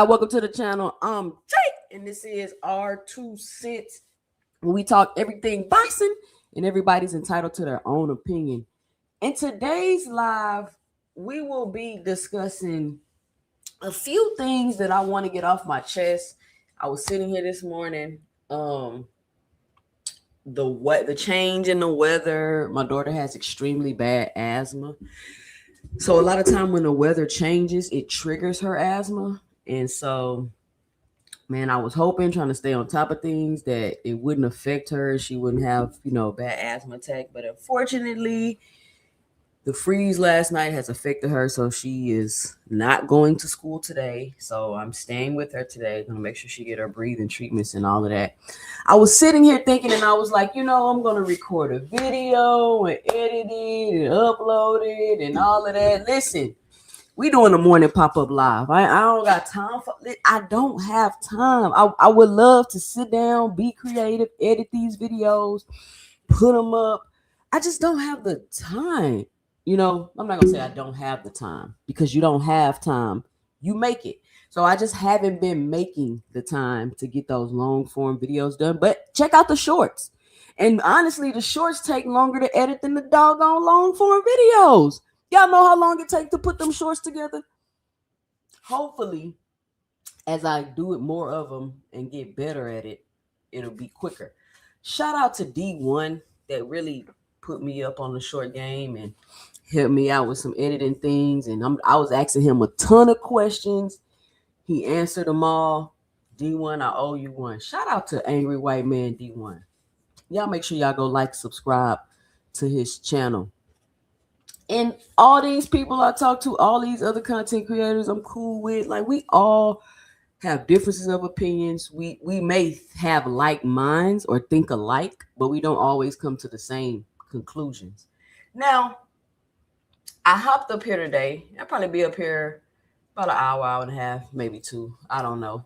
Welcome to the channel. I'm Jake, and this is our 2 cents. When we talk everything boxing, and everybody's entitled to their own opinion. In today's live, we will be discussing a few things that I want to get off my chest. I was sitting here this morning. The change in the weather. My daughter has extremely bad asthma. So a lot of time when the weather changes, it triggers her asthma. And so, man, I was hoping, trying to stay on top of things, that it wouldn't affect her. She wouldn't have, bad asthma attack. But unfortunately, the freeze last night has affected her. So she is not going to school today. So I'm staying with her today. Gonna make sure she get her breathing treatments and all of that. I was sitting here thinking, and I was like, I'm gonna record a video and edit it and upload it and all of that. Listen, we doing a morning pop-up live. I don't got time for it. I don't have time. I would love to sit down, be creative, edit these videos, put them up. I just don't have the time. I'm not going to say I don't have the time, because you don't have time. You make it. So I just haven't been making the time to get those long form videos done. But check out the shorts. And honestly, the shorts take longer to edit than the doggone long form videos. Y'all know how long it takes to put them shorts together? Hopefully, as I do it more of them and get better at it, it'll be quicker. Shout out to D1 that really put me up on the short game and helped me out with some editing things. And I was asking him a ton of questions. He answered them all. D1, I owe you one. Shout out to Angry White Man D1. Y'all make sure y'all go like, subscribe to his channel. And all these people I talk to, all these other content creators I'm cool with, like, we all have differences of opinions. We may have like minds or think alike, but we don't always come to the same conclusions. Now, I hopped up here today. I'll probably be up here about an hour and a half, maybe 2. I don't know.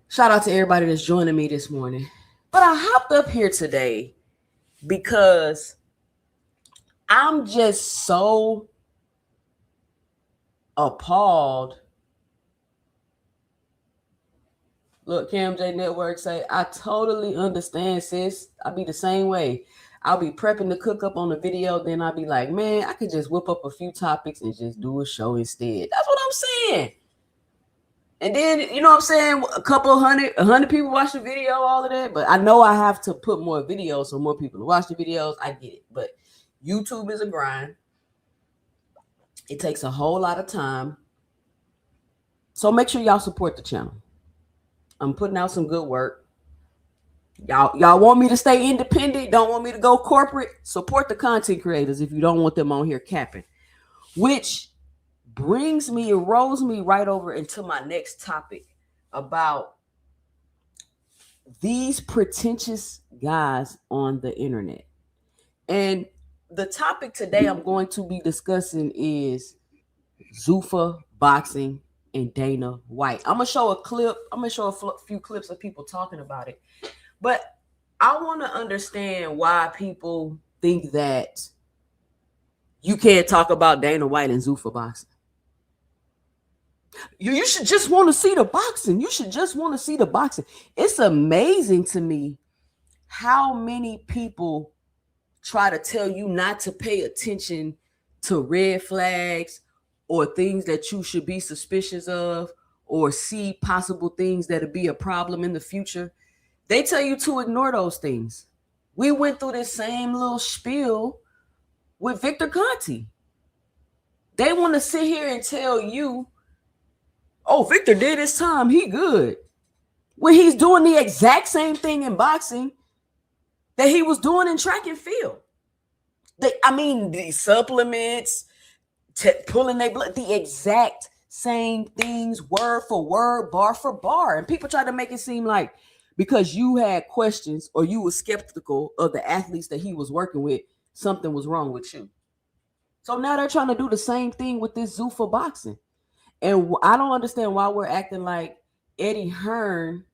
Shout out to everybody that's joining me this morning. But I hopped up here today because I'm just so appalled. Look, Cam J Network say, I totally understand, sis. I'll be the same way. I'll be prepping to cook up on the video. Then I'll be like, man, I could just whip up a few topics and just do a show instead. That's what I'm saying. And then, you know what I'm saying? A couple of 100 people watch the video, all of that. But I know I have to put more videos so more people watch the videos. I get it. But YouTube is a grind. It takes a whole lot of time. So make sure y'all support the channel. I'm putting out some good work. Y'all want me to stay independent? Don't want me to go corporate? Support the content creators if you don't want them on here capping. Which rolls me right over into my next topic about these pretentious guys on the internet. And the topic today I'm going to be discussing is Zuffa boxing and Dana White. I'm going to show a clip. I'm going to show a few clips of people talking about it. But I want to understand why people think that you can't talk about Dana White and Zuffa boxing. You should just want to see the boxing. You should just want to see the boxing. It's amazing to me how many people try to tell you not to pay attention to red flags or things that you should be suspicious of or see possible things that'll be a problem in the future. They tell you to ignore those things. We went through this same little spiel with Victor Conti. They want to sit here and tell you, oh, Victor did his time, he good. When he's doing the exact same thing in boxing that he was doing in track and field. The supplements, pulling their blood, the exact same things, word for word, bar for bar. And people try to make it seem like because you had questions or you were skeptical of the athletes that he was working with, something was wrong with you. So now they're trying to do the same thing with this Zuffa boxing. And I don't understand why we're acting like Eddie Hearn.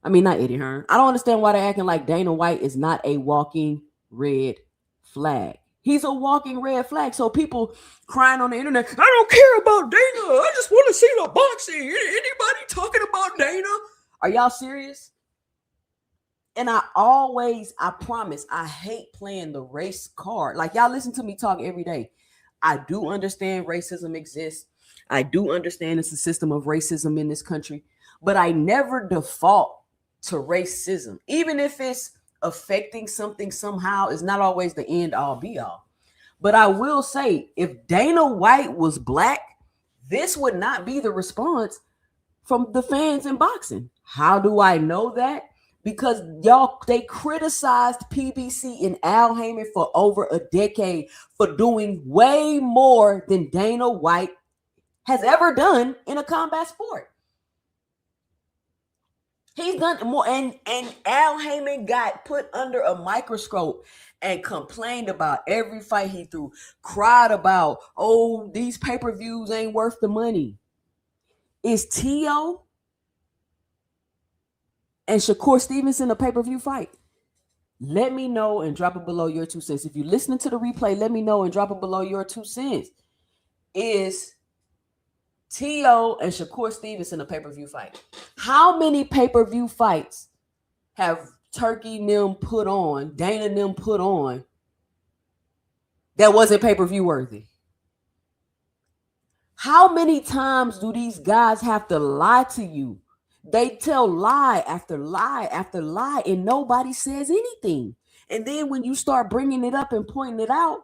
I mean, not Eddie Hearn. I don't understand why they're acting like Dana White is not a walking red flag. He's a walking red flag. So people crying on the internet, I don't care about Dana. I just want to see the boxing. Anybody talking about Dana? Are y'all serious? And I promise, I hate playing the race card. Like, y'all listen to me talk every day. I do understand racism exists. I do understand it's a system of racism in this country, but I never default to racism. Even if it's affecting something somehow, it's not always the end all be all. But I will say, if Dana White was black, this would not be the response from the fans in boxing. How do I know that? Because they criticized PBC and Al Heyman for over a decade for doing way more than Dana White has ever done in a combat sport. He's done more, and Al Heyman got put under a microscope and complained about every fight he threw, cried about, oh, these pay-per-views ain't worth the money. Is T.O. and Shakur Stevenson a pay-per-view fight? Let me know and drop it below your 2 cents. If you're listening to the replay, let me know and drop it below your 2 cents. Is T.O. and Shakur Stevenson a pay-per-view fight? How many pay-per-view fights have Turkey them put on, Dana them put on, that wasn't pay-per-view worthy? How many times do these guys have to lie to you? They tell lie after lie after lie, and nobody says anything. And then when you start bringing it up and pointing it out,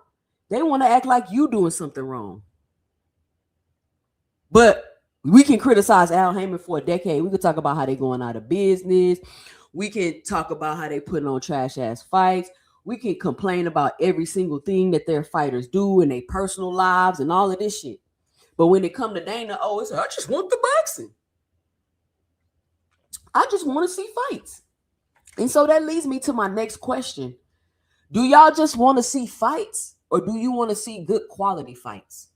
they want to act like you doing something wrong. But we can criticize Al Heyman for a decade. We could talk about how they're going out of business. We can talk about how they putting on trash-ass fights. We can complain about every single thing that their fighters do in their personal lives and all of this shit. But when it come to Dana, I just want the boxing. I just want to see fights. And so that leads me to my next question. Do y'all just want to see fights, or do you want to see good quality fights?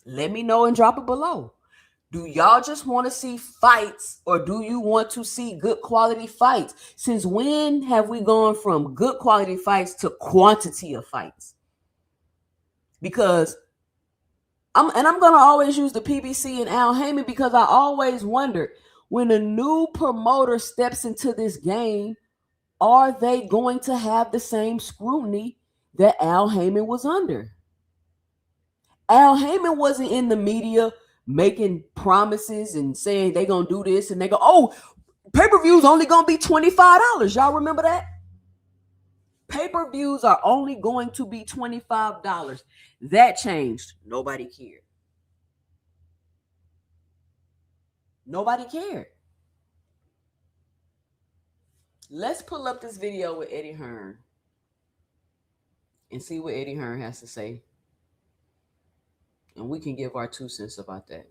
Let me know and drop it below. Do y'all just want to see fights, or do you want to see good quality fights? Since when have we gone from good quality fights to quantity of fights? Because I'm going to always use the PBC and Al Heyman, because I always wondered, when a new promoter steps into this game, are they going to have the same scrutiny that Al Heyman was under? Al Heyman wasn't in the media making promises and saying they're going to do this, and they go, oh, pay-per-views only going to be $25. Y'all remember that? Pay-per-views are only going to be $25. That changed. Nobody cared. Nobody cared. Let's pull up this video with Eddie Hearn and see what Eddie Hearn has to say. And we can give our 2 cents about that.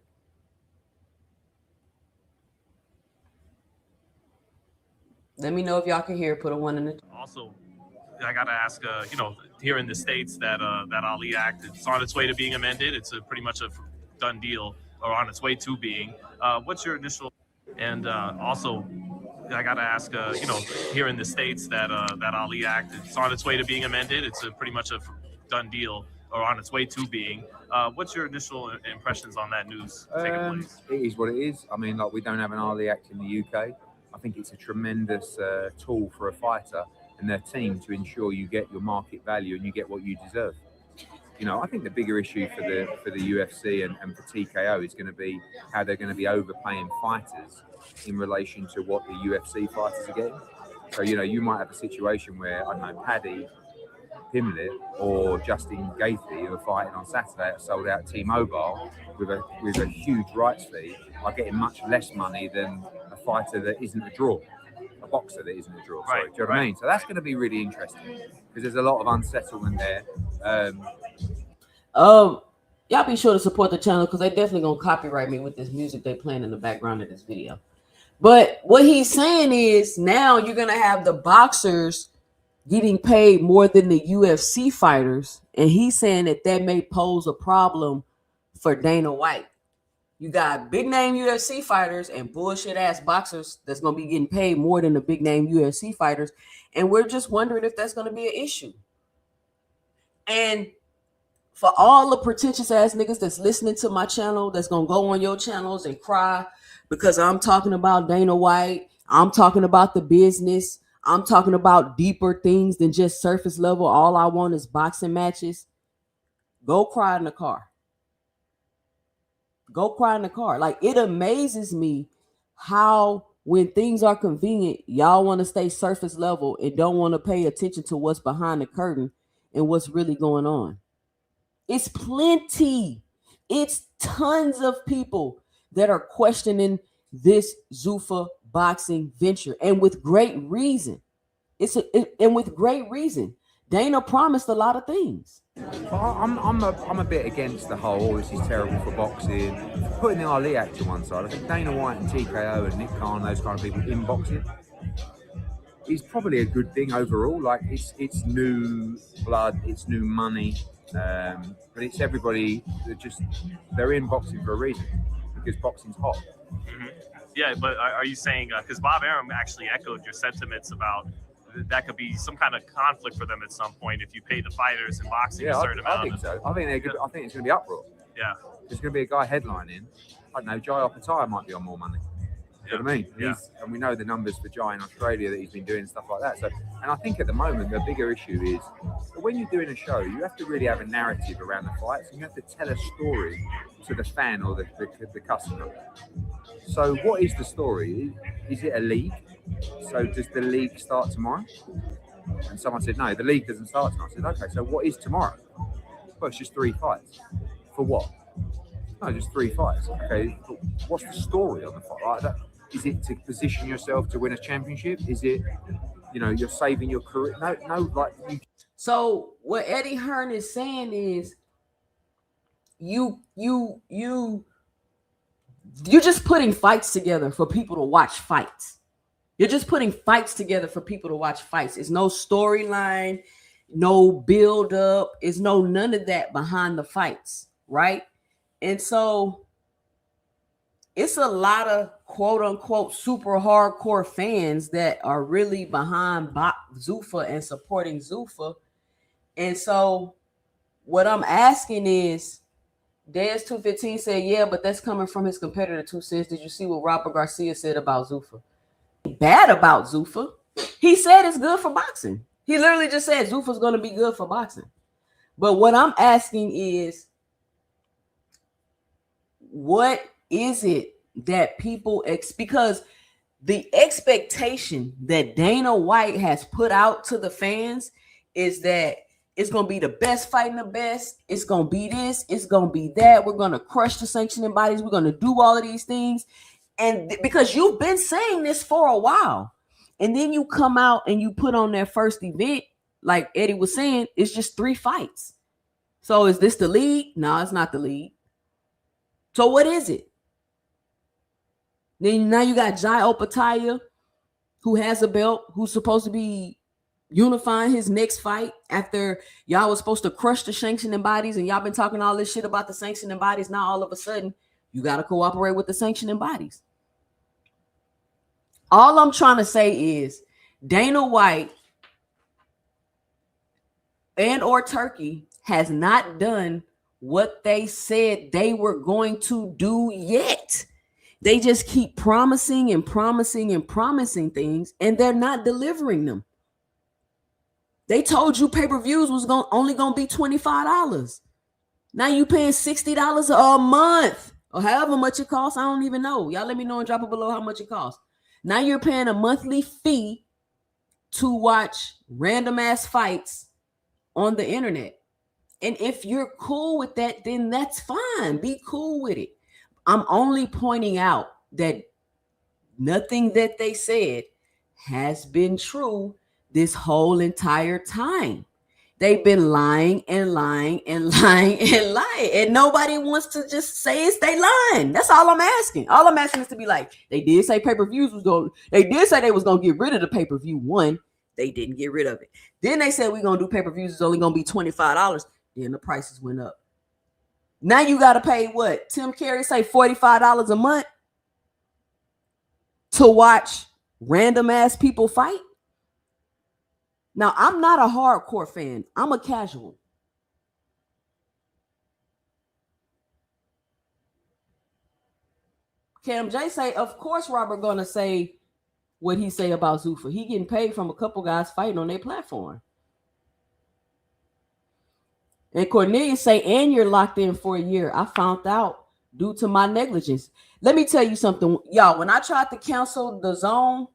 Let me know if y'all can hear. Put a 1 in the. Also, I got to ask, here in the States that Ali Act, it's on its way to being amended. It's pretty much a done deal, or on its way to being. What's your initial? And also, I got to ask, here in the States that Ali Act, it's on its way to being amended. It's pretty much a done deal, or on its way to being. What's your initial impressions on that news taking place? It is what it is. I mean, like, we don't have an Ali Act in the UK. I think it's a tremendous tool for a fighter and their team to ensure you get your market value and you get what you deserve. I think the bigger issue for the UFC and for TKO is going to be how they're going to be overpaying fighters in relation to what the UFC fighters are getting. So, you might have a situation where, I don't know, Paddy Pimlet or Justin Gaethje, who are fighting on Saturday at sold out T-Mobile with a huge rights fee, are getting much less money than a fighter that isn't a draw, a boxer that isn't a draw. Sorry, do you know what I mean? So that's going to be really interesting because there's a lot of unsettlement there. Y'all be sure to support the channel, because they definitely gonna copyright me with this music they playing in the background of this video. But what he's saying is now you're gonna have the boxers getting paid more than the UFC fighters, and he's saying that may pose a problem for Dana White. You got big name UFC fighters and bullshit ass boxers that's gonna be getting paid more than the big name UFC fighters, and we're just wondering if that's gonna be an issue. And for all the pretentious ass niggas that's listening to my channel, that's gonna go on your channels and cry because I'm talking about Dana White, I'm talking about the business, I'm talking about deeper things than just surface level. All I want is boxing matches. Go cry in the car. Go cry in the car. Like, it amazes me how when things are convenient, y'all want to stay surface level and don't want to pay attention to what's behind the curtain and what's really going on. It's plenty. It's tons of people that are questioning this Zuffa boxing venture, and with great reason. And with great reason. Dana promised a lot of things. I'm a bit against the whole, this is terrible for boxing. Putting the Ali Act to one side, I think Dana White and TKO and Nick Khan, those kind of people in boxing, is probably a good thing overall. Like, it's new blood, it's new money, but it's everybody that they're in boxing for a reason, because boxing's hot. Mm-hmm. Yeah, but are you saying, because Bob Arum actually echoed your sentiments about that could be some kind of conflict for them at some point if you pay the fighters in boxing a certain amount? I think so. I think they're good. I think it's going to be uproar. Yeah. There's going to be a guy headlining. I don't know, Jai Opetaia might be on more money. You know what I mean? Yeah. And we know the numbers for Jai in Australia that he's been doing, stuff like that. So, and I think at the moment the bigger issue is that when you're doing a show, you have to really have a narrative around the fights, and you have to tell a story to the fan or the customer. So what is the story? Is it a league? So does the league start tomorrow? And someone said, no, the league doesn't start tomorrow. I said, okay, so what is tomorrow? Well, it's just 3 fights. For what? No, just 3 fights. Okay, what's the story on the fight? Like that? Is it to position yourself to win a championship? Is it, you're saving your career? No, like you. So what Eddie Hearn is saying is, you're just putting fights together for people to watch fights. You're just putting fights together for people to watch fights. It's no storyline, no build up. It's none of that behind the fights, right? And so it's a lot of quote unquote super hardcore fans that are really behind Zuffa and supporting Zuffa. And so what I'm asking is, Dez 215 said, yeah, but that's coming from his competitor 2 Cents. Did you see what Robert Garcia said about Zuffa? Bad about Zuffa. He said it's good for boxing. He literally just said Zuffa's going to be good for boxing. But what I'm asking is, what is it that people because the expectation that Dana White has put out to the fans is that it's going to be the best fighting the best. It's going to be this. It's going to be that. We're going to crush the sanctioning bodies. We're going to do all of these things. And because you've been saying this for a while, and then you come out and you put on that first event, like Eddie was saying, it's just 3 fights. So is this the league? No, it's not the league. So what is it? Then now you got Jai Opetaia, who has a belt, who's supposed to be unifying his next fight after y'all was supposed to crush the sanctioning bodies, and y'all been talking all this shit about the sanctioning bodies. Now all of a sudden you got to cooperate with the sanctioning bodies. All I'm trying to say is Dana White and or Turkey has not done what they said they were going to do yet. They just keep promising and promising and promising things, and they're not delivering them. They told you pay-per-views was only going to be $25. Now you paying $60 a month, or however much it costs. I don't even know. Y'all let me know and drop it below how much it costs. Now you're paying a monthly fee to watch random ass fights on the internet. And if you're cool with that, then that's fine. Be cool with it. I'm only pointing out that nothing that they said has been true this whole entire time. They've been lying and lying and lying and lying, and nobody wants to just say it's they lying. That's all I'm asking. All I'm asking is to be like, they did say pay-per-views was going. They did say they was gonna get rid of the pay-per-view. One, they didn't get rid of it. Then they said we're gonna do pay-per-views. It's only gonna be $25. Then the prices went up. Now you gotta pay what? Tim Carey say $45 a month to watch random ass people fight. Now, I'm not a hardcore fan. I'm a casual. Cam J say, of course, Robert gonna say what he say about Zuffa. He getting paid from a couple guys fighting on their platform. And Cornelius say, and you're locked in for a year. I found out due to my negligence. Let me tell you something, y'all. When I tried to cancel the zone,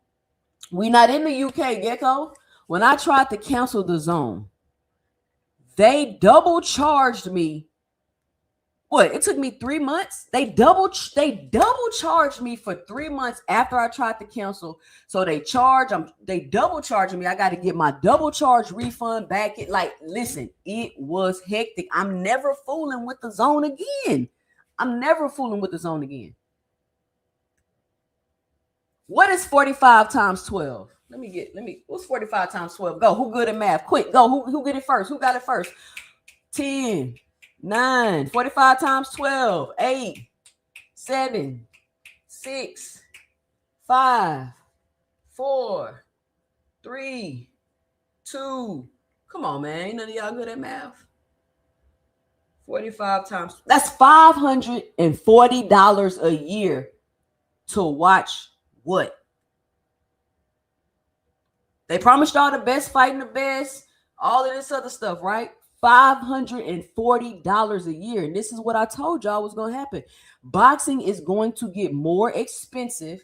we not in the UK, Gecko. When I tried to cancel the zone, they double charged me. What? It took me 3 months. They double charged me for 3 months after I tried to cancel. So they double charging me. I got to get my double charge refund back. Listen, it was hectic. I'm never fooling with the zone again. What is 45 times 12? What's 45 times 12? Go. Who good at math? Quick, go. Who get it first? Who got it first? 10, 9, 45 times 12, 8, 7, 6, 5, 4, 3, 2. Come on, man. Ain't none of y'all good at math. 45 times. That's $540 a year to watch what? They promised y'all the best fighting the best, all of this other stuff, right? $540 a year. And this is what I told y'all was going to happen. Boxing is going to get more expensive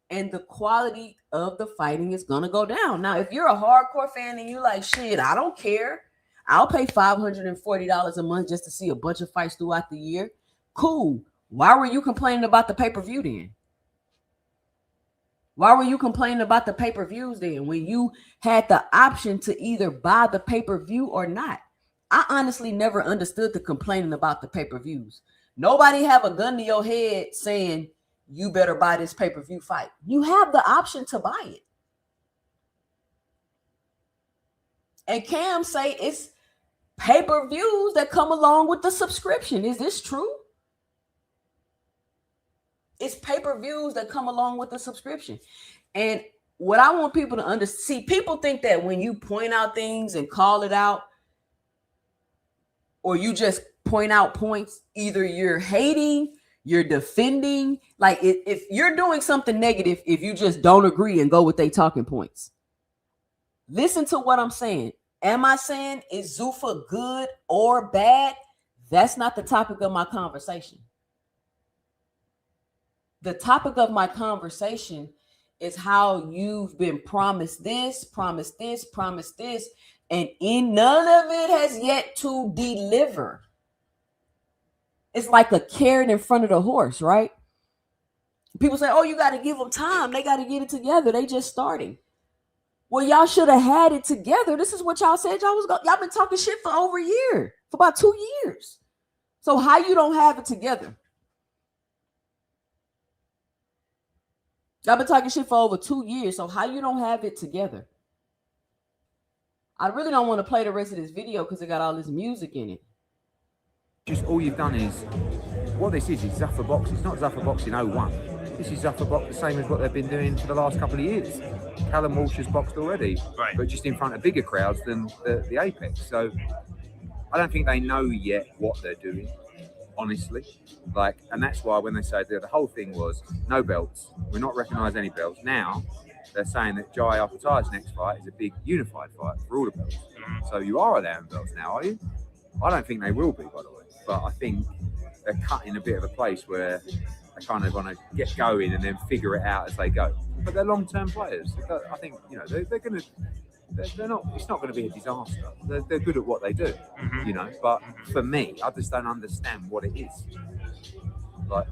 and the quality of the fighting is going to go down. Now, if you're a hardcore fan and you're like, shit, I don't care. I'll pay $540 a month just to see a bunch of fights throughout the year. Cool. Why were you complaining about the pay-per-view then? Why were you complaining about the pay-per-views then when you had the option to either buy the pay-per-view or not? I honestly never understood the complaining about the pay-per-views. Nobody have a gun to your head saying you better buy this pay-per-view fight. You have the option to buy it. And Cam say it's pay-per-views that come along with the subscription. Is this true? It's pay-per-views that come along with the subscription. And what I want people to understand, see, people think that when you point out things and call it out, or you just point out points, either you're hating, you're defending. Like if you're doing something negative, if you just don't agree and go with their talking points. Listen to what I'm saying. Am I saying is Zuffa good or bad? That's not the topic of my conversation. The topic of my conversation is how you've been promised this, and in none of it has yet to deliver. It's like a carrot in front of the horse, right? People say, oh, you got to give them time. They got to get it together. They just starting. Well, y'all should have had it together. This is what y'all said y'all been talking shit for over a year, for about 2 years. So how you don't have it together? Y'all been talking shit for over 2 years, so how you don't have it together? I really don't want to play the rest of this video because it got all this music in it. Just all you've done is, what this is Zuffa Box. It's not Zuffa Boxing 01. This is Zuffa Box, the same as what they've been doing for the last couple of years. Callum Walsh has boxed already, right, but just in front of bigger crowds than the Apex. So I don't think they know yet what they're doing, honestly. And that's why when they say the whole thing was no belts, we're not recognising any belts. Now they're saying that Jai Alcatay's next fight is a big unified fight for all the belts. So you are allowing belts now, are you? I don't think they will be, by the way. But I think they're cut in a bit of a place where they kind of want to get going and then figure it out as they go. But they're long-term players. I think they're going to. They're not. It's not going to be a disaster. They're good at what they do, But for me, I just don't understand what it is. Like,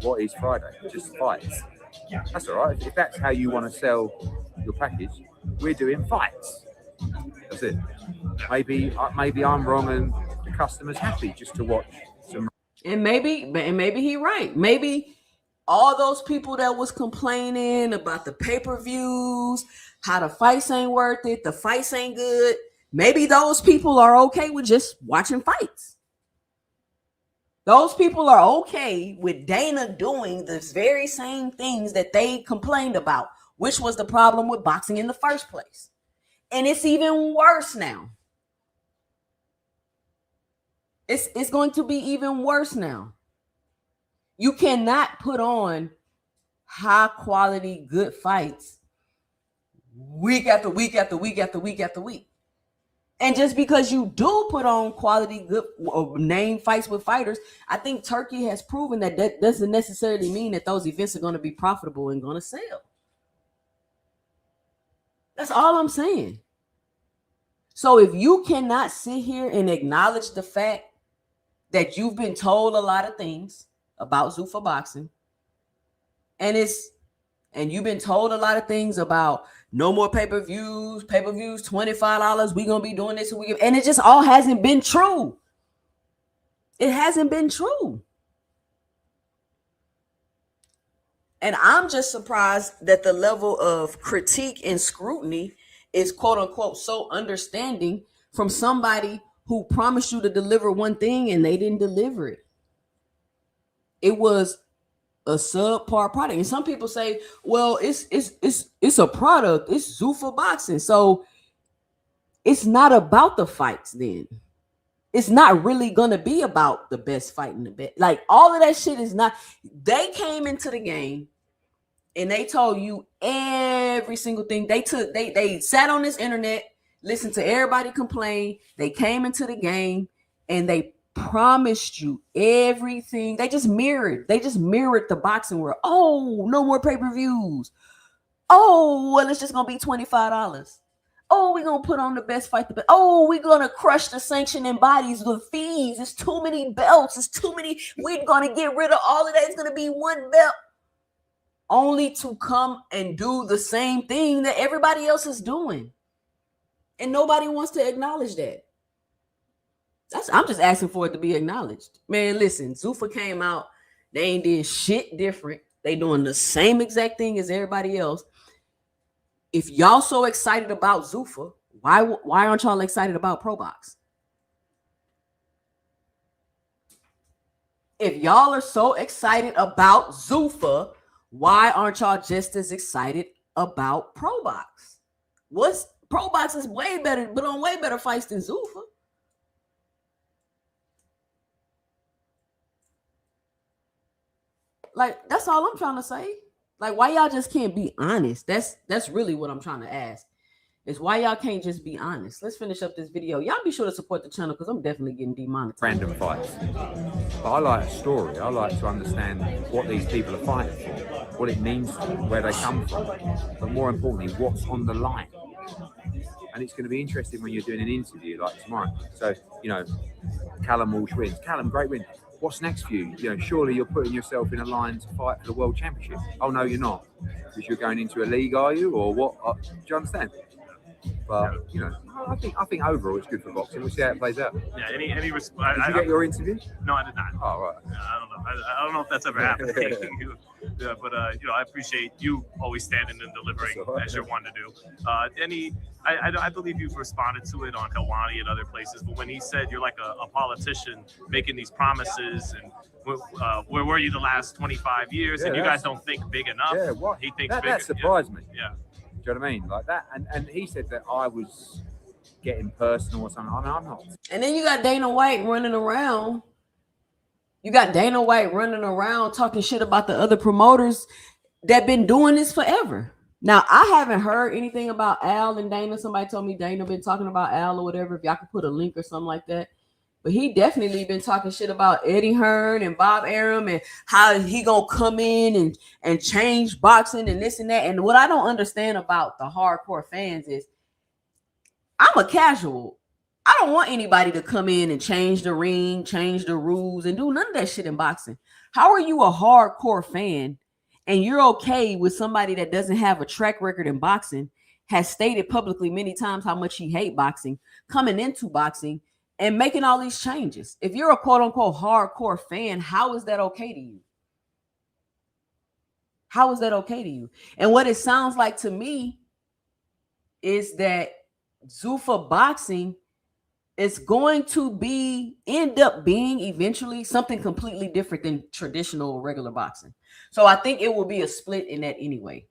what is Friday? Just fights. That's all right. If that's how you want to sell your package, we're doing fights. The That's it. Maybe I'm wrong and the customer's happy just to watch some. And maybe he right. Maybe all those people that was complaining about the pay-per-views, how the fights ain't worth it, the fights ain't good. Maybe those people are okay with just watching fights. Those people are okay with Dana doing the very same things that they complained about, which was the problem with boxing in the first place. And it's even worse now. It's going to be even worse now. You cannot put on high quality, good fights week after week after week after week after week. And just because you do put on quality, good name fights with fighters, I think Turkey has proven that that doesn't necessarily mean that those events are going to be profitable and going to sell. That's all I'm saying. So if you cannot sit here and acknowledge the fact that you've been told a lot of things about Zuffa boxing, and you've been told a lot of things about no more pay-per-views, $25, we're gonna be doing this, and it just all hasn't been true. It hasn't been true. And I'm just surprised that the level of critique and scrutiny is quote unquote so understanding from somebody who promised you to deliver one thing and they didn't deliver it. It was a subpar product. And some people say, well, it's a product. It's Zuffa boxing. So it's not about the fights then. It's not really going to be about the best fight in the best. Like all of that shit is not. They came into the game and they told you every single thing. They sat on this internet, listened to everybody complain. They came into the game and they promised you everything. They just mirrored the boxing world. Oh, no more pay-per-views. Oh, well, it's just gonna be $25. Oh, we're gonna put on the best fight. Oh, we're gonna crush the sanctioning bodies with fees. It's too many belts. It's too many. We're gonna get rid of all of that. It's gonna be one belt. Only to come and do the same thing that everybody else is doing. And nobody wants to acknowledge that. I'm just asking for it to be acknowledged. Man, listen, Zuffa came out. They ain't did shit different. They doing the same exact thing as everybody else. If y'all so excited about Zuffa, why aren't y'all excited about Pro Box? If y'all are so excited about Zuffa, why aren't y'all just as excited about Pro Box? Pro Box is way better, but on way better fights than Zuffa. Like, that's all I'm trying to say. Like, why y'all just can't be honest? That's really what I'm trying to ask. Is why y'all can't just be honest. Let's finish up this video. Y'all be sure to support the channel because I'm definitely getting demonetized. Random fights. But I like a story. I like to understand what these people are fighting for, what it means to them, where they come from, but more importantly, what's on the line. And it's going to be interesting when you're doing an interview like tomorrow. So, Callum Walsh wins. Callum, great win. What's next for you? Surely you're putting yourself in a line to fight for the World Championship. Oh, no, you're not. Because you're going into a league, are you? Or what? Do you understand? But, I think overall it's good for boxing. We'll see how it plays out. Yeah, Did you get your interview? No, I did not. Oh, right. I don't know. I don't know if that's ever happened. Yeah, but I appreciate you always standing and delivering as you're one to do. I believe you've responded to it on Helwani and other places, but when he said you're like a politician making these promises and where were you the last 25 years and you guys don't think big enough? Yeah, what? He thinks bigger. That surprised me. Yeah. Do you know what I mean? Like that, and he said that I was getting personal or something. I mean, I'm not. And then you got Dana White running around. You got Dana White running around talking shit about the other promoters that been doing this forever. Now, I haven't heard anything about Al and Dana. Somebody told me Dana been talking about Al or whatever. If y'all could put a link or something like that. But he definitely been talking shit about Eddie Hearn and Bob Arum and how he gonna come in and change boxing and this and that. And what I don't understand about the hardcore fans is I'm a casual. I don't want anybody to come in and change the ring, change the rules, and do none of that shit in boxing. How are you a hardcore fan and you're okay with somebody that doesn't have a track record in boxing has stated publicly many times how much he hates boxing, coming into boxing and making all these changes. If you're a quote unquote hardcore fan, how is that okay to you? How is that okay to you? And what it sounds like to me is that Zuffa boxing is going to end up being eventually something completely different than traditional regular boxing. So I think it will be a split in that anyway.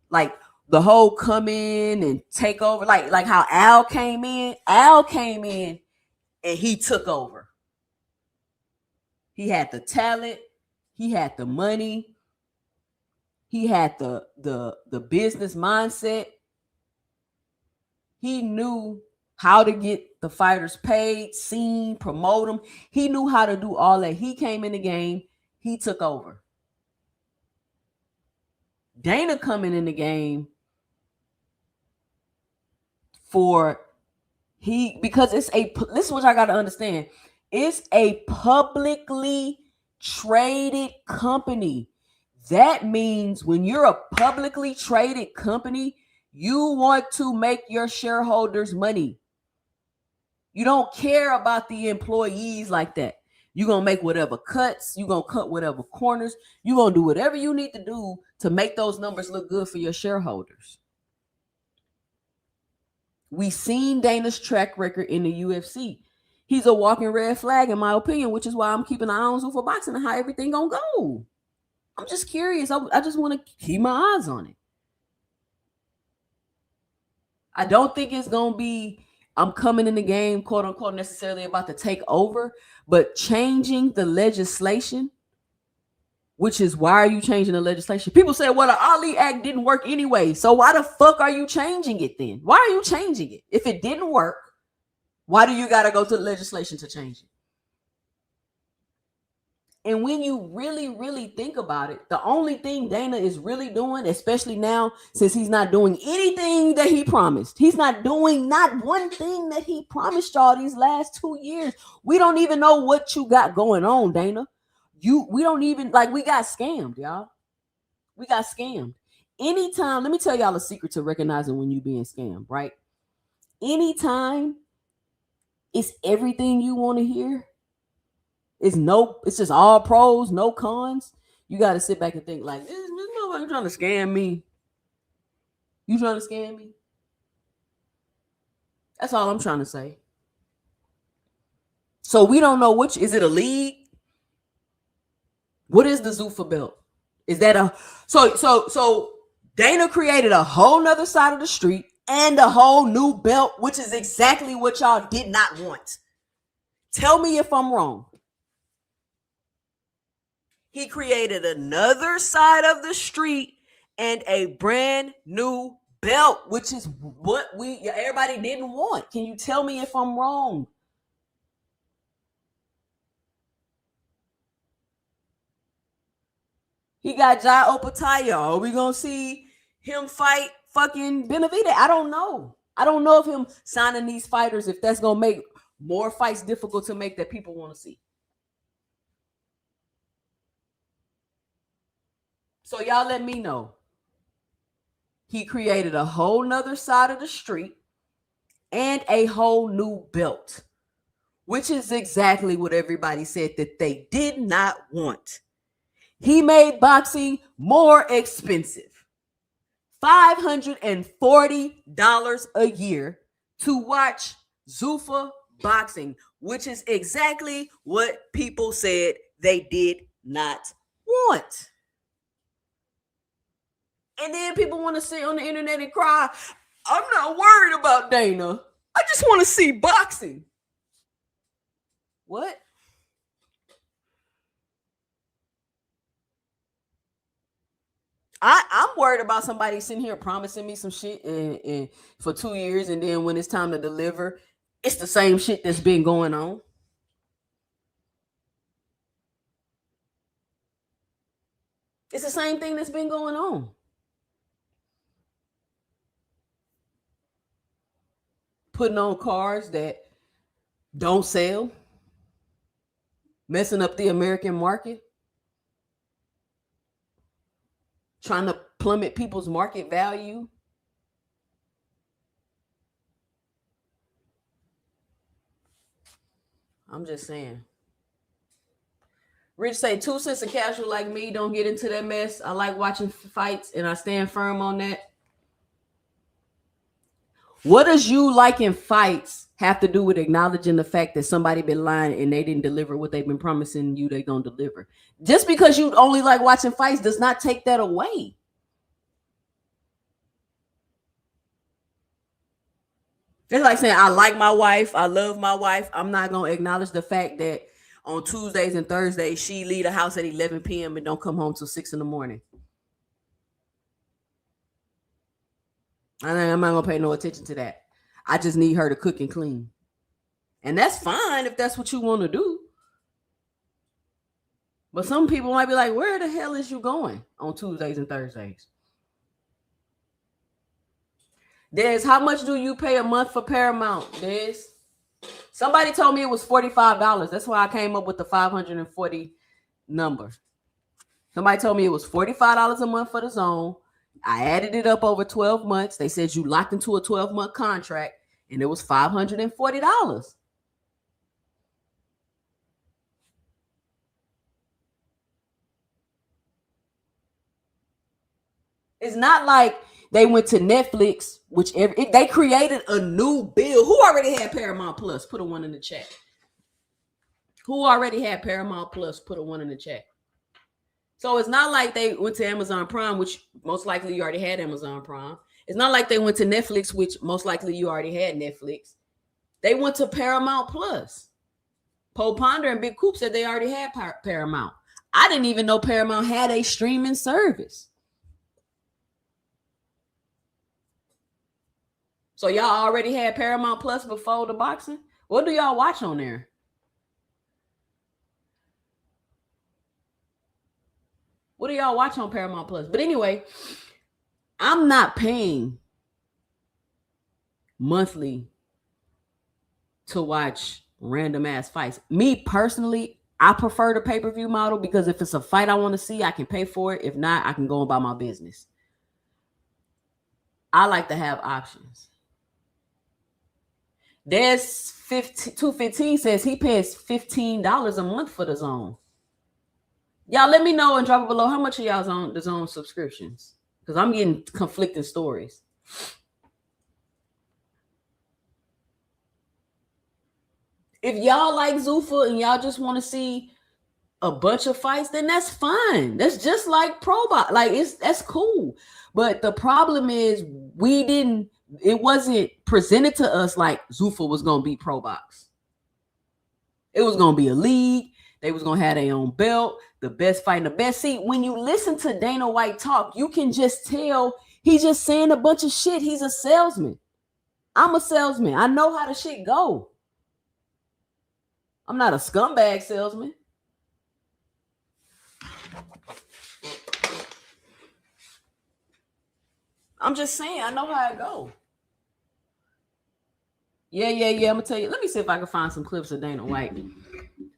Like the whole come in and take over, like how Al came in. Al came in and he took over. He had the talent, he had the money, he had the business mindset. He knew how to get the fighters paid, seen, promote them. He knew how to do all that. He came in the game. He took over. Dana coming in the game because this is what I got to understand. It's a publicly traded company. That means when you're a publicly traded company, you want to make your shareholders money. You don't care about the employees like that. You're going to make whatever cuts. You're going to cut whatever corners. You're going to do whatever you need to do to make those numbers look good for your shareholders. We've seen Dana's track record in the UFC. He's a walking red flag, in my opinion, which is why I'm keeping an eye on Zuffa boxing and how everything going to go. I'm just curious. I just want to keep my eyes on it. I don't think it's going to be I'm coming in the game, quote unquote, necessarily about to take over, but changing the legislation, which is why are you changing the legislation? People say, well, the Ali Act didn't work anyway. So why the fuck are you changing it then? Why are you changing it? If it didn't work, why do you got to go to the legislation to change it? And when you really, really think about it, the only thing Dana is really doing, especially now, since he's not doing anything that he promised, he's not doing not one thing that he promised y'all these last 2 years. We don't even know what you got going on, Dana. We don't even, we got scammed, y'all. We got scammed. Anytime, let me tell y'all a secret to recognizing when you're being scammed, right? Anytime it's everything you want to hear, it's just all pros, no cons. You got to sit back and think like, this motherfucker trying to scam me. You trying to scam me? That's all I'm trying to say. So we don't know is it a league? What is the Zuffa belt? Is that so Dana created a whole nother side of the street and a whole new belt, which is exactly what y'all did not want. Tell me if I'm wrong. He created another side of the street and a brand new belt, which is what everybody didn't want. Can you tell me if I'm wrong? He got Jai Opataya. Are we going to see him fight fucking Benavidez? I don't know. I don't know if him signing these fighters, if that's going to make more fights difficult to make that people want to see. So y'all let me know. He created a whole nother side of the street and a whole new belt, which is exactly what everybody said that they did not want. He made boxing more expensive. $540 a year to watch Zuffa boxing, which is exactly what people said they did not want. And then people want to sit on the internet and cry, I'm not worried about Dana. I just want to see boxing. What? I'm worried about somebody sitting here promising me some shit and for 2 years, and then when it's time to deliver, it's the same shit that's been going on. It's the same thing that's been going on. Putting on cars that don't sell, messing up the American market, trying to plummet people's market value. I'm just saying. Rich say 2 cents a casual like me don't get into that mess. I like watching fights and I stand firm on that. What does you liking fights have to do with acknowledging the fact that somebody been lying and they didn't deliver what they've been promising you they gonna deliver? Just because you only like watching fights does not take that away. It's like saying I like my wife, I love my wife. I'm not gonna acknowledge the fact that on Tuesdays and Thursdays she leave the house at 11 p.m. and don't come home till 6 in the morning. I'm not gonna pay no attention to that. I just need her to cook and clean. And that's fine if that's what you want to do. But some people might be like, where the hell is you going on Tuesdays and Thursdays? Des, how much do you pay a month for Paramount, Des? Somebody told me it was $45. That's why I came up with the 540 number. Somebody told me it was $45 a month for the zone. I added it up over 12 months. They said you locked into a 12-month contract, and it was $540. It's not like they went to Netflix, they created a new bill. Who already had Paramount Plus? Put a 1 in the chat. Who already had Paramount Plus? Put a 1 in the chat. So it's not like they went to Amazon Prime, which most likely you already had Amazon Prime. It's not like they went to Netflix, which most likely you already had Netflix. They went to Paramount Plus. Poe Ponder and Big Coop said they already had Paramount. I didn't even know Paramount had a streaming service. So y'all already had Paramount Plus before the boxing? What do y'all watch on there? What do y'all watch on Paramount Plus? But anyway, I'm not paying monthly to watch random ass fights. Me personally, I prefer the pay-per-view model because if it's a fight I want to see, I can pay for it. If not, I can go about my business. I like to have options. There's 215 says he pays $15 a month for the zone. Y'all let me know and drop it below how much of y'all's on the zone subscriptions, because I'm getting conflicting stories. If y'all like Zuffa and y'all just want to see a bunch of fights, then that's fine. That's just like Pro Box. Like that's cool. But the problem is it wasn't presented to us like Zuffa was gonna be Pro Box. It was gonna be a league. They was gonna have their own belt, the best fight in the best. See, when you listen to Dana White talk, you can just tell he's just saying a bunch of shit. He's a salesman. I'm a salesman. I know how the shit go. I'm not a scumbag salesman. I'm just saying, I know how it go. Yeah. I'm gonna tell you. Let me see if I can find some clips of Dana White.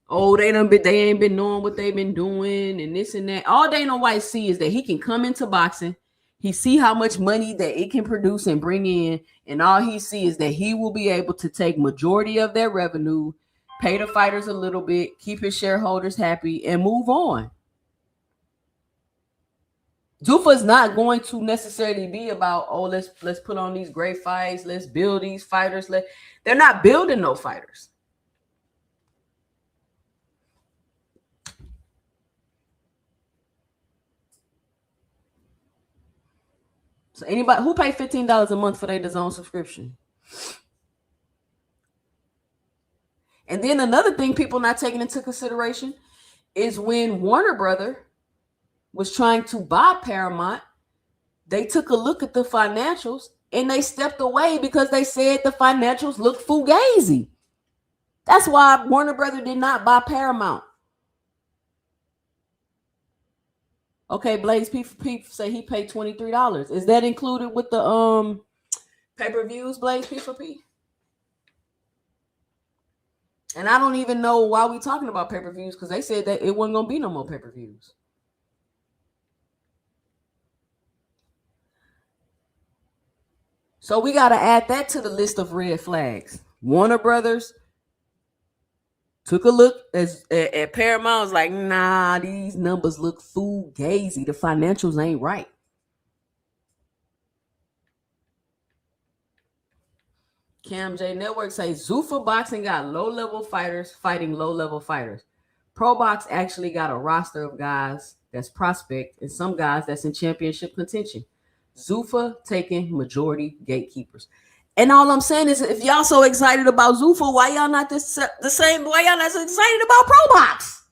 Oh, they ain't been knowing what they've been doing and this and that. All Dana White see is that he can come into boxing. He see how much money that it can produce and bring in, and all he see is that he will be able to take majority of their revenue, pay the fighters a little bit, keep his shareholders happy, and move on. Zuffa is not going to necessarily be about, oh, let's put on these great fights, let's build these fighters. They're not building no fighters. So anybody who paid $15 a month for their DAZN subscription. And then another thing people not taking into consideration is when Warner Brother was trying to buy Paramount, they took a look at the financials and they stepped away because they said the financials looked fugazi. That's why Warner Brother did not buy Paramount. Okay, Blaze P say he paid $23. Is that included with the pay-per-views, Blaze P4P? And I don't even know why we talking about pay-per-views, because they said that it wasn't gonna be no more pay-per-views. So we got to add that to the list of red flags. Warner Brothers Took a look at Paramount. Was like, nah, these numbers look fugazi. The financials ain't right. Cam J Network says Zuffa Boxing got low-level fighters fighting low-level fighters. Pro Box actually got a roster of guys that's prospect and some guys that's in championship contention. Zuffa taking majority gatekeepers. And all I'm saying is, if y'all so excited about Zuffa, why y'all not the same? Why y'all not so excited about Pro Box?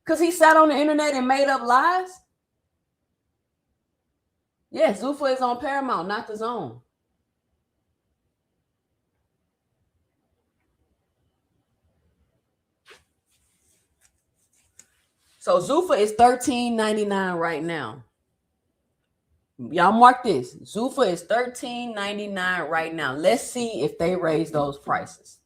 Because he sat on the internet and made up lies? Yes, Zuffa is on Paramount, not the Zone. So Zuffa is $13.99 right now. Y'all mark this. Zuffa is $13.99 right now. Let's see if they raise those prices.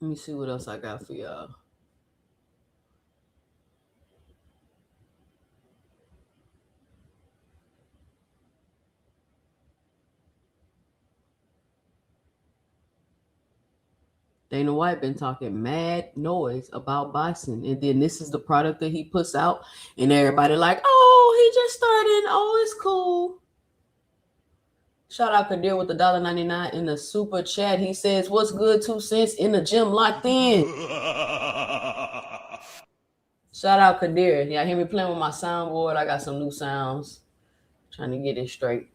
Let me see what else I got for y'all. Dana White been talking mad noise about boxing, and then this is the product that he puts out, and everybody like, oh, he just started. Oh, it's cool. Shout out Kadir with the $1.99 in the super chat. He says, "What's good? 2 cents in the gym, locked in." Shout out Kadir. Y'all hear me playing with my soundboard? I got some new sounds. Trying to get it straight.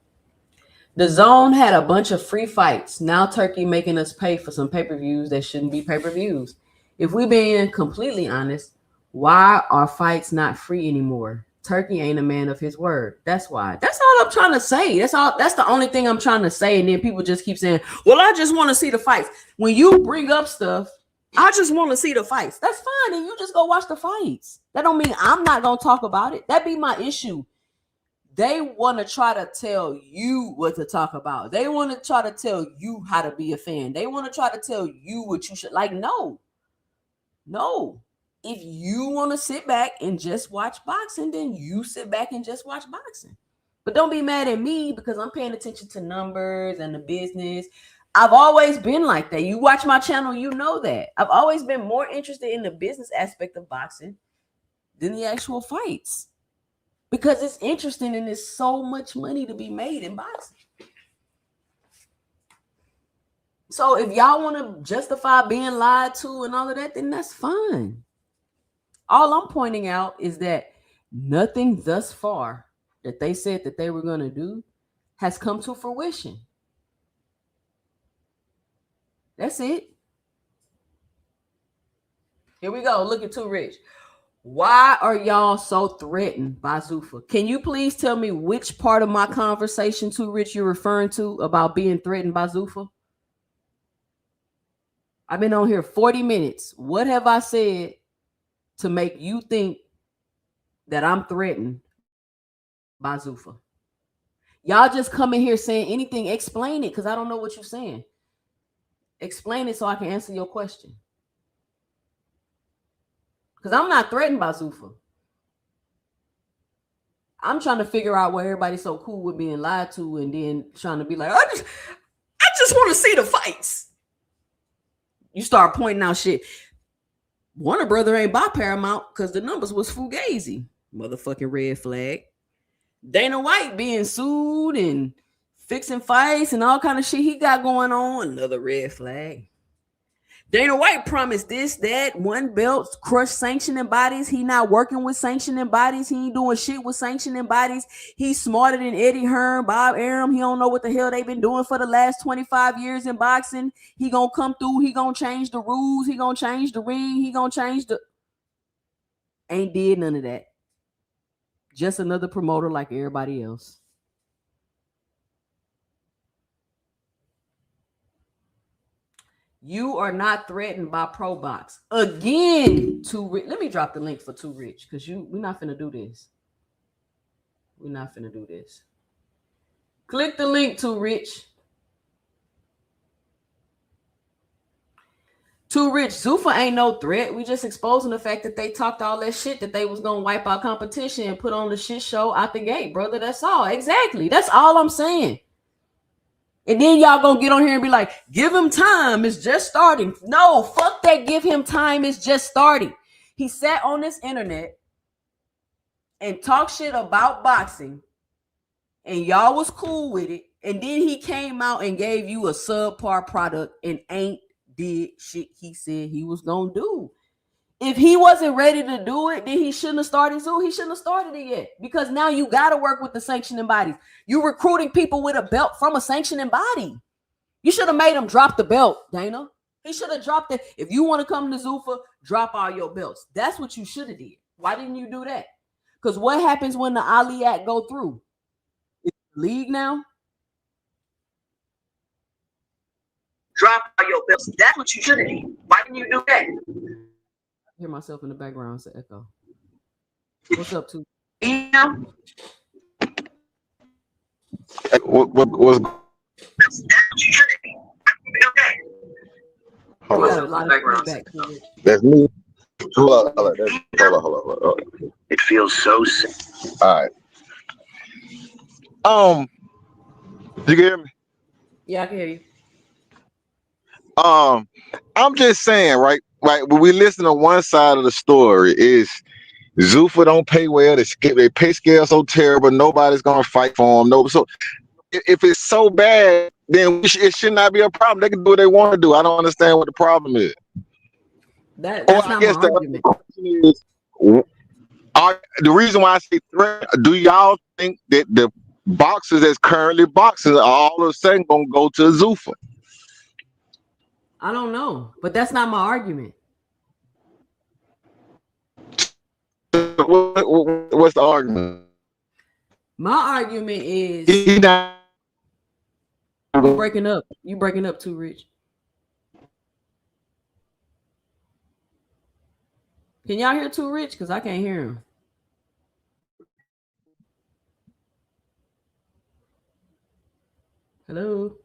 The Zone had a bunch of free fights. Now Turkey making us pay for some pay-per-views that shouldn't be pay-per-views. If we being completely honest, why are fights not free anymore? Turkey ain't a man of his word. That's why. That's all I'm trying to say. That's all. That's the only thing I'm trying to say. And then people just keep saying, well, I just want to see the fights. When you bring up stuff, I just want to see the fights. That's fine. And you just go watch the fights. That don't mean I'm not going to talk about it. That be my issue. They want to try to tell you what to talk about. They want to try to tell you how to be a fan. They want to try to tell you what you should like. No. If you want to sit back and just watch boxing, then you sit back and just watch boxing. But don't be mad at me because I'm paying attention to numbers and the business. I've always been like that. You watch my channel, you know that. I've always been more interested in the business aspect of boxing than the actual fights. Because it's interesting and there's so much money to be made in boxing. So if y'all want to justify being lied to and all of that, then that's fine. All I'm pointing out is that nothing thus far that they said that they were going to do has come to fruition. That's it. Here we go. Look at Too Rich. Why are y'all so threatened by Zuffa? Can you please tell me which part of my conversation, Too Rich, you're referring to about being threatened by Zuffa? I've been on here 40 minutes. What have I said to make you think that I'm threatened by Zuffa? Y'all just come in here saying anything. Explain it, because I don't know what you're saying. Explain it so I can answer your question. Because I'm not threatened by Zuffa. I'm trying to figure out why everybody's so cool with being lied to and then trying to be like, I just want to see the fights. You start pointing out shit. Warner Brother ain't buy Paramount because the numbers was fugazi. Motherfucking red flag. Dana White being sued and fixing fights and all kind of shit he got going on. Another red flag. Dana White promised this, that, one belt, crush sanctioning bodies. He not working with sanctioning bodies. He ain't doing shit with sanctioning bodies. He's smarter than Eddie Hearn, Bob Arum. He don't know what the hell they've been doing for the last 25 years in boxing. He gonna come through. He gonna change the rules. He gonna change the ring. He gonna change the... Ain't did none of that. Just another promoter like everybody else. You are not threatened by Pro Box. Again, Too Rich. Let me drop the link for Too Rich because we're not finna do this. We're not finna do this. Click the link, Too Rich. Too Rich, Zuffa ain't no threat. We just exposing the fact that they talked all that shit that they was gonna wipe out competition and put on the shit show out the gate, brother. That's all. Exactly. That's all I'm saying. And then y'all gonna get on here and be like, give him time. It's just starting. No, fuck that. Give him time. It's just starting. He sat on this internet and talked shit about boxing, and y'all was cool with it. And then he came out and gave you a subpar product and ain't did shit he said he was gonna do. If he wasn't ready to do it, then he shouldn't have started Zoo. He shouldn't have started it yet, because now you got to work with the sanctioning bodies. You're recruiting people with a belt from a sanctioning body. You should have made him drop the belt, Dana. He should have dropped it. If you want to come to Zuffa, drop all your belts. That's what you should have did. Why didn't you do that? Because what happens when the Ali Act go through? It's the league now. Drop all your belts. That's what you should have did. Why didn't you do that? I hear myself in the background. It's an echo. What's up, too? What's that's me. Hold on. It feels so sick. All right. You can hear me? Yeah, I can hear you. I'm just saying, right? Like when we listen to one side of the story is Zuffa don't pay well. They pay scale so terrible. Nobody's gonna fight for them. No, so if it's so bad, then it should not be a problem. They can do what they want to do. I don't understand what the problem is. That's not my argument. Is, the reason why I say threat, do y'all think that the boxers that's currently boxing are all of a sudden gonna go to Zuffa? I don't know, but that's not my argument. What's the argument? My argument is you breaking up. You breaking up too, Rich. Can y'all hear Too Rich? Because I can't hear him. Hello?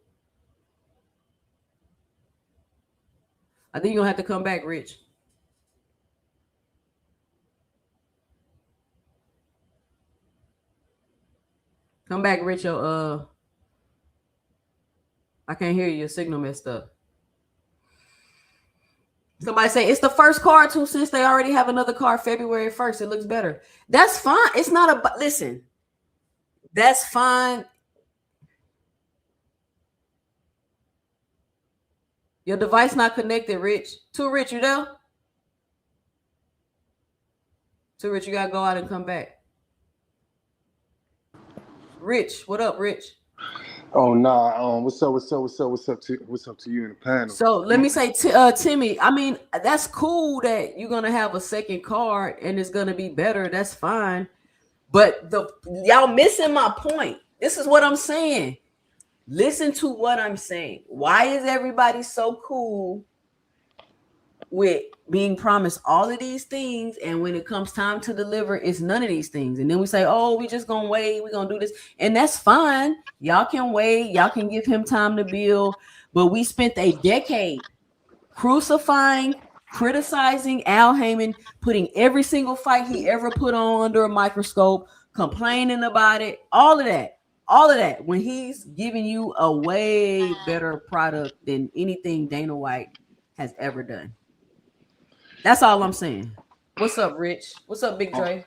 I think you're going to have to come back, Rich. Come back, Rich. I can't hear you. Your signal messed up. Somebody say it's the first card too, since they already have another card February 1st. It looks better. That's fine. It's not a listen. That's fine. Your device not connected, Rich. Too Rich, you there? Too Rich, you gotta go out and come back. Rich, what up, Rich? Oh nah. What's up to you in the panel? So let me say, Timmy. I mean, that's cool that you're gonna have a second card and it's gonna be better. That's fine, but y'all missing my point. This is what I'm saying. Listen to what I'm saying. Why is everybody so cool with being promised all of these things, and when it comes time to deliver, it's none of these things? And then we say, oh, we just gonna wait, we're gonna do this, and that's fine. Y'all can wait, y'all can give him time to build, but we spent a decade crucifying, criticizing Al Heyman, putting every single fight he ever put on under a microscope, complaining about it, all of that, when he's giving you a way better product than anything Dana White has ever done. That's all I'm saying. What's up, Rich? What's up, Big Dre?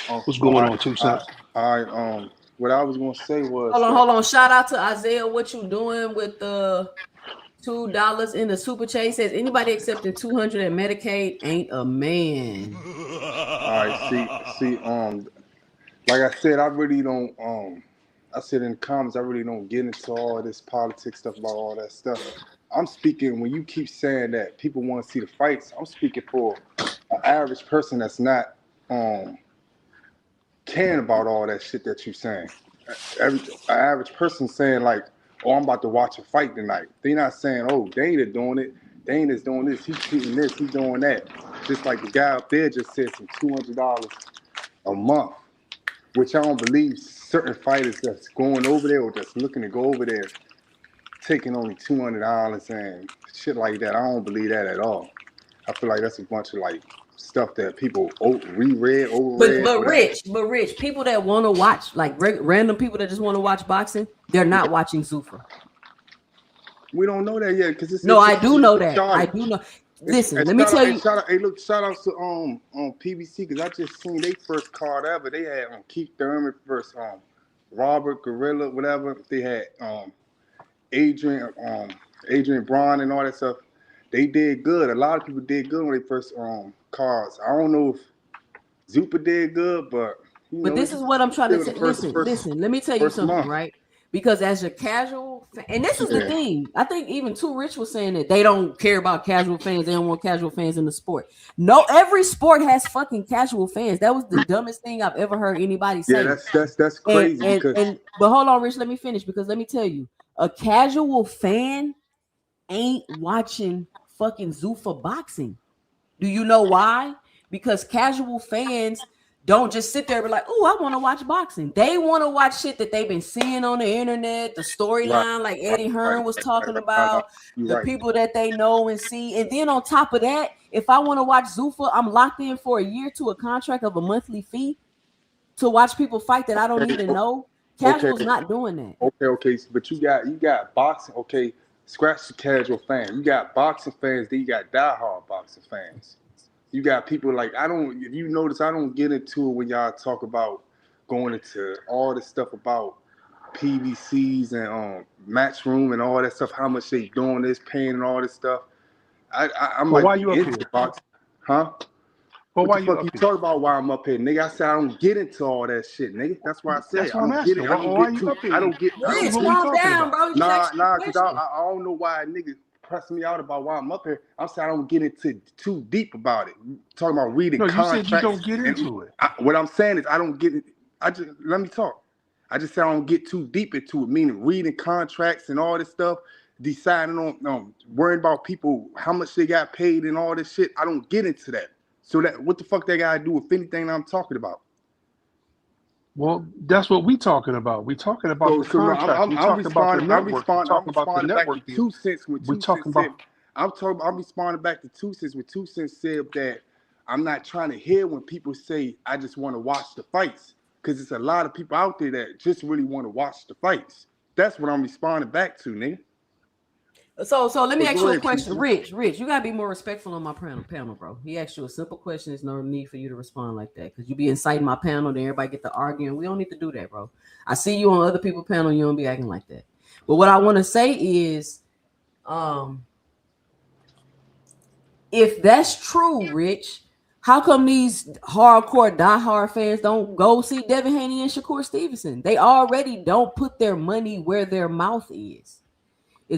What's going on, Two Cents? What I was gonna say was hold on. Shout out to Isaiah. What you doing with the $2 in the super chat? He says anybody accepting $200 at Medicaid ain't a man. All right, see, like I said, I really don't I said in the comments, I really don't get into all this politics stuff about all that stuff. I'm speaking, when you keep saying that people want to see the fights, I'm speaking for an average person that's not caring about all that shit that you're saying. An average person saying like, oh, I'm about to watch a fight tonight. They're not saying, oh, Dana doing it. Dana's doing this. He's shooting this. He's doing that. Just like the guy up there just said, some $200 a month, which I don't believe certain fighters that's going over there or that's looking to go over there taking only $200 and shit like that. I don't believe that at all. I feel like that's a bunch of like stuff that people overread, But Rich, people that want to watch, like random people that just want to watch boxing, they're not watching Zuffa. We don't know that yet because No, I do know that. I do know. Listen, let me tell you. Shout out to on PBC because I just seen they first card ever. They had Keith Thurman first, Robert Gorilla, whatever. They had Adrian Braun and all that stuff. They did good. A lot of people did good when they first cards. I don't know if Zuffa did good, but this is what I'm trying to say. Listen. Let me tell you something, right? Because as a casual fan, and this is the thing, I think even Too Rich was saying that they don't care about casual fans. They don't want casual fans in the sport. No, every sport has fucking casual fans. That was the dumbest thing I've ever heard anybody say. Yeah, that's crazy. But hold on, Rich, let me finish because let me tell you, a casual fan ain't watching fucking Zuffa boxing. Do you know why? Because casual fans don't just sit there and be like, oh, I want to watch boxing. They want to watch shit that they've been seeing on the internet, the storyline, like Eddie Hearn was talking about, the people that they know and see. And then on top of that, if I want to watch Zuffa, I'm locked in for a year to a contract of a monthly fee to watch people fight that I don't even know. Casual's not doing that. Okay. But you got boxing. Okay, scratch the casual fan. You got boxing fans, then you got diehard boxing fans. You got people like if you notice, I don't get into it when y'all talk about going into all this stuff about PVCs and Matchroom and all that stuff, how much they doing this, paying and all this stuff. I'm well, like, why you up here? Boxing, huh? Well, what the fuck you talk about why I'm up here, nigga? I said I don't get into all that shit, nigga. That's why I said that's what I'm asking. Why you up here? I don't get. Rich, calm down, bro. Nah, because I don't know why a nigga press me out about why I'm up here. I'm saying I don't get into too deep about it. Talking about reading contracts. You said you don't get into it. What I'm saying is I don't get it. Let me talk. I just said I don't get too deep into it, meaning reading contracts and all this stuff, deciding on worrying about people, how much they got paid and all this shit. I don't get into that. So that what the fuck they gotta do with anything I'm talking about? Well, that's what we talking about. We talking about the contract. We talking about the network. We talking about the network deal. 2 cents when 2 cents said, I'm responding back to 2 cents when 2 cents said that I'm not trying to hear when people say I just want to watch the fights, because it's a lot of people out there that just really want to watch the fights. That's what I'm responding back to, nigga. So let me ask you a question. Rich, you gotta be more respectful on my panel, bro. He asked you a simple question. There's no need for you to respond like that because you be inciting my panel, then everybody get to arguing. We don't need to do that, bro. I see you on other people's panel, you don't be acting like that. But what I want to say is, if that's true, Rich, how come these hardcore diehard fans don't go see Devin Haney and Shakur Stevenson? They already don't put their money where their mouth is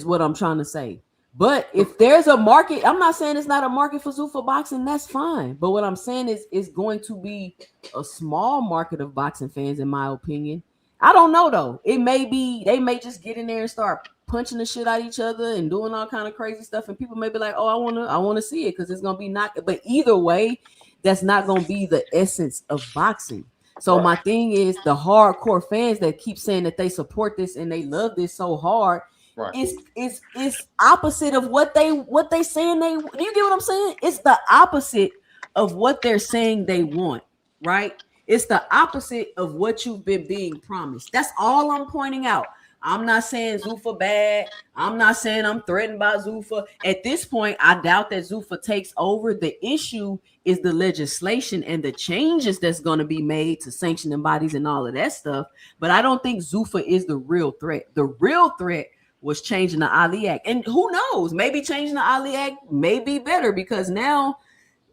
what I'm trying to say. But if there's a market, I'm not saying it's not a market for Zuffa boxing, that's fine. But what I'm saying is it's going to be a small market of boxing fans, in my opinion. I don't know though. It may be they may just get in there and start punching the shit out of each other and doing all kind of crazy stuff, and people may be like, "Oh, I want to see it because it's gonna be not." But either way, that's not gonna be the essence of boxing. So my thing is the hardcore fans that keep saying that they support this and they love this so hard. Right. It's opposite of what they saying they. Do you get what I'm saying? It's the opposite of what they're saying they want, right? It's the opposite of what you've been being promised. That's all I'm pointing out. I'm not saying Zuffa bad. I'm not saying I'm threatened by Zuffa. At this point, I doubt that Zuffa takes over. The issue is the legislation and the changes that's going to be made to sanctioning bodies and all of that stuff. But I don't think Zuffa is the real threat. The real threat was changing the Ali Act. And who knows, maybe changing the Ali Act may be better because now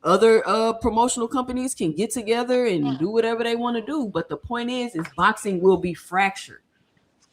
other promotional companies can get together and do whatever they want to do. But the point is boxing will be fractured.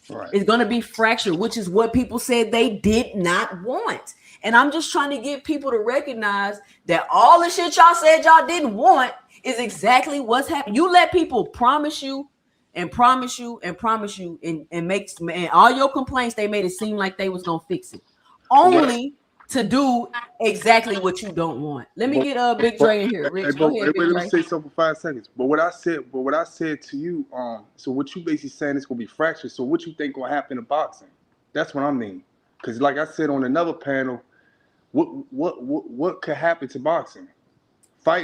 Right. It's going to be fractured, which is what people said they did not want. And I'm just trying to get people to recognize that all the shit y'all said y'all didn't want is exactly what's happening. You let people promise you and promise you and promise you and makes and all your complaints, they made it seem like they was gonna fix it, only to do exactly what you don't want. Let me get Big Dre in here. Rich, go ahead, Big Dre. Let me say something for 5 seconds. But what I said to you, so what you basically saying is gonna be fractured. So what you think gonna happen in boxing? That's what I mean. Because like I said on another panel, what could happen to boxing?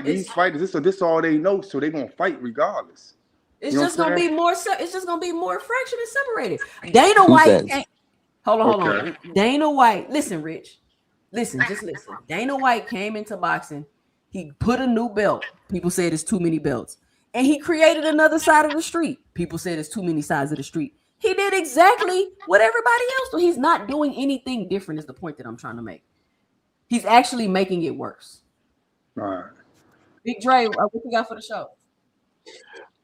These fighters, this all they know, so they're gonna fight regardless. It's just gonna be more. It's just gonna be more fractured and separated. Dana White can't. Hold on. Dana White, listen, Rich. Just listen. Dana White came into boxing. He put a new belt. People said it's too many belts. And he created another side of the street. People said it's too many sides of the street. He did exactly what everybody else did. He's not doing anything different is the point that I'm trying to make. He's actually making it worse. All right. Big Dre, what you got for the show?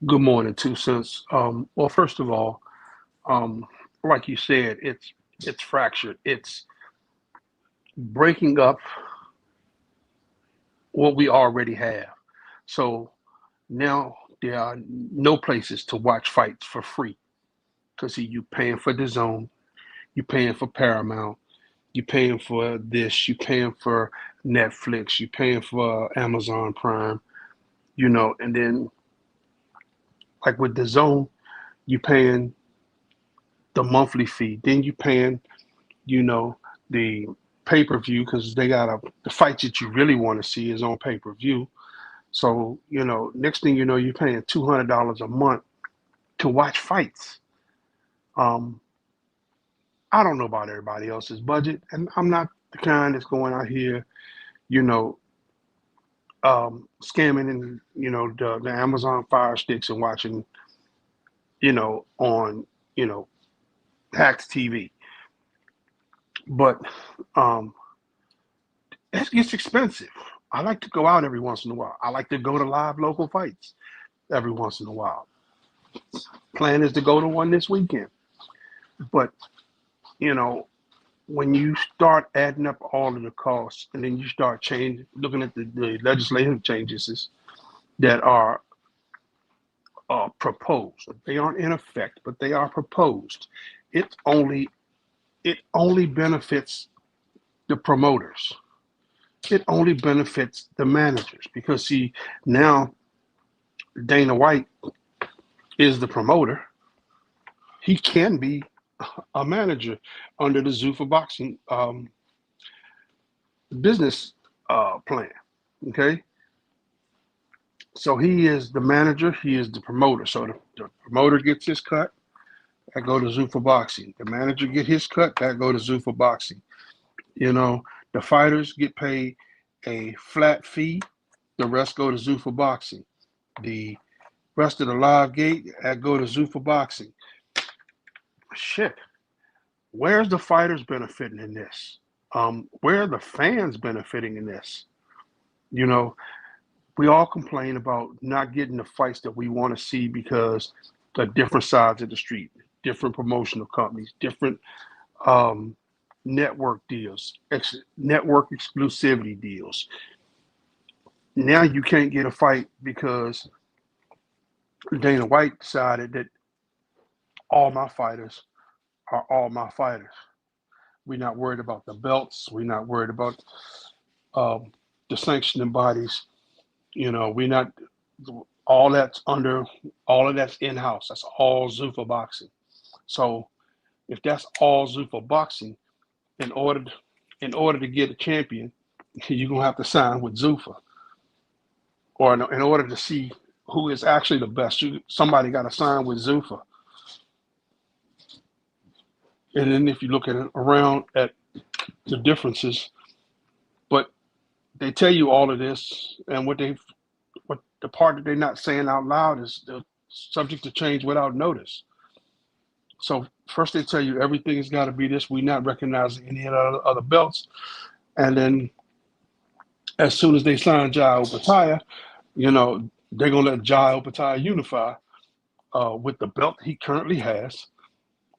Good morning, 2 cents. Well, first of all, like you said, it's fractured. It's breaking up what we already have. So now there are no places to watch fights for free. Because you paying for the Zone, you paying for Paramount, you paying for this, you paying for Netflix, you paying for Amazon Prime, and then like with the Zone, you paying the monthly fee. Then you paying, the pay-per-view because they got the fights that you really want to see is on pay-per-view. So, next thing you know, you're paying $200 a month to watch fights. I don't know about everybody else's budget, and I'm not the kind that's going out here, scamming and the Amazon Fire Sticks and watching, on Tax TV. But it gets expensive. I like to go out every once in a while. I like to go to live local fights every once in a while. Plan is to go to one this weekend. But, when you start adding up all of the costs and then you start looking at the legislative changes that are proposed. They aren't in effect, but they are proposed. It only benefits the promoters. It only benefits the managers because see, now Dana White is the promoter. He can be a manager under the Zuffa boxing business plan. Okay. So he is the manager, he is the promoter. So the promoter gets his cut, that go to Zuffa boxing. The manager get his cut, that go to Zuffa boxing. The fighters get paid a flat fee, the rest go to Zuffa boxing. The rest of the live gate, that go to Zuffa boxing. Shit. Where's the fighters benefiting in this? Where are the fans benefiting in this? We all complain about not getting the fights that we want to see because the different sides of the street, different promotional companies, different network deals, network exclusivity deals. Now you can't get a fight because Dana White decided that all my fighters are all my fighters. We're not worried about the belts. We're not worried about the sanctioning bodies. We're not, all that's in-house. That's all Zuffa boxing. So if that's all Zuffa boxing, in order to get a champion, you're going to have to sign with Zuffa. Or in order to see who is actually the best, somebody got to sign with Zuffa. And then if you look at it around at the differences, but they tell you all of this, and what the part that they're not saying out loud is the subject to change without notice. So first they tell you everything has got to be this. We're not recognizing any other belts, and then as soon as they sign Jai Opataya, they're gonna let Jai Opataya unify with the belt he currently has,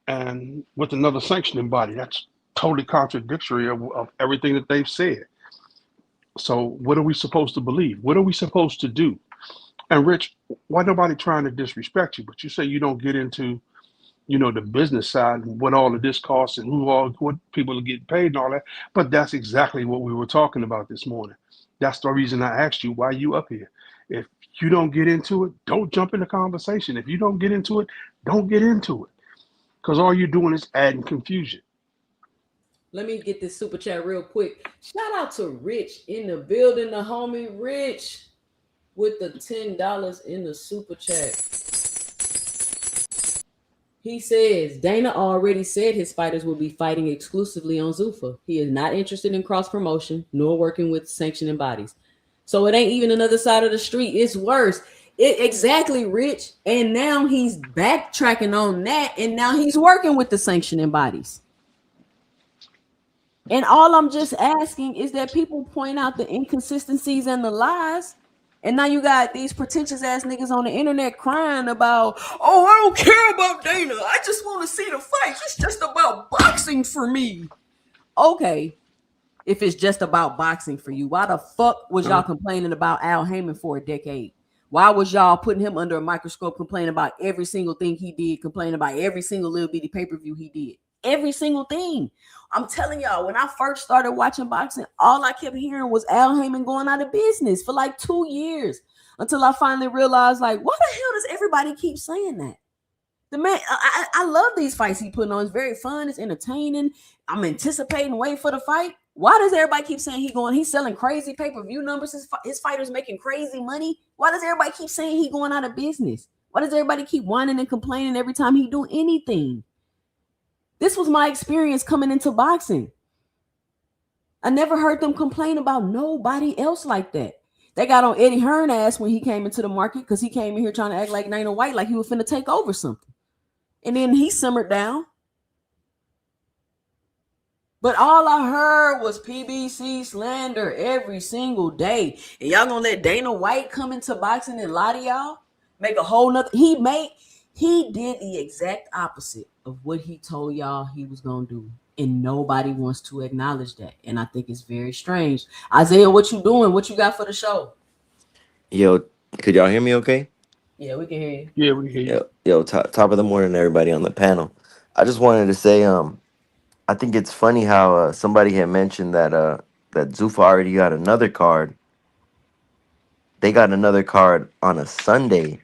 and with another sanctioning body. That's totally contradictory of everything that they've said. So what are we supposed to believe? What are we supposed to do? And Rich, why nobody trying to disrespect you? But you say you don't get into, the business side and what all of this costs and what people are getting paid and all that. But that's exactly what we were talking about this morning. That's the reason I asked you why you up here. If you don't get into it, don't jump in the conversation. If you don't get into it, don't get into it. Because all you're doing is adding confusion. Let me get this super chat real quick. Shout out to Rich in the building, the homie Rich with the $10 in the super chat. He says Dana already said his fighters will be fighting exclusively on Zuffa. He is not interested in cross promotion nor working with sanctioning bodies. So it ain't even another side of the street. It's worse. Exactly, Rich. And now he's backtracking on that, and now he's working with the sanctioning bodies. And all I'm just asking is that people point out the inconsistencies and the lies. And now you got these pretentious ass niggas on the internet crying about, oh, I don't care about Dana. I just want to see the fights. It's just about boxing for me. Okay, if it's just about boxing for you, why the fuck was y'all complaining about Al Heyman for a decade? Why was y'all putting him under a microscope, complaining about every single thing he did, complaining about every single little bitty pay-per-view he did? Every single thing. I'm telling y'all, when I first started watching boxing, all I kept hearing was Al Heyman going out of business for like 2 years until I finally realized, like, why the hell does everybody keep saying that? The man, I love these fights he putting on. It's very fun. It's entertaining. I'm anticipating, waiting for the fight. Why does everybody keep saying he's selling crazy pay-per-view numbers? His fighters making crazy money. Why does everybody keep saying he going out of business? Why does everybody keep whining and complaining every time he do anything? This was my experience coming into boxing. I never heard them complain about nobody else like that. They got on Eddie Hearn ass when he came into the market because he came in here trying to act like Dana White, like he was finna take over something. And then he simmered down. But all I heard was PBC slander every single day. And y'all gonna let Dana White come into boxing and lie to y'all? Make a whole nother. He did the exact opposite of what he told y'all he was gonna do. And nobody wants to acknowledge that. And I think it's very strange. Isaiah, what you doing? What you got for the show? Yo, could y'all hear me okay? Yeah, we can hear you. Yeah, we hear you. Yo, top of the morning, everybody on the panel. I just wanted to say, I think it's funny how somebody had mentioned that Zuffa already got another card. They got another card on a Sunday,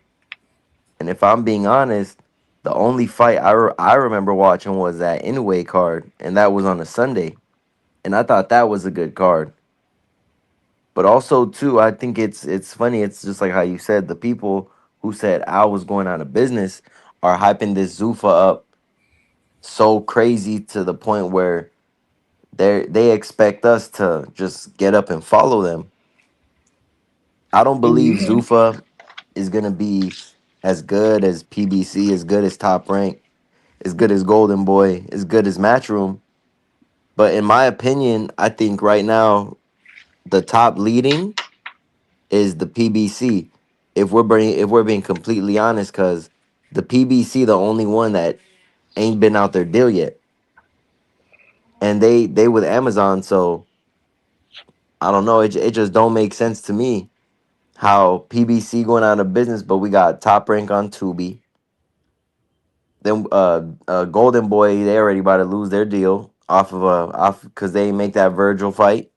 and if I'm being honest, the only fight I remember watching was that Inoue card, and that was on a Sunday, and I thought that was a good card. But also too, I think it's funny. It's just like how you said, the people who said Al was going out of business are hyping this Zuffa up so crazy to the point where they expect us to just get up and follow them. I don't believe Mhm. Zuffa is gonna be as good as PBC, as good as Top Rank, as good as Golden Boy, as good as Matchroom. But in my opinion, I think right now the top leading is the PBC. If we're being completely honest, because the PBC the only one that ain't been out their deal yet, and they with Amazon, so I don't know. It just don't make sense to me how PBC going out of business, but we got Top Rank on Tubi. Then Golden Boy, they already about to lose their deal off because they ain't make that Virgil fight.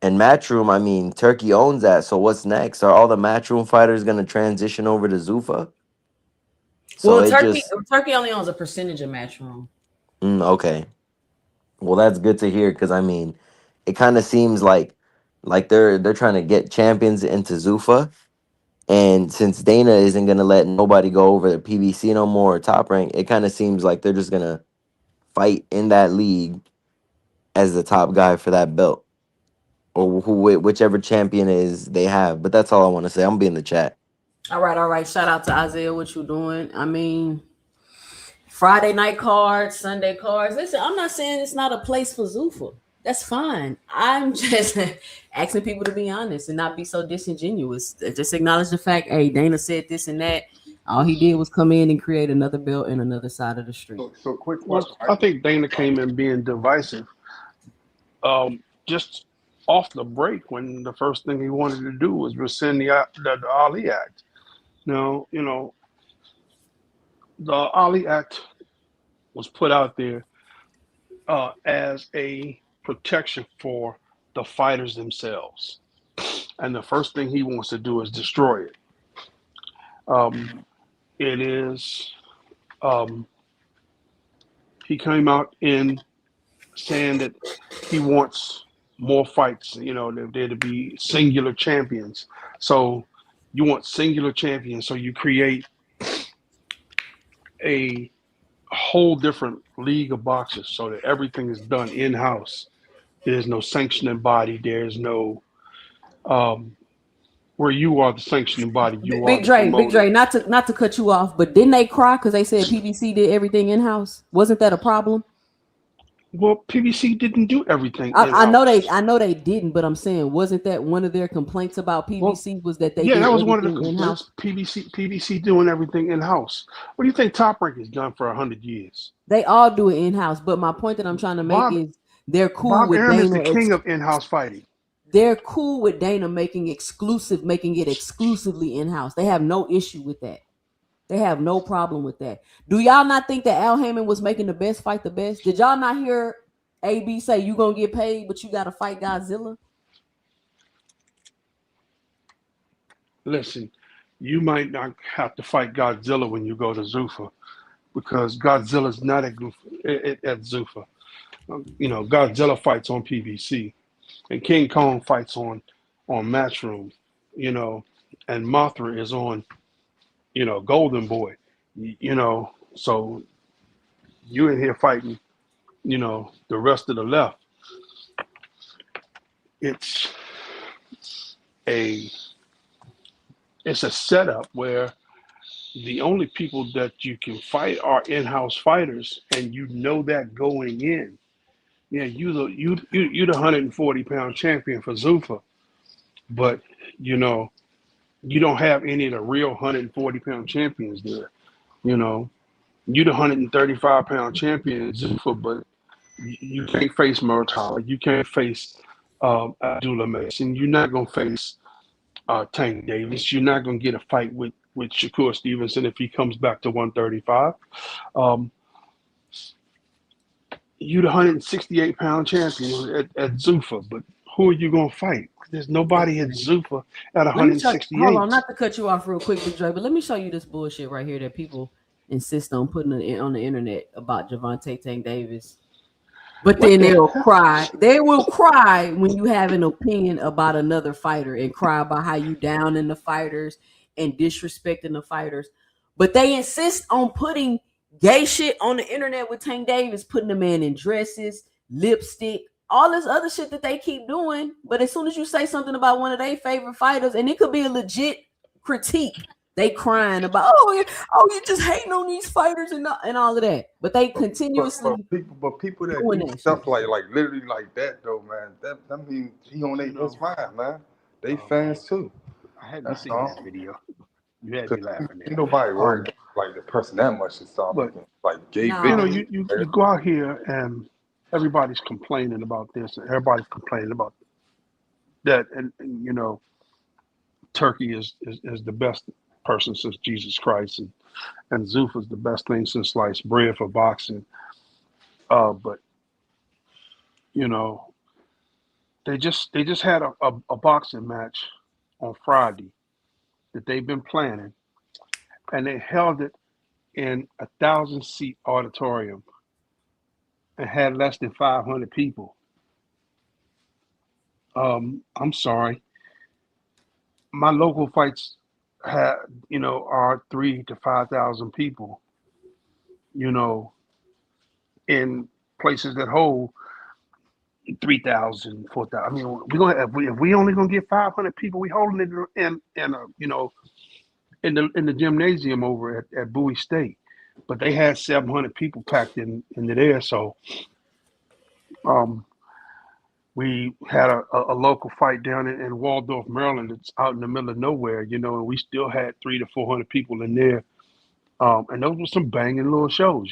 And Matchroom, I mean, Turkey owns that. So what's next? Are all the Matchroom fighters gonna transition over to Zuffa? So Well, it Turkey just Turkey only owns a percentage of Matchroom. okay. Well, that's good to hear because I mean, it kind of seems like they're trying to get champions into Zuffa, and since Dana isn't gonna let nobody go over the PBC no more or Top Rank, it kind of seems like they're just gonna fight in that league as the top guy for that belt or whichever champion is they have. But that's all I want to say. I'm gonna be in the chat. All right, all right. Shout out to Isaiah. What you doing? I mean, Friday night cards, Sunday cards. Listen, I'm not saying it's not a place for Zuffa. That's fine. I'm just asking people to be honest and not be so disingenuous. Just acknowledge the fact, hey, Dana said this and that. All he did was come in and create another belt in another side of the street. So quick Well, question. I think Dana came in being divisive. Just off the break, when the first thing he wanted to do was rescind the Ali Act. Now, the Ali Act was put out there as a protection for the fighters themselves, and the first thing he wants to do is destroy it. It is. He came out in saying that he wants more fights. You know, there to be singular champions. So you want singular champions. So you create a whole different league of boxers so that everything is done in house. There's no sanctioning body. There's no where you are the sanctioning body. You are Big the Dre, Big promoter. Dre, not to cut you off, but didn't they cry because they said PBC did everything in house? Wasn't that a problem? Well, PBC didn't do everything in I house. know they didn't, but I'm saying, wasn't that one of their complaints about Well, PBC was that they yeah, did that was one of the everything in house? complaints. PBC doing everything in house. What do you think Top Rank has done for 100 years? They all do it in house, but my point that I'm trying to make Bob is they're cool Bob with Arum is Dana. the king of in-house fighting. They're cool with Dana making it exclusively in house. They have no issue with that. They have no problem with that. Do y'all not think that Al Heyman was making the best fight the best? Did y'all not hear AB say you gonna get paid, but you gotta fight Godzilla? Listen, you might not have to fight Godzilla when you go to Zuffa because Godzilla's not at Zuffa. You know, Godzilla fights on PBC and King Kong fights on Matchroom. You know, and Mothra is on Golden Boy. You know, so you in here fighting. You know, the rest of the left. It's a it's a setup where the only people that you can fight are in-house fighters, and you know that going in. Yeah, you the 140-pound champion for Zuffa, but you know you don't have any of the real 140-pound champions there. You know, you the 135-pound champion in Zuffa, but you can't face Murtala, you can't face Abdullah Mason, you're not gonna face Tank Davis, you're not gonna get a fight with Shakur Stevenson if he comes back to 135. Um, you the 168-pound champion at Zuffa, but who are you gonna fight? There's nobody at Zuffa at Let me show. Hold on, 168. not to cut you off real quick, Big Dre, but let me show you this bullshit right here that people insist on putting on the internet about Javante Tank Davis. But What then the they'll hell? cry. They will cry when you have an opinion about another fighter and cry about how you down in the fighters and disrespecting the fighters. But they insist on putting gay shit on the internet with Tank Davis, putting the man in dresses, lipstick, all this other shit that they keep doing. But as soon as you say something about one of their favorite fighters, and it could be a legit critique, they crying about, oh, you just hating on these fighters and all of that. But they continuously People that doing do that stuff shit. like literally like that though, man. That means he on their best mind, man. They fans too. I hadn't That's seen all. that video. You had Cause me laughing ain't there. nobody worried about, like the person that much to start But making like gay No. you know, videos. you go out here and everybody's complaining about this, and everybody's complaining about that, and you know, Turkey is the best person since Jesus Christ, and Zuffa is the best thing since sliced bread for boxing. But you know, they just had a boxing match on Friday that they've been planning, and they held it in 1,000-seat auditorium and had less than 500 people. I'm sorry, my local fights have are 3 to 5,000 people. You know, in places that hold 3,000, 4,000. I mean, we're gonna if we only gonna get 500 people, we holding it in a in the gymnasium over at Bowie State, but they had 700 people packed into there. So um, we had a local fight down in Waldorf, Maryland. It's out in the middle of nowhere, and we still had 300 to 400 people in there. And those were some banging little shows.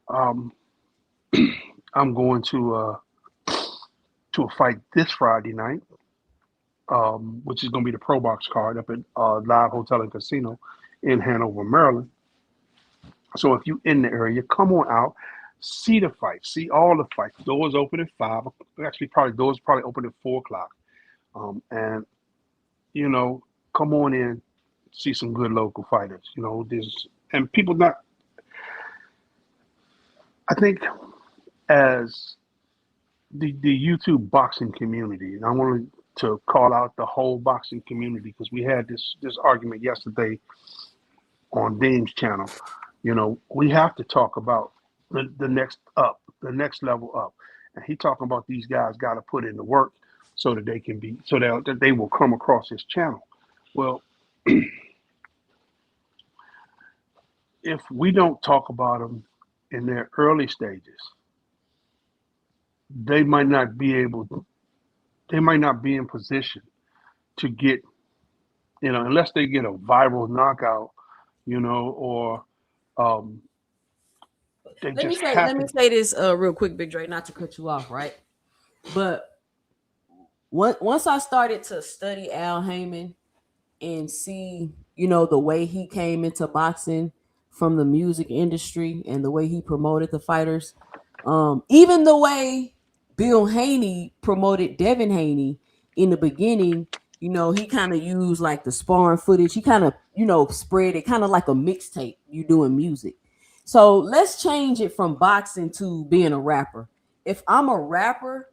Um, I'm going to a fight this Friday night, which is going to be the Pro Box card up at Live Hotel and Casino in Hanover, Maryland. So if you in the area, come on out, see the fight, see all the fights. Doors open at 5. Actually, doors probably open at 4 o'clock. And come on in, see some good local fighters. There's and people not. I think as the YouTube boxing community, and I wanted to call out the whole boxing community because we had this argument yesterday on Dame's channel. You know, we have to talk about the the next level up, and he talking about these guys got to put in the work so that they can be so that they will come across his channel. Well, if we don't talk about them in their early stages, they might not be able. They might not be in position to get, unless they get a viral knockout, or um, they Let me just say let me happen. say this real quick, Big Dre, not to cut you off, right? But once I started to study Al Heyman and see, the way he came into boxing from the music industry and the way he promoted the fighters, even the way Bill Haney promoted Devin Haney in the beginning, he kind of used like the sparring footage. He kind of, spread it kind of like a mixtape you do in music. So let's change it from boxing to being a rapper. If I'm a rapper,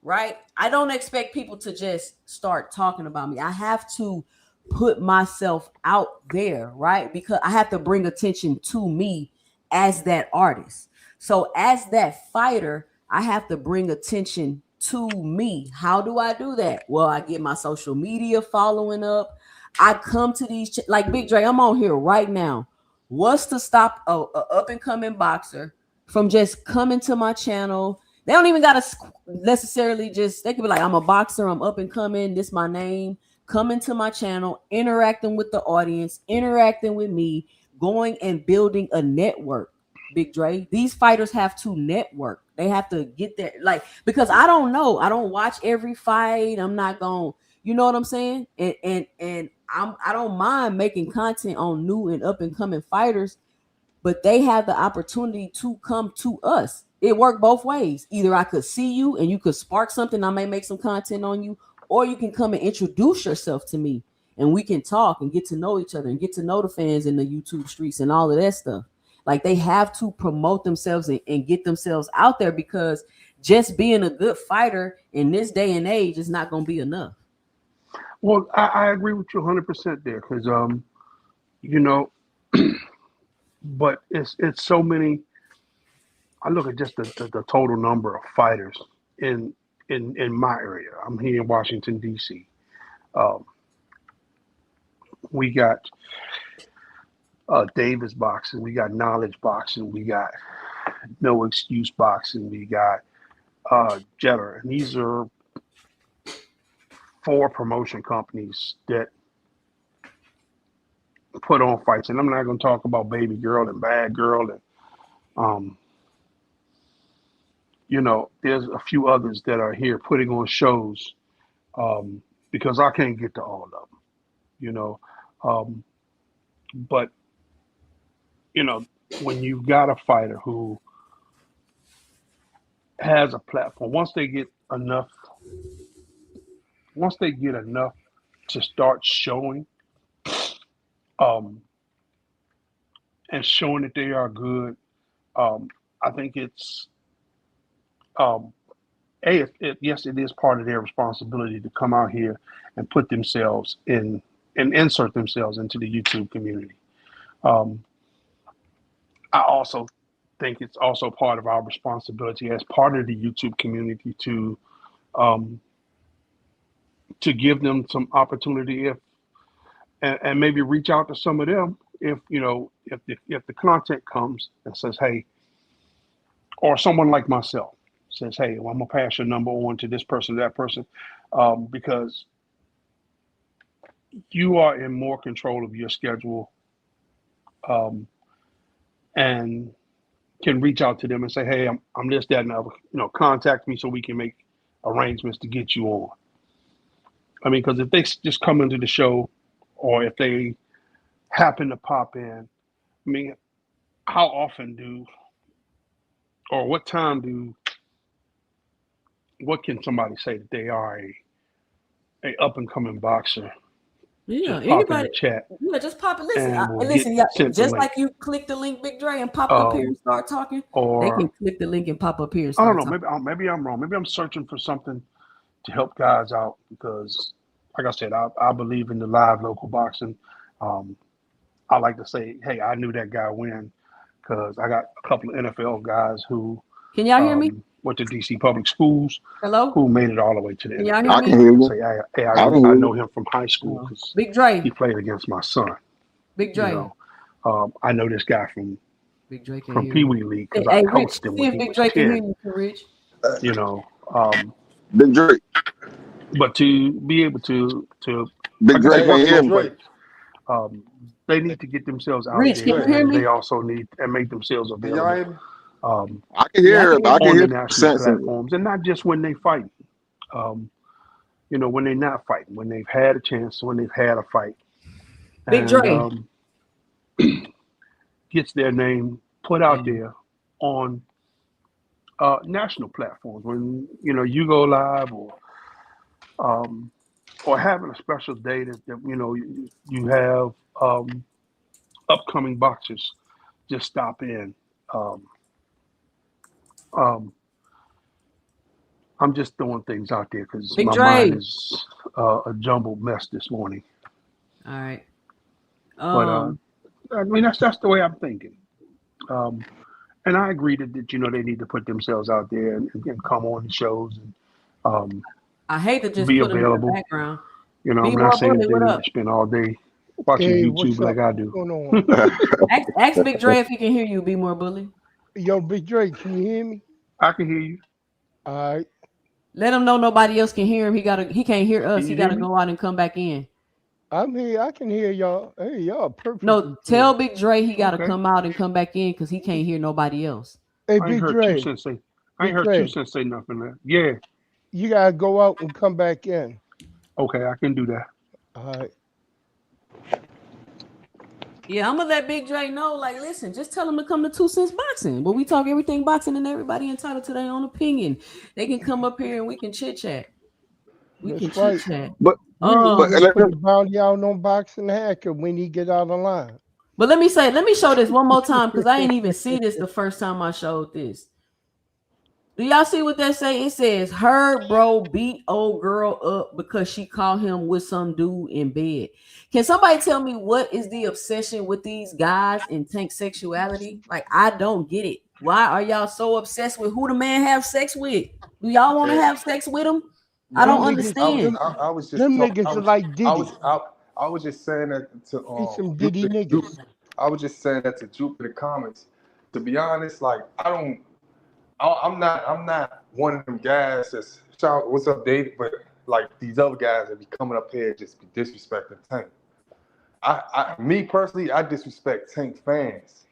right, I don't expect people to just start talking about me. I have to put myself out there, right? Because I have to bring attention to me as that artist. So as that fighter, I have to bring attention to me. How do I do that? Well, I get my social media following up. I come to these like Big Dre. I'm on here right now. What's to stop a up and coming boxer from just coming to my channel? They don't even gotta necessarily just. They could be like, I'm a boxer. I'm up and coming. This my name. Coming to my channel, interacting with the audience, interacting with me, going and building a network. Big Dre, these fighters have to network. They have to get there, like, because I don't know. I don't watch every fight. I'm not going. You know what I'm saying? And I don't mind making content on new and up and coming fighters, but they have the opportunity to come to us. It worked both ways. Either I could see you and you could spark something. I may make some content on you, or you can come and introduce yourself to me and we can talk and get to know each other and get to know the fans in the YouTube streets and all of that stuff. Like they have to promote themselves and get themselves out there, because just being a good fighter in this day and age is not going to be enough. Well, I agree with you 100% there because, you know, but it's so many. I look at just the total number of fighters in in my area. I'm here in Washington D.C. Um, we got Davis boxing, we got Knowledge boxing, we got No Excuse boxing, we got Jetter, and these are four promotion companies that put on fights. And I'm not going to talk about Baby Girl and Bad Girl and um, there's a few others that are here putting on shows um, because I can't get to all of them. You know, um, but you know when you've got a fighter who has a platform, once they get enough to start showing um, and showing that they are good, um, I think it's um, yes, it is part of their responsibility to come out here and put themselves in and insert themselves into the YouTube community. Um, I also think it's also part of our responsibility as part of the YouTube community um, to give them some opportunity if and maybe reach out to some of them if if the content comes and says, hey, or someone like myself says, hey, well, I'm gonna pass your number on to this person, that person, because you are in more control of your schedule, um, and can reach out to them and say, hey, I'm this, that, and other. Contact me so we can make arrangements to get you on. I mean, because if they just come into the show or if they happen to pop in, I mean, how often or what can somebody say that they are a up and coming boxer Yeah, just pop in anybody. the chat Yeah, just pop it. Listen, and we'll listen. get Yeah, sent the just link. like you click the link, Big Dre, and pop up here and start talking. They can Or click the link and pop up here and I don't start know, talking. maybe I'm wrong. Maybe I'm searching for something to help guys out because, like I said, I believe in the live local boxing. Um, I like to say, hey, I knew that guy when because I got a couple of NFL guys who Can y'all hear me? went to DC public schools Hello? who made it all the way to the Can y'all NFL. hear I can me? hear And you. say, hey, I can I hear know you. him from high school because Big Dre. he played against my son. Big You Dre. know, I know this guy Big Dre can't from hear Pee me. Wee League Hey, because I Rich, coached him see when if he Big was Dre can hear 10. you, Rich. You know, Big Drake. but to be able to Big like I Drake said, Hey, work can't with Big hear those me. Drake. brothers. They need to get themselves out Rich, Big can there, you Drake. hear and they me? also need and make themselves Can y'all available hear me? um, I can Yeah, I hear can it. hear I you. can on hear the the national sense in it. platforms, and not just when they fight. Um, you know, when they're not fighting, when they've had a chance, when they've had a fight, Big and Dre. gets their name put out there on national platforms. When you know you go live, um, or having a special day that you know you have upcoming boxers just stop in. Um, um, I'm just throwing things out there because Big my Dre. mind is a jumbled mess this morning. All right. But I mean that's the way I'm thinking. Um, and I agree that you know they need to put themselves out there and come on the shows and um, I hate to just be put him in the available. background. You know, Be I'm not more saying bully. that they What need up? to spend all day watching Hey, YouTube what's up? like I What's do. going on? Ask Big Dre if he can hear you. Be more bully. Yo, Big Drake, can you hear me? I can hear you. All right. Let him know nobody else can hear him. He can't hear us. Can He you hear gotta me? go out and come back in. I'm here. I can hear y'all. Hey, y'all No, perfectly tell clear. Big Dre he gotta Okay. come out and come back in because he can't hear nobody else. Hey, I ain't Big heard two Dre, cents say. I ain't Big heard two Dre, cents say nothing there. Yeah. you gotta go out and come back in. Okay, I can do that. All right. Yeah, I'm gonna let Big Dre know. Like, listen, just tell him to come to 2 Cents Boxing. But we talk everything boxing and everybody entitled to their own opinion. They can come up here and we can chit chat. We can That's chit right. chat. But We can but even Um, put a bounty out on boxing hacker when he get out of line. but let me show this one more time because I ain't even see this the first time I showed this. Do y'all see what that say? It says her bro beat old girl up because she caught him with some dude in bed. Can somebody tell me what is the obsession with these guys and tank sexuality? Like I don't get it. Why are y'all so obsessed with who the man have sex with? Do y'all want to Yeah, have sex with him? I yeah. Them don't niggas, understand. I was just them talking. niggas are like Diddy. I was just saying that to They some Diddy niggas. I was just saying that to Jupe in the comments. To be honest, like I'm not one of them guys that's shout what's up, David, but like these other guys that be coming up here and just be disrespecting Tank. Me personally, I disrespect Tank fans.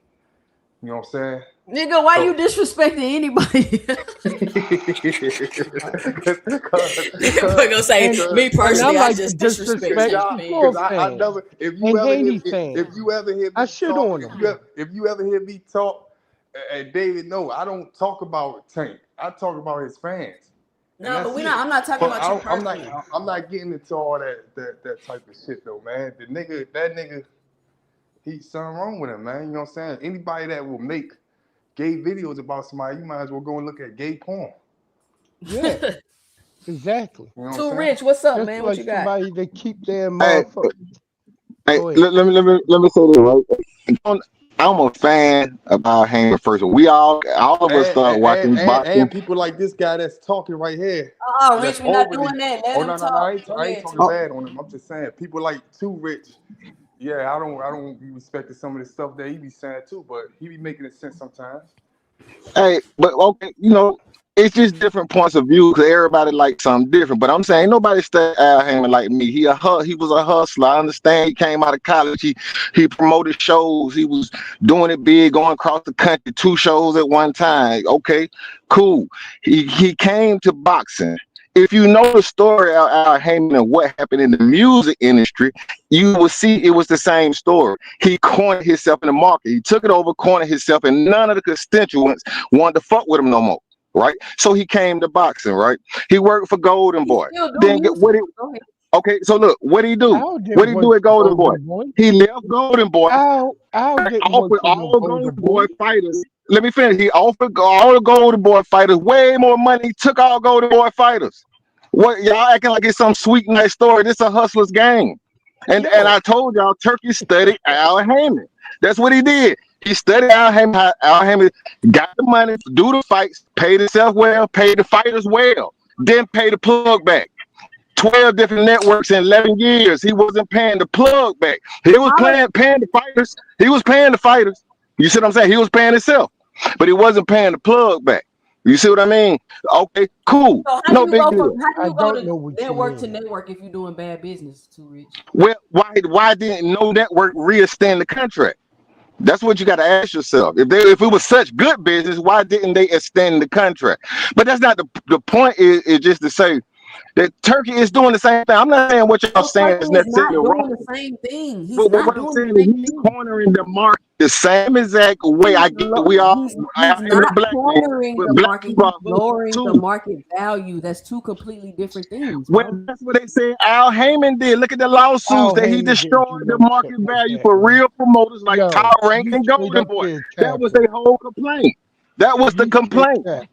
You know what I'm saying? Nigga, why you So disrespecting anybody? because We're gonna say And me and I personally, I like to just disrespect disrespect Tank y'all, fans. Shakur because I fans never, and Haney fans. if you ever hear I me shit talk, on them. if you ever hear me talk, and David, no, I don't talk about Tank. I talk about his fans, and No, but that's it. I'm not talking But about you personally. I'm not getting into all that type of shit though, man. That nigga, he's something wrong with him, man. You know what I'm saying? Anybody that will make gay videos about somebody, you might as well go and look at gay porn. Yeah, exactly. You know what I'm Too saying? Rich, what's up, Just man? What like you got? somebody that keep their hey, motherfucker. hey, Go ahead. let me say this right. I'm a fan about Heyman first. All of us start watching boxing. And people like this guy that's talking right here, Oh, Rich, that's we're not overly. doing that. Let Oh him no, talk. Go I ain't ahead, talking Too. Oh, bad on him. I'm just saying people like Too Rich. Yeah, I don't be respecting some of the stuff that he be saying too, but he be making it sense sometimes. hey, but okay, it's just different points of view because everybody likes something different. But I'm saying nobody studied Al Hammond like me. He was a hustler. I understand. He came out of college. He promoted shows. He was doing it big, going across the country, 2 shows at one time. Okay, cool. He came to boxing. If you know the story of Al Hammond and what happened in the music industry, you will see it was the same story. He cornered himself in the market. He took it over, cornered himself, and none of the constituents wanted to fuck with him no more. Right? So he came to boxing, right? He worked for Golden He Boy. still do Then get music. what it Go ahead. Okay, so look, what he do? Al What didn't he work do at for Golden Boy? Golden Boy. He left Golden Boy, Al didn't work offered for no all Golden Golden Boy. Boy fighters. Let me finish. He offered all the Golden Boy fighters way more money. He took all Golden Boy fighters. What y'all acting like it's some sweet nice story? This a hustler's game. And Yeah. I told y'all Turkey studied Al Heyman. That's what he did. He studied Al Heyman. Al Heyman got the money, do the fights, paid himself well, paid the fighters well, then pay the plug back. 12 different networks in 11 years. He wasn't paying the plug back. He was paying the fighters. He was paying the fighters. You see what I'm saying? He was paying himself, but he wasn't paying the plug back. You see what I mean? Okay, cool. So No big deal. how do I you go don't know what you network to mean. network if you're doing bad business, Too Rich? Well, why didn't no network re-extend the contract? That's what you got to ask yourself. If it was such good business, why didn't they extend the contract? But that's not the point. Is just to say that Turkey is doing the same thing. I'm not saying what y'all No, saying is Turkey is necessarily not doing wrong. the same thing. He's But not what I'm doing saying the is same he's thing. cornering the market the same exact way. I get that we all, I He's am a not black man, cornering but the black market. people He's are hustlers lowering the too. market value. That's two completely different things, Well, bro. that's what they said Al Heyman did. Look at the lawsuits Al that he Heyman didn't do destroyed the no shit market like value that, for man. real promoters like Top Yo, Rank you and straight Golden up Boy. there That was capping. their whole complaint. That was the You straight complaint. capping.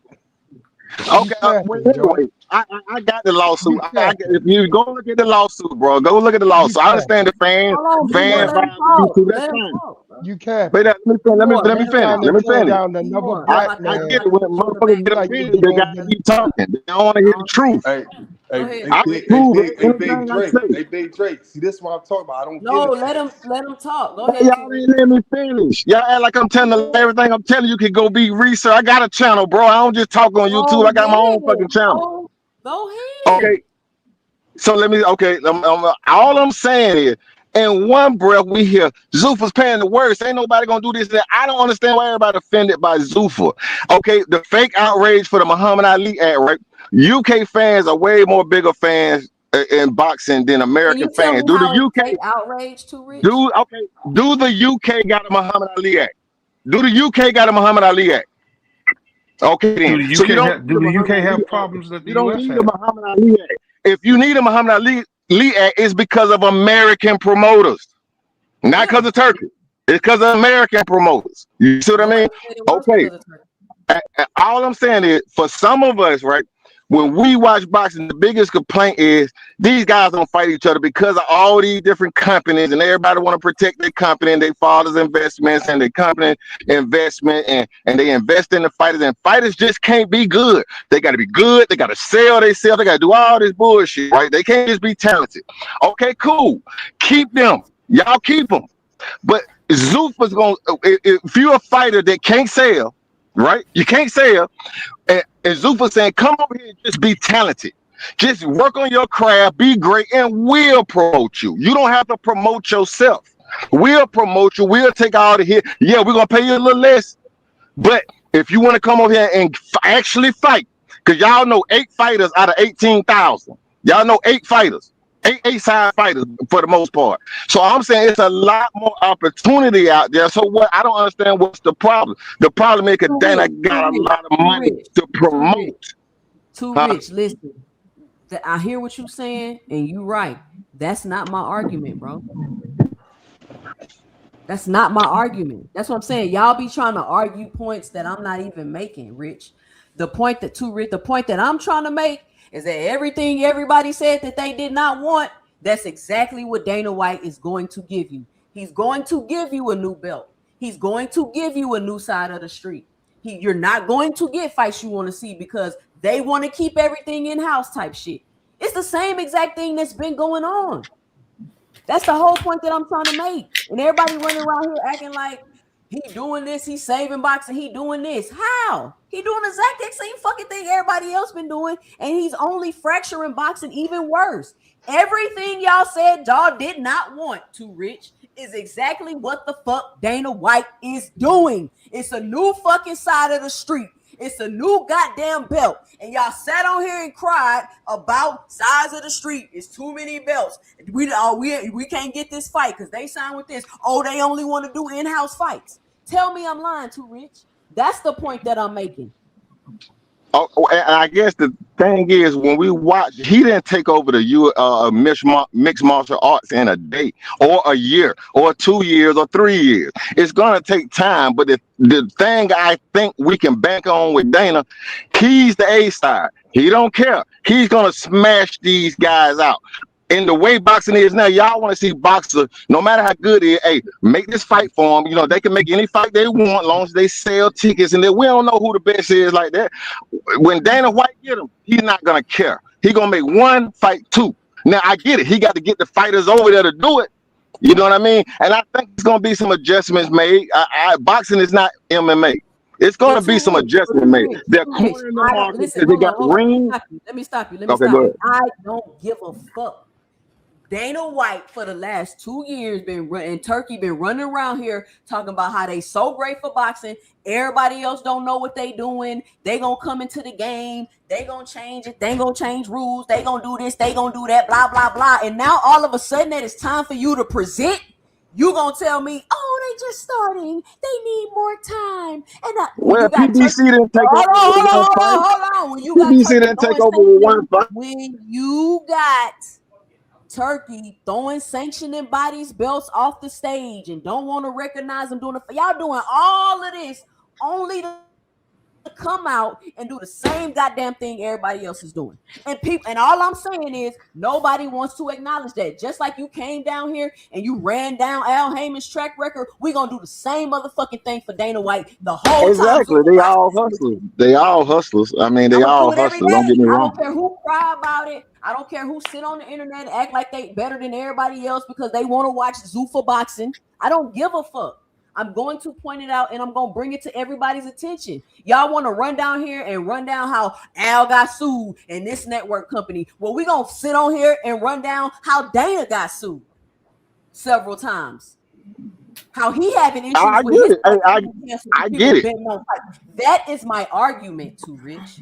You Okay, well, capping, Joe. anyway, I got the lawsuit. You capping. If you go look at the lawsuit, bro, go look at the You lawsuit. I understand capping. the fan Hold on, You B boy, fan let him capping. vibe on talk. YouTube. That's Let him fine. talk, bro. You Wait, capping. B boy, let let me him finish. Trying talk. to Let me tear finish. down B another boy, I'm black about to I I'm man get about it. to When get you in the motherfuckers main get like to queue. offended, get they on gotta the keep talking. They don't want to I hear the don't, truth. Hey, go I ahead. prove Big anything I Drake. say. Hey, Big Drake. See, this is what I'm talking about. I don't No, get it. let him talk. Go Hey, ahead, y'all Too Rich. didn't let me finish. Y'all act like I'm telling everything I'm telling you can go be research. I got a channel, bro. I don't just talk on Go YouTube. I got my own ahead, fucking channel. bro. Go ahead. Okay, so let me. Okay, all I'm saying is, in one breath, we hear Zuffa's paying the worst. Ain't nobody gonna do this. That I don't understand why everybody offended by Zuffa. Okay, the fake outrage for the Muhammad Ali ad, right? UK fans are way more bigger fans in boxing than Can you American tell fans. me Do the how it's UK fake outrage, Too Rich? do the UK got a Muhammad Ali act? Do the UK got a Muhammad Ali act? Okay, then. So you don't need Do a the Muhammad UK Ali have act. problems that the You don't US need a have? Muhammad Ali act. If you need a Muhammad Ali act, it's because of American promoters, not Yeah. because of Turkey. It's because of American promoters. You see what I mean? Nobody said it was Okay. because of Turkey. All I'm saying is, for some of us, right, when we watch boxing, the biggest complaint is these guys don't fight each other because of all these different companies, and everybody want to protect their company and their father's investments and their company investment, and they invest in the fighters, and fighters just can't be good. They got to be good. They got to sell themselves. They got to do all this bullshit, right? They can't just be talented. Okay, cool. Keep them. Y'all keep them. But Zuffa's going to, if you're a fighter that can't sell, right? You can't sell. And Zuffa saying, come over here and just be talented. Just work on your craft, be great, and we'll promote you. You don't have to promote yourself. We'll promote you. We'll take all the hit. Yeah, we're going to pay you a little less. But if you want to come over here and actually fight, because y'all know 8 fighters out of 18,000. Y'all know 8 fighters. Eight side fighters for the most part. So I'm saying it's a lot more opportunity out there. So what I don't understand what's the problem. The problem is that Too Dana rich, too got a rich, lot of too money rich, to too rich, promote. too Huh? rich. Listen, I hear what you're saying, and you're right. That's not my argument, bro. That's not my argument. That's what I'm saying. Y'all be trying to argue points that I'm not even making, Rich. The point that I'm trying to make is that everything everybody said that they did not want, that's exactly what Dana White is going to give you. He's going to give you a new belt. He's going to give you a new side of the street. You're not going to get fights you want to see because they want to keep everything in-house type shit. It's the same exact thing that's been going on. That's the whole point that I'm trying to make. And everybody running around here acting like he doing this, he saving boxing, he doing this. How? He doing the exact same fucking thing everybody else been doing, and he's only fracturing boxing even worse. Everything y'all said y'all did not want to, Rich, is exactly what the fuck Dana White is doing. It's a new fucking side of the street. It's a new goddamn belt. And y'all sat on here and cried about size of the street. It's too many belts. We can't get this fight because they signed with this. Oh, they only want to do in-house fights. Tell me I'm lying, Too Rich. That's the point that I'm making. and I guess the thing is, when we watch, he didn't take over the mixed martial arts in a day, or a year, or 2 years, or 3 years. It's gonna take time. But the thing I think we can bank on with Dana, he's the A side. He don't care. He's gonna smash these guys out. In the way boxing is now, y'all want to see boxers, no matter how good it is, hey, make this fight for them. You know, they can make any fight they want, as long as they sell tickets. And then we don't know who the best is like that. When Dana White get him, he's not gonna care. He gonna make one fight two. Now I get it. He got to get the fighters over there to do it. You know what I mean? And I think there's gonna be some adjustments made. Boxing is not MMA. It's gonna But be too some rich, but adjustment too made. rich, They're too rich. cornering the I don't market listen. because they got Hold on. rings. Let me stop you. Let me Okay, stop go you. ahead. I don't give a fuck. Dana White for the last 2 years and Turkey been running around here talking about how they so great for boxing. Everybody else don't know what they doing. They gonna come into the game. They gonna change it. They gonna change rules. They gonna do this. They gonna do that. Blah blah blah. And now all of a sudden that it's time for you to present. You gonna tell me, oh, they just starting. They need more time. And when Well, you got Turkey, PBC didn't take hold over on, with hold on, one hold fight. on, hold on. When you got PBC Turkey didn't take throwing over with sanctioning, one fight. when you got Turkey throwing sanctioning bodies belts off the stage and don't want to recognize them doing it. Y'all doing all of this only to come out and do the same goddamn thing everybody else is doing. And people, and all I'm saying is nobody wants to acknowledge that. Just like you came down here and you ran down Al Heyman's track record, we gonna do the same motherfucking thing for Dana White the whole time Exactly. Zuffa They boxing all is switching. hustlers. They all hustlers. I mean, they I'm gonna do all it every hustlers. Don't get day. me I wrong. don't care who cry about it. I don't care who sit on the internet and act like they better than everybody else because they want to watch Zuffa boxing. I don't give a fuck. I'm going to point it out and I'm going to bring it to everybody's attention. Y'all want to run down here and run down how Al got sued and this network company. Well, we're going to sit on here and run down how Dana got sued several times. How he having issues I with get his it. fight I being canceled I and get people it. betting on fight. That is my argument, Too Rich.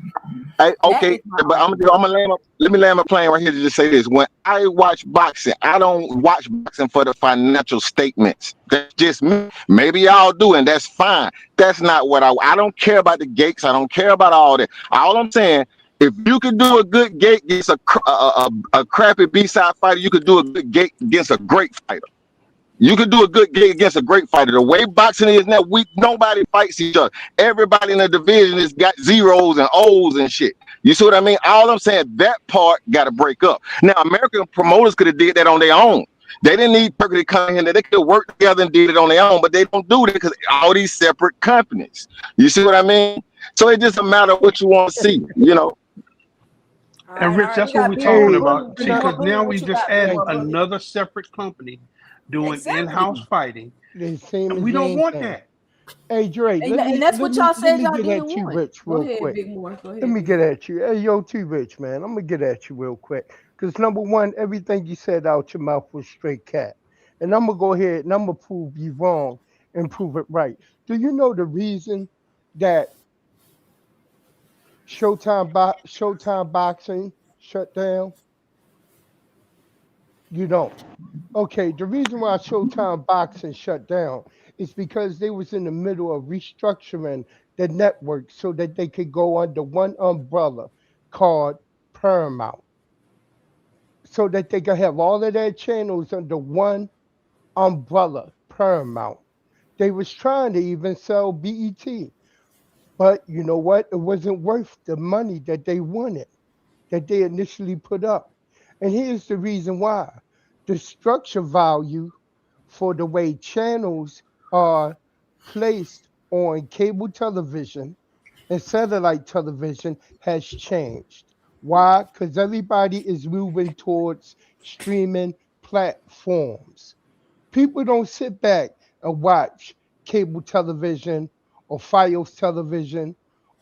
That Okay, is my but argument. let me land my plane right here to just say this. When I watch boxing, I don't watch boxing for the financial statements. That's just me. Maybe y'all do, and that's fine. That's not what I don't care about the gates. I don't care about all that. All I'm saying, if you could do a good gate against a crappy B-side fighter, you could do a good gate against a great fighter. You can do a good gig against a great fighter. The way boxing is now, nobody fights each other. Everybody in the division has got zeros and O's and shit. You see what I mean? All I'm saying, that part got to break up. Now, American promoters could have did that on their own. They didn't need Turkey to come in there. They could have worked together and did it on their own, but they don't do that because all these separate companies. You see what I mean? So it's just a matter of what you want to see, you know? All And right, all Rich, right. We that's what got we're Big More talking Hey, about. Bully. can See, Big I? More because Bully. now What we you just got, Big added Thank More you. Bully? another separate company doing in-house Exactly. fighting, The same and as we don't want anything. that. Hey, Dre, And that's what y'all let said me y'all get didn't at you, want. Rich, Go real ahead, quick. Big More. Go Let ahead, me Big get More. at you. Hey, yo, T Rich, man. I'm gonna get at you real quick. Cause number one, everything you said out your mouth was straight cat. And I'm gonna go ahead and I'm gonna prove you wrong and prove it right. Do you know the reason that Showtime boxing shut down? You don't. Okay, the reason why Showtime Boxing shut down is because they was in the middle of restructuring the network so that they could go under one umbrella called Paramount, so that they could have all of their channels under one umbrella, Paramount. They was trying to even sell BET, but you know what? It wasn't worth the money that they wanted, that they initially put up. And here's the reason why. The structure value for the way channels are placed on cable television and satellite television has changed. Why? Because everybody is moving towards streaming platforms. People don't sit back and watch cable television or Fios television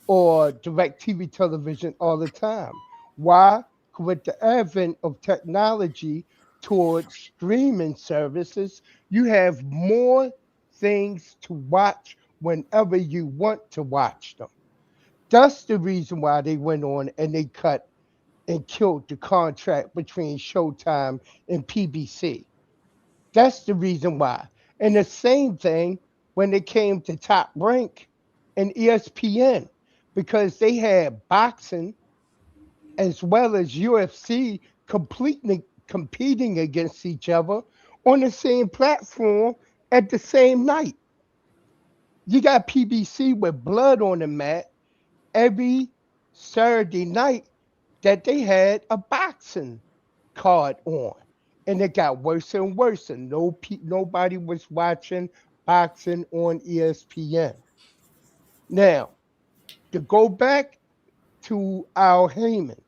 or DirecTV television all the time. Why? With the advent of technology towards streaming services, you have more things to watch whenever you want to watch them. That's the reason why they went on and they cut and killed the contract between Showtime and PBC. That's the reason why. And the same thing when it came to Top Rank and ESPN. because they had boxing as well as UFC completely competing against each other on the same platform at the same night. You got PBC with blood on the mat every Saturday night that they had a boxing card on. And it got worse and worse, and nobody was watching boxing on ESPN. Now, to go back to Al Heyman,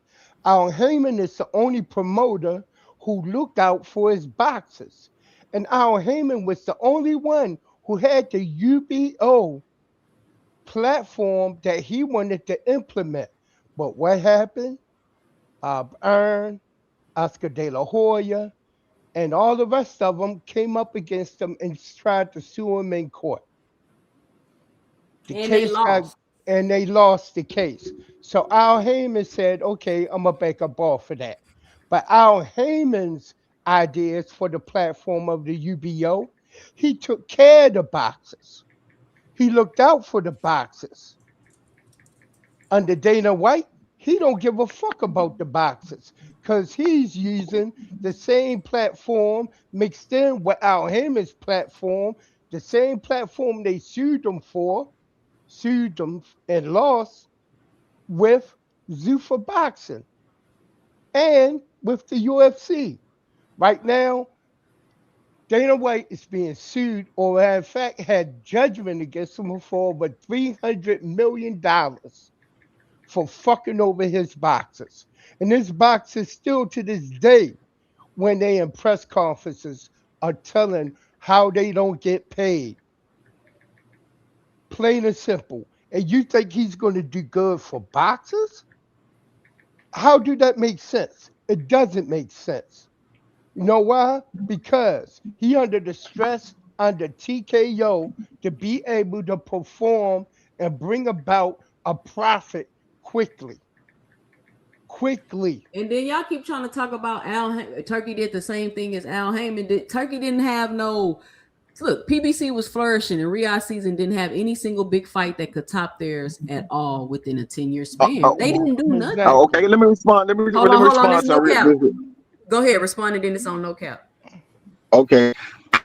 Al Heyman is the only promoter who looked out for his boxers. And Al Heyman was the only one who had the UBO platform that he wanted to implement. But what happened? Hearn, Oscar De La Hoya, and all the rest of them came up against him and tried to sue him in court. The And they case got lost. and they lost the case. So Al Heyman said, "Okay, I'm gonna back up off for that." But Al Heyman's ideas for the platform of the UBO, he took care of the boxers. He looked out for the boxers. Under Dana White, he don't give a fuck about the boxers because he's using the same platform mixed in with Al Heyman's platform, the same platform they sued them and lost with Zuffa Boxing and with the UFC. Right now, Dana White is being sued, or in fact had judgment against him for over $300 million for fucking over his boxers. And his boxers still to this day, when they in press conferences, are telling how they don't get paid. Plain and simple. And you think he's going to do good for boxers? How do that make sense? It doesn't make sense. You know why? Because he under the stress under TKO to be able to perform and bring about a profit quickly. Quickly. And then y'all keep trying to talk about Turkey did the same thing as Al Heyman did. Turkey didn't have no. Look, PBC was flourishing, and Riyadh season didn't have any single big fight that could top theirs at all within a 10-year span. They didn't do nothing. Exactly. Okay, let me respond. Let me Hold on. respond It's to no cap. this. Go ahead, respond, and then it's on no cap. Okay.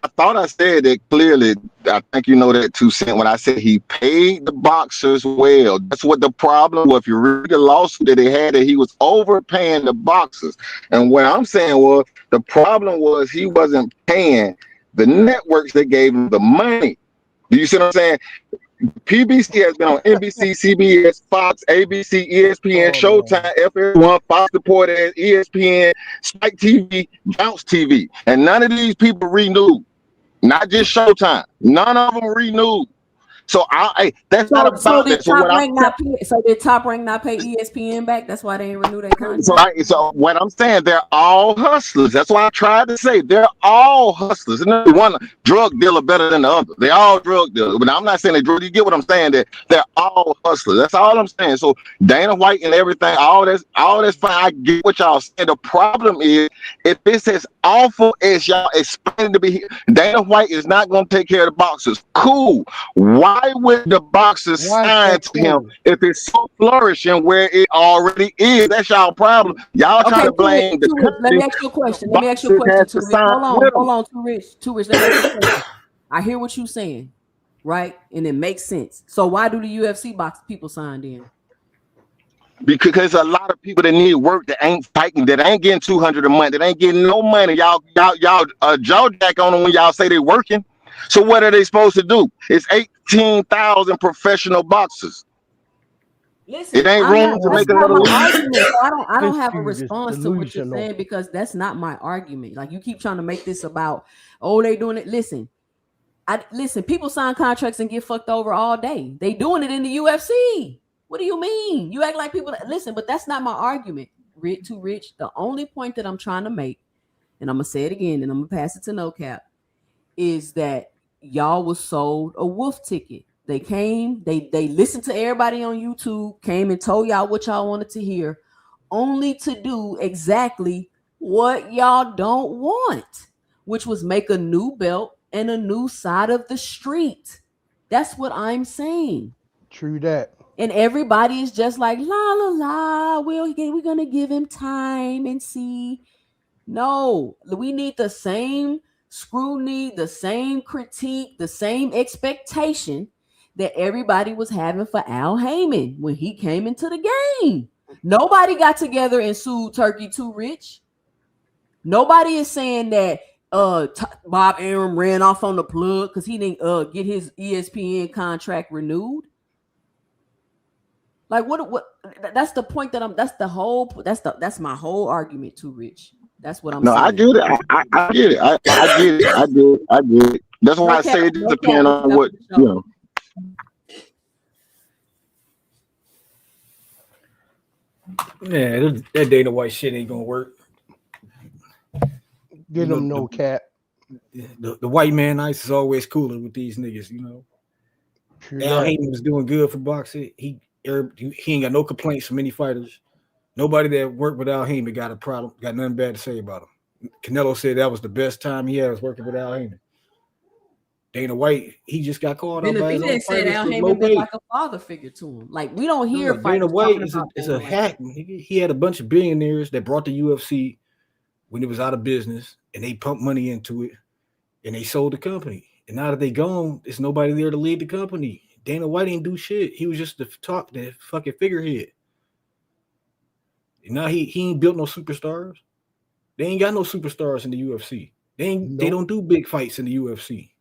I thought I said that clearly. I think you know that 2 cent when I said he paid the boxers well. That's what the problem was. If you read the lawsuit that they had, that he was overpaying the boxers. And what I'm saying was the problem was he wasn't paying the networks that gave him the money. Do you see what I'm saying? PBC has been on NBC, CBS, Fox, ABC, ESPN, Oh man. Showtime, FS1, Fox Reported, ESPN, Spike TV, Bounce TV, and none of these people renewed. Not just Showtime. None of them renewed. So that's not So about that. So what did Top Rank not pay ESPN back? That's why they didn't renew their contract. so what I'm saying, they're all hustlers. That's why I tried to say they're all hustlers. And there's one drug dealer better than the other. They all drug dealers. But I'm not saying they drug. You get what I'm saying? That they're all hustlers. That's all I'm saying. So Dana White and everything, all that's fine. I get what y'all saying. The problem is if it's as awful as y'all explain to be, Dana White is not going to take care of the boxers. Cool. Why would the boxers Why is sign that to him cool? if it's so flourishing where it already is? That's y'all problem. Y'all try to blame the Too Rich, let me country. ask you a question. Boxers had to Too Rich. sign with them. Hold on, Too Rich. Let me ask you a question. I hear what you're saying, right? And it makes sense. So why do the UFC box people sign in? Because a lot of people that need work that ain't fighting, that ain't getting 200 a month, that ain't getting no money. Y'all jaw jack on them when y'all say they working. So what are they supposed to do? It's 18,000 professional boxers. Listen, It ain't room to that's make not another my league. argument. So I don't This have a dude is response to what you're delusional. saying because that's not my argument. Like you keep trying to make this about, oh, they doing it. Listen, people sign contracts and get fucked over all day. They doing it in the UFC. What do you mean? You act like people listen, but that's not my argument. Too Rich. The only point that I'm trying to make, and I'm gonna say it again, and I'm gonna pass it to no cap, is that y'all was sold a wolf ticket. They came, they listened to everybody on YouTube, came and told y'all what y'all wanted to hear, only to do exactly what y'all don't want, which was make a new belt and a new side of the street. That's what I'm saying. True that. And everybody is just like, la la la, we're gonna give him time and see. No, we need the same scrutiny, the same critique, the same expectation that everybody was having for Al Heyman when he came into the game. Nobody got together and sued Turkey Too Rich. Nobody is saying that Bob Arum ran off on the plug because he didn't get his ESPN contract renewed. Like what? That's the point that that's my whole argument. Too Rich. That's what I'm No, saying. I get it. I get it. I get it. I get it. That's why I say it depends on what, you know. Yeah, that Dana White shit ain't gonna work. Get him no cap. The white man ice is always cooler with these niggas, you know. Al Heyman was doing good for boxing. He ain't got no complaints from any fighters. Nobody that worked with Al Heyman got a problem, got nothing bad to say about him. Canelo said that was the best time he had was working with Al Heyman. Dana White, he just got called out by his own said Al Heyman been like a father figure to him. Like we don't hear Dana White is a hack. He had a bunch of billionaires that brought the UFC when it was out of business, and they pumped money into it, and they sold the company. And now that they gone, there's nobody there to lead the company. Dana White ain't do shit. He was just the fucking figurehead. And now he ain't built no superstars. They ain't got no superstars in the UFC. They don't do big fights in the UFC.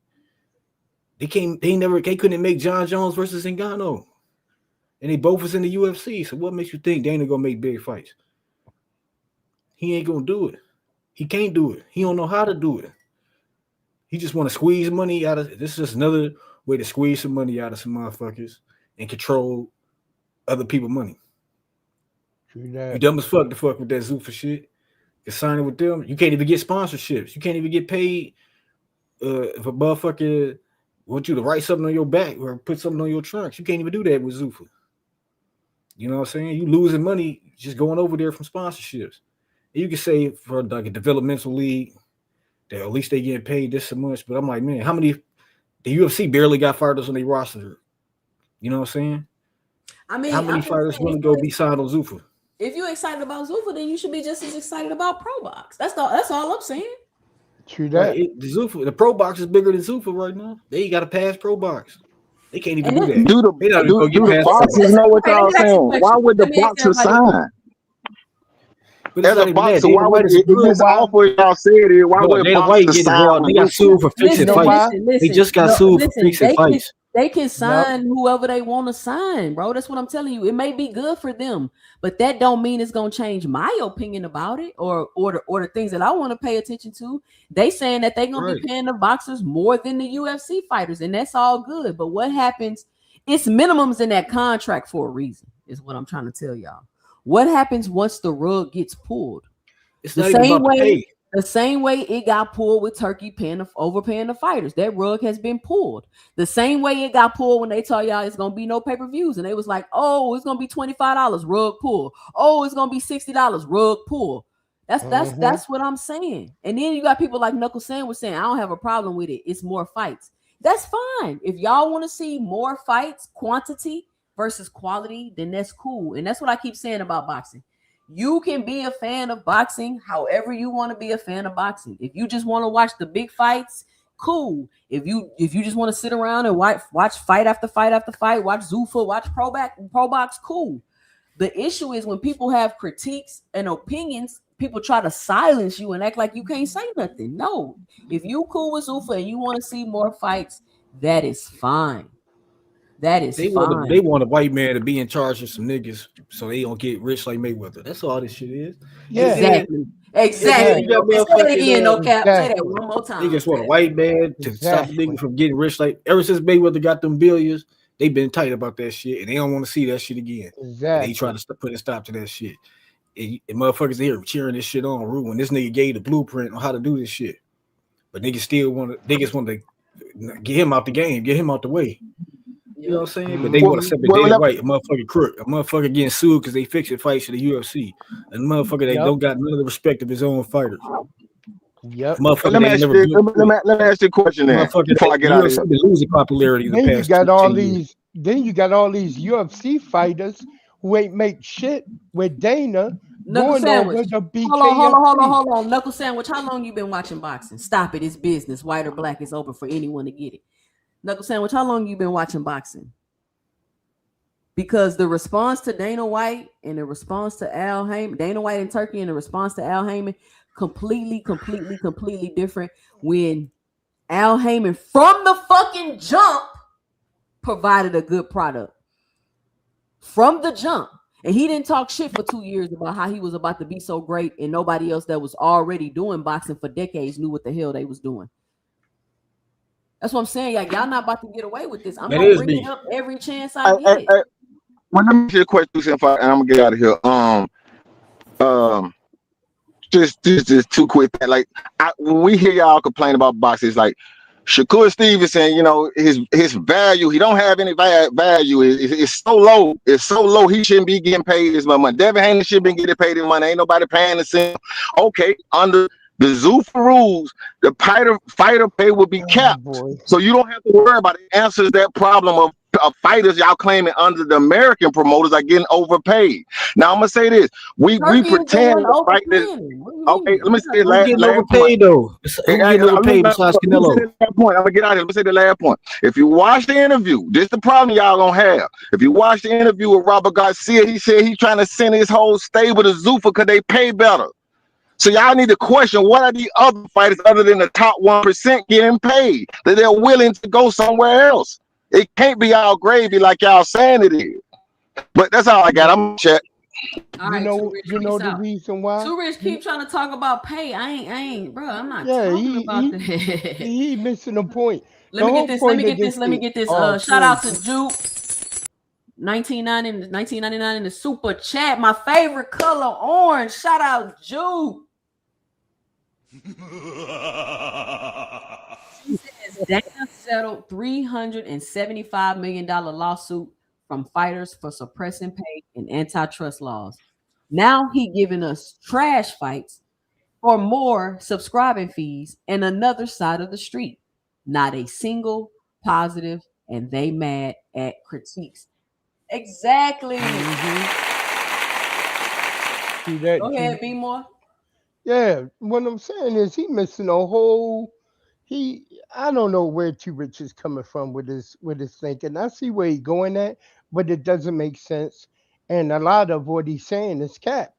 They couldn't make John Jones versus Ngannou. And they both was in the UFC. So what makes you think Dana gonna make big fights? He ain't gonna do it. He can't do it. He don't know how to do it. He just want to squeeze money out of this. Is just another way to squeeze some money out of some motherfuckers and control other people's money. You dumb as fuck to fuck with that Zuffa shit. You sign it with them. You can't even get sponsorships. You can't even get paid if a motherfucker want you to write something on your back or put something on your trunks. You can't even do that with Zuffa. You know what I'm saying? You losing money just going over there from sponsorships. You can say for like a developmental league that at least they getting paid this so much. But I'm like, man, how many? The UFC barely got fighters on their roster. You know what I'm saying? I mean, how many fighters want to go be signed on Zuffa? If you're excited about Zuffa, then you should be just as excited about Pro Box. That's all I'm saying. True that. The Pro Box is bigger than Zuffa right now. They got to pass Pro Box. They can't even do that. Do the boxers know what y'all saying? Why would the boxer sign? As a boxer, why would this offer y'all said it? Why would boxers sign? They got sued for fixing fights. They just got sued for fixing fights. They can sign whoever they want to sign, bro. That's what I'm telling you. It may be good for them, but that don't mean it's gonna change my opinion about it or the things that I want to pay attention to. They saying that they're gonna be paying the boxers more than the UFC fighters, and that's all good. But what happens? It's minimums in that contract for a reason, is what I'm trying to tell y'all. What happens once the rug gets pulled? It's the same way. The same way it got pulled with Turkey overpaying the fighters. That rug has been pulled. The same way it got pulled when they told y'all it's going to be no pay-per-views. And they was like, oh, it's going to be $25, rug pull. Oh, it's going to be $60, rug pull. That's what I'm saying. And then you got people like Knuckle Sandwich saying, I don't have a problem with it. It's more fights. That's fine. If y'all want to see more fights, quantity versus quality, then that's cool. And that's what I keep saying about boxing. You can be a fan of boxing however you want to be a fan of boxing. If you just want to watch the big fights, cool. If you just want to sit around and watch fight after fight after fight, watch Zuffa, watch Pro Box, cool. The issue is when people have critiques and opinions, people try to silence you and act like you can't say nothing. No, if you cool with Zuffa and you want to see more fights, that is fine. That is fine. They want a white man to be in charge of some niggas so they don't get rich like Mayweather. That's all this shit is. Yeah, exactly. You say it again, no cap. Say that one more time. They just want a white man to stop a nigga from getting rich. Like ever since Mayweather got them billions, they've been tight about that shit, and they don't want to see that shit again. Exactly. They try to put a stop to that shit. And motherfuckers here cheering this shit on, when this nigga gave the blueprint on how to do this shit, but niggas want to get him out the game, get him out the way. You know what I'm saying? But they want to separate Dana White, a motherfucking crook, a motherfucker getting sued because they fixing fights for the UFC, and a motherfucker that don't got none of the respect of his own fighters. Yep. Let me ask you a question then. Before I get out of here, losing popularity in the past. Then you got all these UFC fighters who ain't make shit with Dana Knuckle going sandwich. over to Hold on. BKFC. Hold on. Knuckle sandwich. How long you been watching boxing? Stop it. It's business. White or black is open for anyone to get it. Knuckle sandwich. How long you been watching boxing? Because the response to Dana White and the response to Al Heyman, Dana White in Turkey and the response to Al Heyman, completely different. When Al Heyman from the fucking jump provided a good product. From the jump. And he didn't talk shit for 2 years about how he was about to be so great and nobody else that was already doing boxing for decades knew what the hell they was doing. That's what I'm saying. Like, y'all not about to get away with this. I'm going to bring it up every chance I get. Well, let me ask you a question, and I'm gonna get out of here. Just too quick. Like, when we hear y'all complain about boxing, it's like Shakur Stevenson. You know, his value. He don't have any value. It's so low. It's so low. He shouldn't be getting paid as much money. Devin Haney should be getting paid his money. Ain't nobody paying the same. Okay, under the Zuffa rules, the fighter pay will be capped, so you don't have to worry about it. It answers that problem of fighters y'all claiming under the American promoters are getting overpaid. Now I'm gonna say this: we pretend right this. Okay, let me say Who's getting overpaid though? Who's getting overpaid besides Canelo? I'm gonna get out of here. Let me say the last point. If you watch the interview, this is the problem y'all gonna have. If you watch the interview with Robert Garcia, he said he's trying to send his whole stable to Zuffa because they pay better. So y'all need to question, what are the other fighters other than the top 1% getting paid that they're willing to go somewhere else? It can't be all gravy like y'all saying it is. But that's all I got. I'm check. All right, You know the reason why? Too Rich keep trying to talk about pay. I ain't, bro. I'm not talking about that. He missing the point. Let me get this. Shout out to Juke. 1999 in the super chat. My favorite color, orange. Shout out Juke. She says Dana settled $375 million lawsuit from fighters for suppressing pay and antitrust laws. Now he giving us trash fights for more subscribing fees and another side of the street. Not a single positive, and they mad at critiques. Exactly. Mm-hmm. Go ahead, be more. Yeah, what I'm saying is he missing a whole. I don't know where Too Rich is coming from with his thinking. I see where he's going at, but it doesn't make sense. And a lot of what he's saying is cap.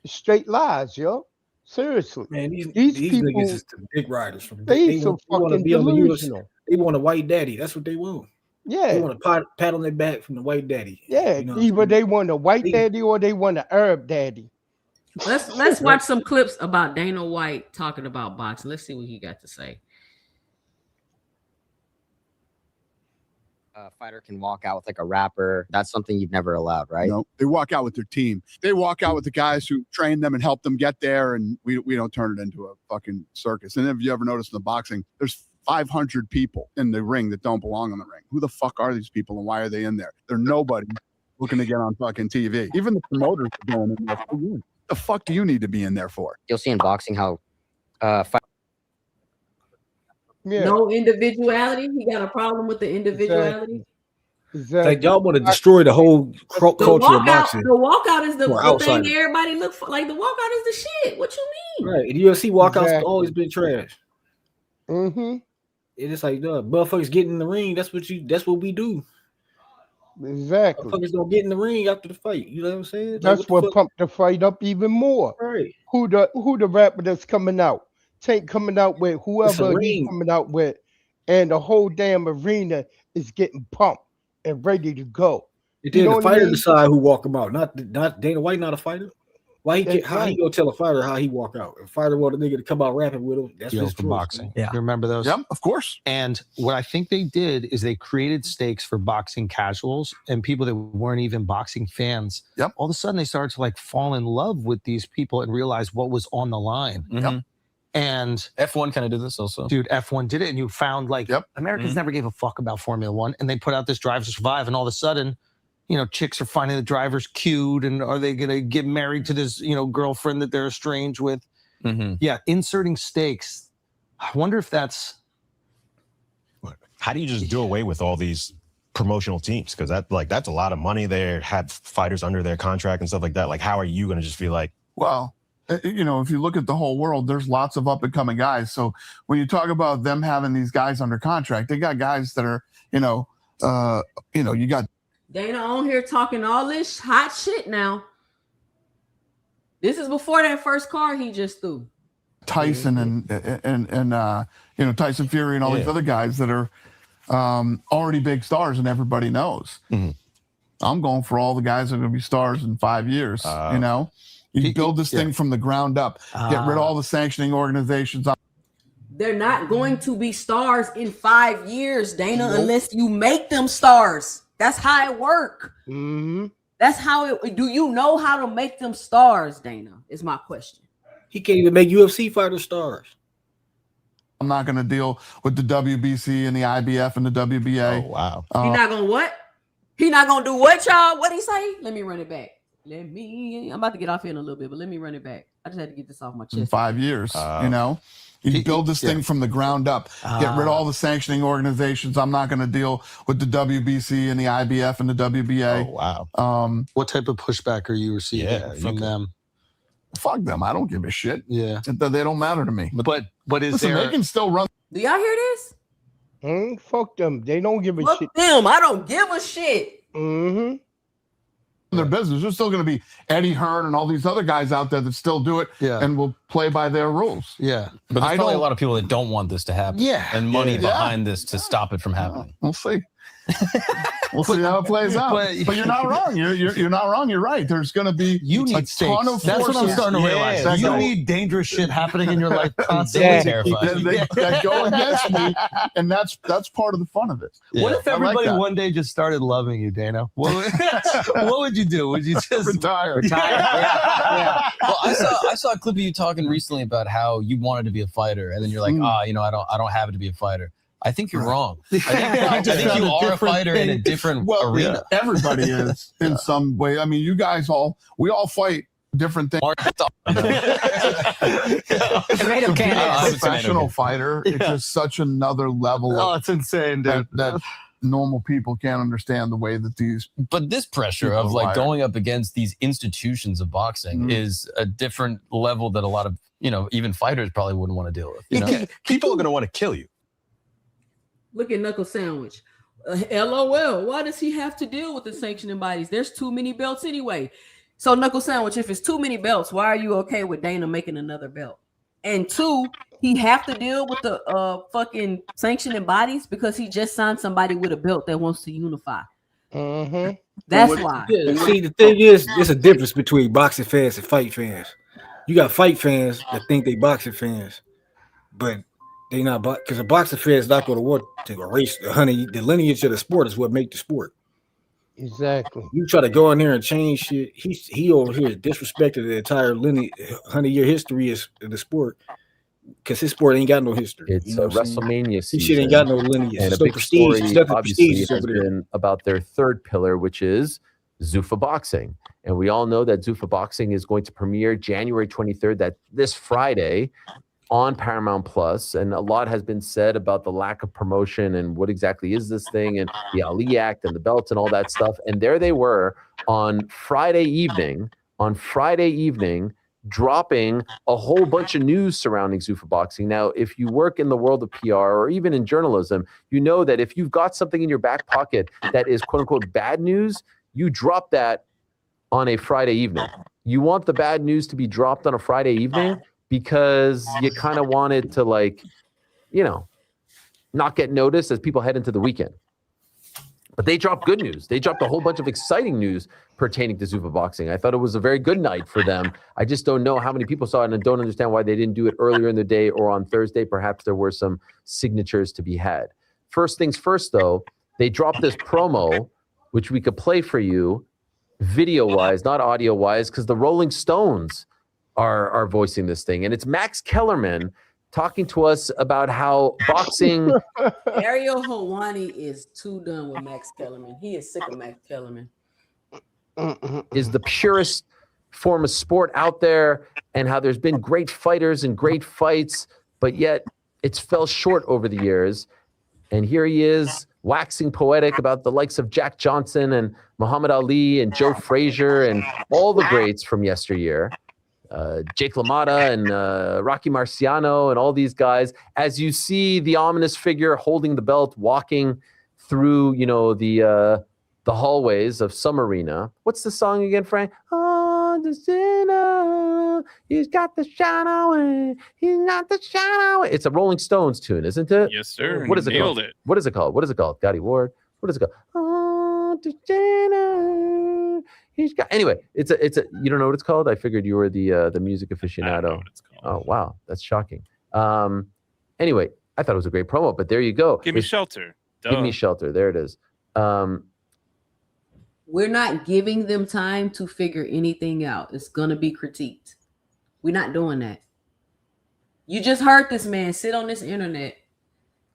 Straight lies, yo. Seriously. Man, these people, niggas is the big riders. They so fucking delusional. They want a white daddy. That's what they want. Yeah. They want a pat on their back from the white daddy. Yeah. You know either they want a white daddy or they want an Arab daddy. Let's watch some clips about Dana White talking about boxing. Let's see what he got to say. A fighter can walk out with like a rapper. That's something you've never allowed, right? No, they walk out with their team. They walk out with the guys who train them and help them get there, and we don't turn it into a fucking circus. And if you ever notice in the boxing, there's 500 people in the ring that don't belong in the ring. Who the fuck are these people and why are they in there? They're nobody looking to get on fucking TV. Even the promoters are going in there for you. The fuck do you need to be in there for? You'll see in boxing how no individuality. He got a problem with the individuality. Exactly. Like y'all want to destroy the whole culture of boxing. The walkout is the thing everybody look for. Like the walkout is the shit. What you mean? Right. The UFC walkouts have always been trash. Mm-hmm. It's just like, motherfuckers get in the ring. That's what we do. Exactly. Motherfuckers don't get in the ring after the fight. You know what I'm saying? That's what pumped the fight up even more. Right. Who the rapper that's coming out? Tank coming out with whoever he's coming out with, and the whole damn arena is getting pumped and ready to go. And then the fighter decide who walk him out. Not Dana White, not a fighter. Why how he gonna tell a fighter how he walk out? If a fighter want a nigga to come out rapping with him, that's his choice. Boxing. Yeah. You remember those? Yep, of course. And what I think they did is they created stakes for boxing casuals and people that weren't even boxing fans. Yep. All of a sudden they started to like fall in love with these people and realize what was on the line. Mm-hmm. Yep. And F1 kind of did this also. Dude, F1 did it, and you found like Americans never gave a fuck about Formula One, and they put out this Drive to Survive, and all of a sudden, chicks are finding the drivers cute, and are they gonna get married to this, girlfriend that they're estranged with? Mm-hmm. Yeah, inserting stakes. I wonder if that's. How do you just do away with all these promotional teams? Because that's a lot of money. They had fighters under their contract and stuff like that. Like, how are you going to just be like? Well, you know, if you look at the whole world, there's lots of up and coming guys. So when you talk about them having these guys under contract, they got guys that are, you got Dana on here talking all this hot shit now. This is before that first card he just threw. Tyson and Tyson Fury and all these other guys that are already big stars and everybody knows. Mm-hmm. I'm going for all the guys that are going to be stars in 5 years. You build this thing from the ground up. Get rid of all the sanctioning organizations. They're not going to be stars in 5 years, Dana, unless you make them stars. That's how it works. Mm-hmm. That's how it. Do you know how to make them stars, Dana? Is my question. He can't even make UFC fighters stars. I'm not going to deal with the WBC and the IBF and the WBA. Oh, wow. He not going to what? He not going to do what, y'all? What'd he say? Let me run it back. I'm about to get off here in a little bit, but let me run it back. I just had to get this off my chest. In 5 years, you build this thing from the ground up. Get rid of all the sanctioning organizations. I'm not going to deal with the WBC and the IBF and the WBA. Oh, wow. What type of pushback are you receiving from them? Fuck them. I don't give a shit. Yeah. They don't matter to me. But Listen, they can still run. Do y'all hear this? Fuck them. They don't give a Fuck shit. them. I don't give a shit. Mm-hmm. Their business. There's still going to be Eddie Hearn and all these other guys out there that still do it and will play by their rules. Yeah. But there's probably a lot of people that don't want this to happen. Yeah. And money behind this to stop it from happening. We'll see. We'll see how it plays out. But you're not wrong. You're not wrong. You're right. There's going to be a ton stakes. of That's what I'm forces starting to realize. You need dangerous shit happening in your life constantly. That go against me, and that's part of the fun of it. What if everybody one day just started loving you, Dana? What would you do? Would you just retire? Yeah. Well, I saw a clip of you talking recently about how you wanted to be a fighter, and then you're like, I don't have it to be a fighter. I think you're wrong. I think you are a fighter in a different arena. Yeah, everybody is in some way. I mean, you guys we all fight different things. Tomato can. Professional fighter, it's just such another level. Oh, it's insane, dude. That normal people can't understand the way that these. But this pressure of like going up against these institutions of boxing is a different level that a lot of even fighters probably wouldn't want to deal with. People are going to want to kill you. Look at Knuckle Sandwich. LOL. Why does he have to deal with the sanctioning bodies? There's too many belts anyway. So Knuckle Sandwich, if it's too many belts, why are you okay with Dana making another belt? And two, he have to deal with the fucking sanctioning bodies because he just signed somebody with a belt that wants to unify. Mm-hmm. That's why. See, the thing is, there's a difference between boxing fans and fight fans. You got fight fans that think they boxing fans, but they not because a boxing fan is not going to want to erase the lineage of the sport is what make the sport. Exactly. You try to go in there and change shit. He over here disrespected the entire 100-year history of the sport because his sport ain't got no history. It's WrestleMania season. His shit ain't got no lineage. And it's a no big prestige. story, It's nothing obviously, prestige has over there. been about their third pillar, which is Zuffa Boxing. And we all know that Zuffa Boxing is going to premiere January 23rd, this Friday, on Paramount Plus, and a lot has been said about the lack of promotion and what exactly is this thing and the Ali Act and the belts and all that stuff. And there they were on Friday evening, dropping a whole bunch of news surrounding Zuffa Boxing. Now, if you work in the world of PR or even in journalism, you know that if you've got something in your back pocket that is quote unquote bad news, you drop that on a Friday evening. You want the bad news to be dropped on a Friday evening because you kind of want it to not get noticed as people head into the weekend. But they dropped good news. They dropped a whole bunch of exciting news pertaining to Zuffa Boxing. I thought it was a very good night for them. I just don't know how many people saw it and don't understand why they didn't do it earlier in the day or on Thursday. Perhaps there were some signatures to be had. First things first, though, they dropped this promo, which we could play for you video-wise, not audio-wise, because the Rolling Stones are voicing this thing. And it's Max Kellerman talking to us about how boxing... Ariel Helwani is too done with Max Kellerman. He is sick of Max Kellerman. is the purest form of sport out there, and how there's been great fighters and great fights, but yet it's fell short over the years. And here he is waxing poetic about the likes of Jack Johnson and Muhammad Ali and Joe Frazier and all the greats from yesteryear. Jake LaMotta and Rocky Marciano and all these guys. As you see the ominous figure holding the belt walking through, the hallways of some arena. What's the song again, Frank? Oh, the sinner, he's got the shine away. He's got the shine away. It's a Rolling Stones tune, isn't it? Yes, sir. What is it Nailed called? it. What is it called? What is it called? Gotti Ward. What is it called? Oh, the sinner, he's got. Anyway, it's a. You don't know what it's called? I figured you were the music aficionado. I don't know what it's called. Oh wow, that's shocking. Anyway, I thought it was a great promo, but there you go. Give me shelter. Duh. Give me shelter. There it is. We're not giving them time to figure anything out. It's gonna be critiqued. We're not doing that. You just heard this man sit on this internet,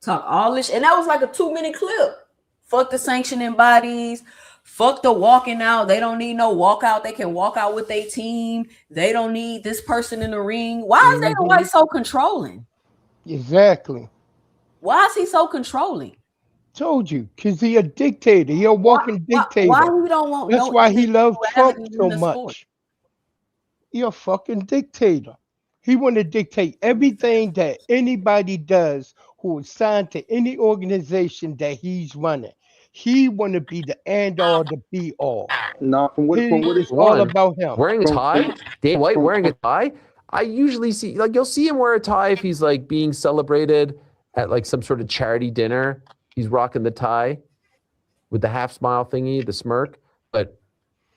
talk all this, and that was like a 2-minute clip. Fuck the sanctioning bodies. Fuck the walking out. They don't need no walkout. They can walk out with their team. They don't need this person in the ring. Why is Dana White so controlling? Exactly. Why is he so controlling? Told you, because he a dictator. He a walking dictator. Why he don't want? That's why he loves Trump so much. Sport? He a fucking dictator. He want to dictate everything that anybody does who is signed to any organization that he's running. He want to be the end all, the be all. No, from what it's all about him. Wearing a tie, Dana White wearing a tie. I usually see, like, you'll see him wear a tie if he's like being celebrated at like some sort of charity dinner. He's rocking the tie with the half smile thingy, the smirk. But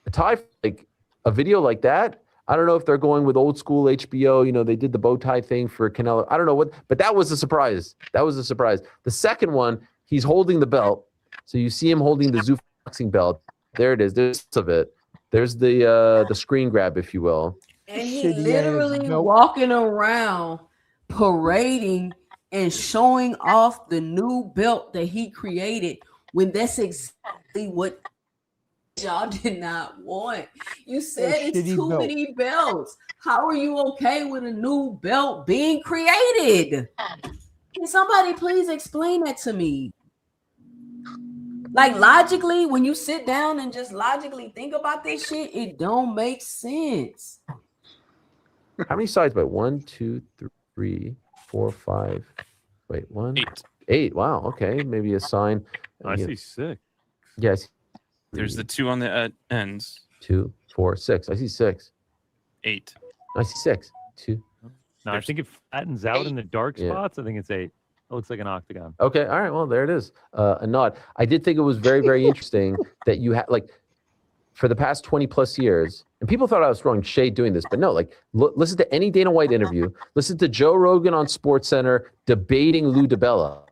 a tie, like a video like that, I don't know if they're going with old school HBO. They did the bow tie thing for Canelo. I don't know what, but that was a surprise. That was a surprise. The second one, he's holding the belt. So you see him holding the Zuffa boxing belt. There it is. There's of it. There's the screen grab, if you will. And he literally walking around parading and showing off the new belt that he created when that's exactly what y'all did not want. You said it's too many belts. How are you okay with a new belt being created? Can somebody please explain that to me? Like, logically, when you sit down and just logically think about this shit, it don't make sense. How many sides by 1, 2, 3, 4, 5? Wait, 8. Wow. Okay, maybe a sign. I see 6. Yes. There's the 2 on the ends. 2, 4, 6. I see 6. 8. I see 6. 2. No, I think it flattens out in the dark spots. I think it's 8. It looks like an octagon. Okay. All right. Well, there it is. A nod. I did think it was very, very interesting that you had, like, for the past 20 plus years, and people thought I was throwing shade doing this, but no, like, listen to any Dana White interview, listen to Joe Rogan on SportsCenter debating Lou DiBella.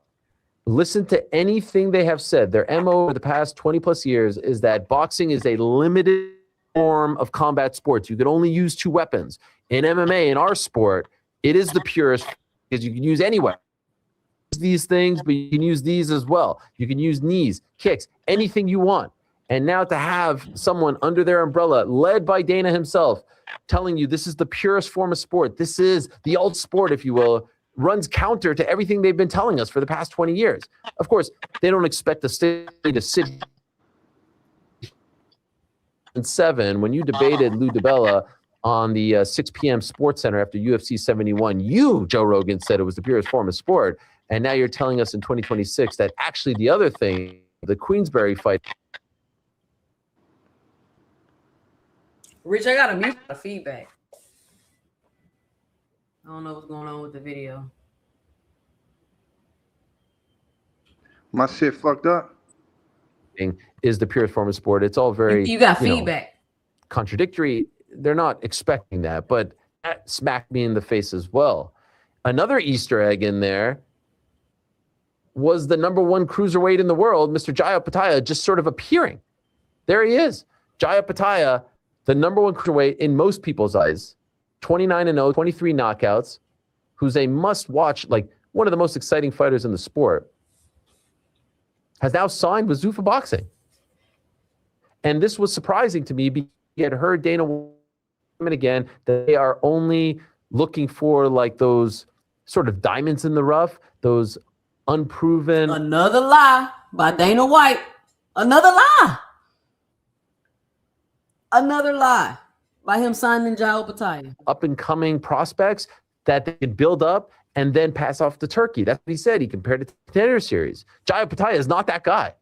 Listen to anything they have said. Their MO over the past 20 plus years is that boxing is a limited form of combat sports. You can only use 2 weapons. In MMA, in our sport, it is the purest because you can use any weapon. These things, but you can use these as well. You can use knees, kicks, anything you want. And now to have someone under their umbrella, led by Dana himself, telling you this is the purest form of sport, this is the old sport, if you will, runs counter to everything they've been telling us for the past 20 years. Of course, they don't expect the state to sit in 7 when you debated Lou DiBella on the 6 p.m. Sports Center after UFC 71. You, Joe Rogan, said it was the purest form of sport. And now you're telling us in 2026 that actually the other thing, the Queensberry fight. Rich, I got to mute the feedback. I don't know what's going on with the video. My shit fucked up. Is the purest form of sport. It's all very You got feedback. Contradictory. They're not expecting that, but that smacked me in the face as well. Another Easter egg in there was the number 1 cruiserweight in the world, Mr. Jaya Pataya, just sort of appearing. There he is. Jaya Pataya, the number 1 cruiserweight in most people's eyes, 29-0, 23 knockouts, who's a must-watch, like one of the most exciting fighters in the sport, has now signed with Zuffa Boxing. And this was surprising to me because I had heard Dana White again that they are only looking for like those sort of diamonds in the rough, those unproven. Another lie by Dana White. Another lie. Another lie by him signing Jai Opetaia. Up and coming prospects that they could build up and then pass off to Turkey. That's what he said. He compared it to the Contender Series. Jai Opetaia is not that guy.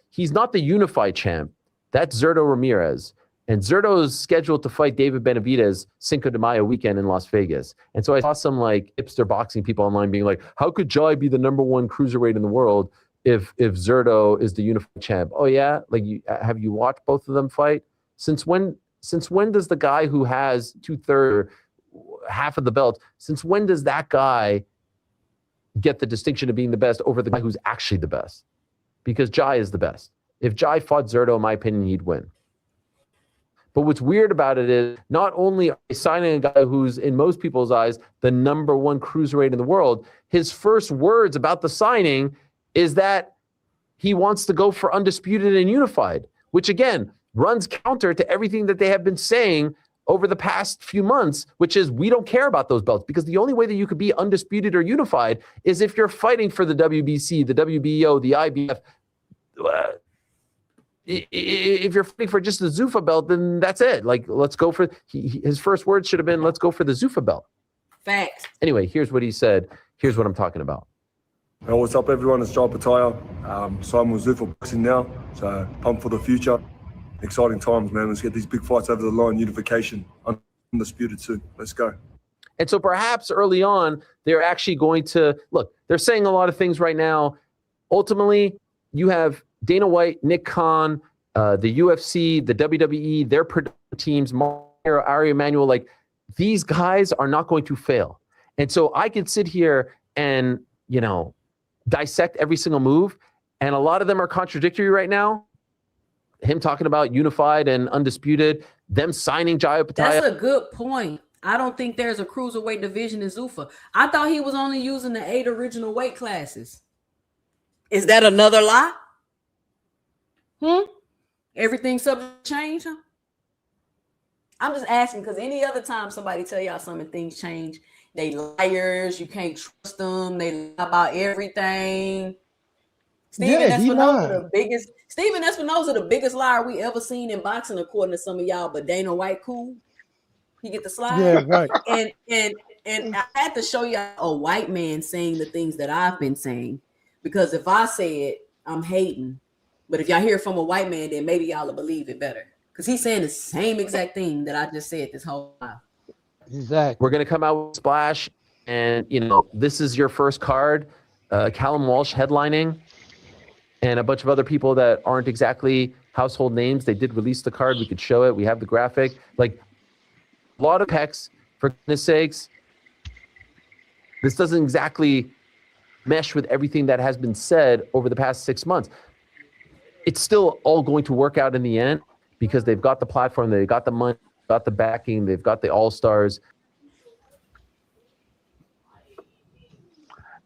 He's not the unified champ. That's Zurdo Ramirez. And Zurdo is scheduled to fight David Benavidez Cinco de Mayo weekend in Las Vegas. And so I saw some like hipster boxing people online being like, how could Jai be the #1 cruiserweight in the world if Zurdo is the unified champ? Oh yeah? Like, have you watched both of them fight? Since when does the guy who has 2/3, half of the belt, since when does that guy get the distinction of being the best over the guy who's actually the best? Because Jai is the best. If Jai fought Zurdo, in my opinion, he'd win. But what's weird about it is not only are they signing a guy who's, in most people's eyes, the #1 cruiserweight in the world, his first words about the signing is that he wants to go for undisputed and unified, which again runs counter to everything that they have been saying over the past few months, which is we don't care about those belts, because the only way that you could be undisputed or unified is if you're fighting for the WBC, the WBO, the IBF. If you're fighting for just the Zuffa belt, then that's it. Like, let's go for his first words should have been, let's go for the Zuffa belt. Facts. Anyway, here's what he said. Here's what I'm talking about. Hey, what's up, everyone? It's Jai Opetaia. Signing with Zuffa Boxing now, so pumped for the future. Exciting times, man. Let's get these big fights over the line. Unification, undisputed soon. Let's go. And so perhaps early on, they're actually going to look. They're saying a lot of things right now. Ultimately, you have Dana White, Nick Khan, the UFC, the WWE, their production teams, Mario, Ari Emanuel, like these guys are not going to fail. And so I could sit here and, dissect every single move. And a lot of them are contradictory right now. Him talking about unified and undisputed, them signing Jai Opetaia. That's a good point. I don't think there's a cruiserweight division in Zuffa. I thought he was only using the 8 original weight classes. Is that another lie? Everything's subject to change, huh? I'm just asking because any other time somebody tell y'all something, things change. They liars. You can't trust them. They lie about everything. Stephen Espinosa, the biggest liar we ever seen in boxing, according to some of y'all. But Dana White, cool. He get the slide. Yeah, right. And I had to show y'all a white man saying the things that I've been saying, because if I say it, I'm hating. But if y'all hear it from a white man, then maybe y'all will believe it better. Because he's saying the same exact thing that I just said this whole time. Exactly. We're going to come out with Splash, and, this is your first card. Callum Walsh headlining, and a bunch of other people that aren't exactly household names. They did release the card. We could show it. We have the graphic. Like, a lot of pecs, for goodness sakes. This doesn't exactly mesh with everything that has been said over the past 6 months. It's still all going to work out in the end because they've got the platform, they've got the money, got the backing, they've got the all-stars.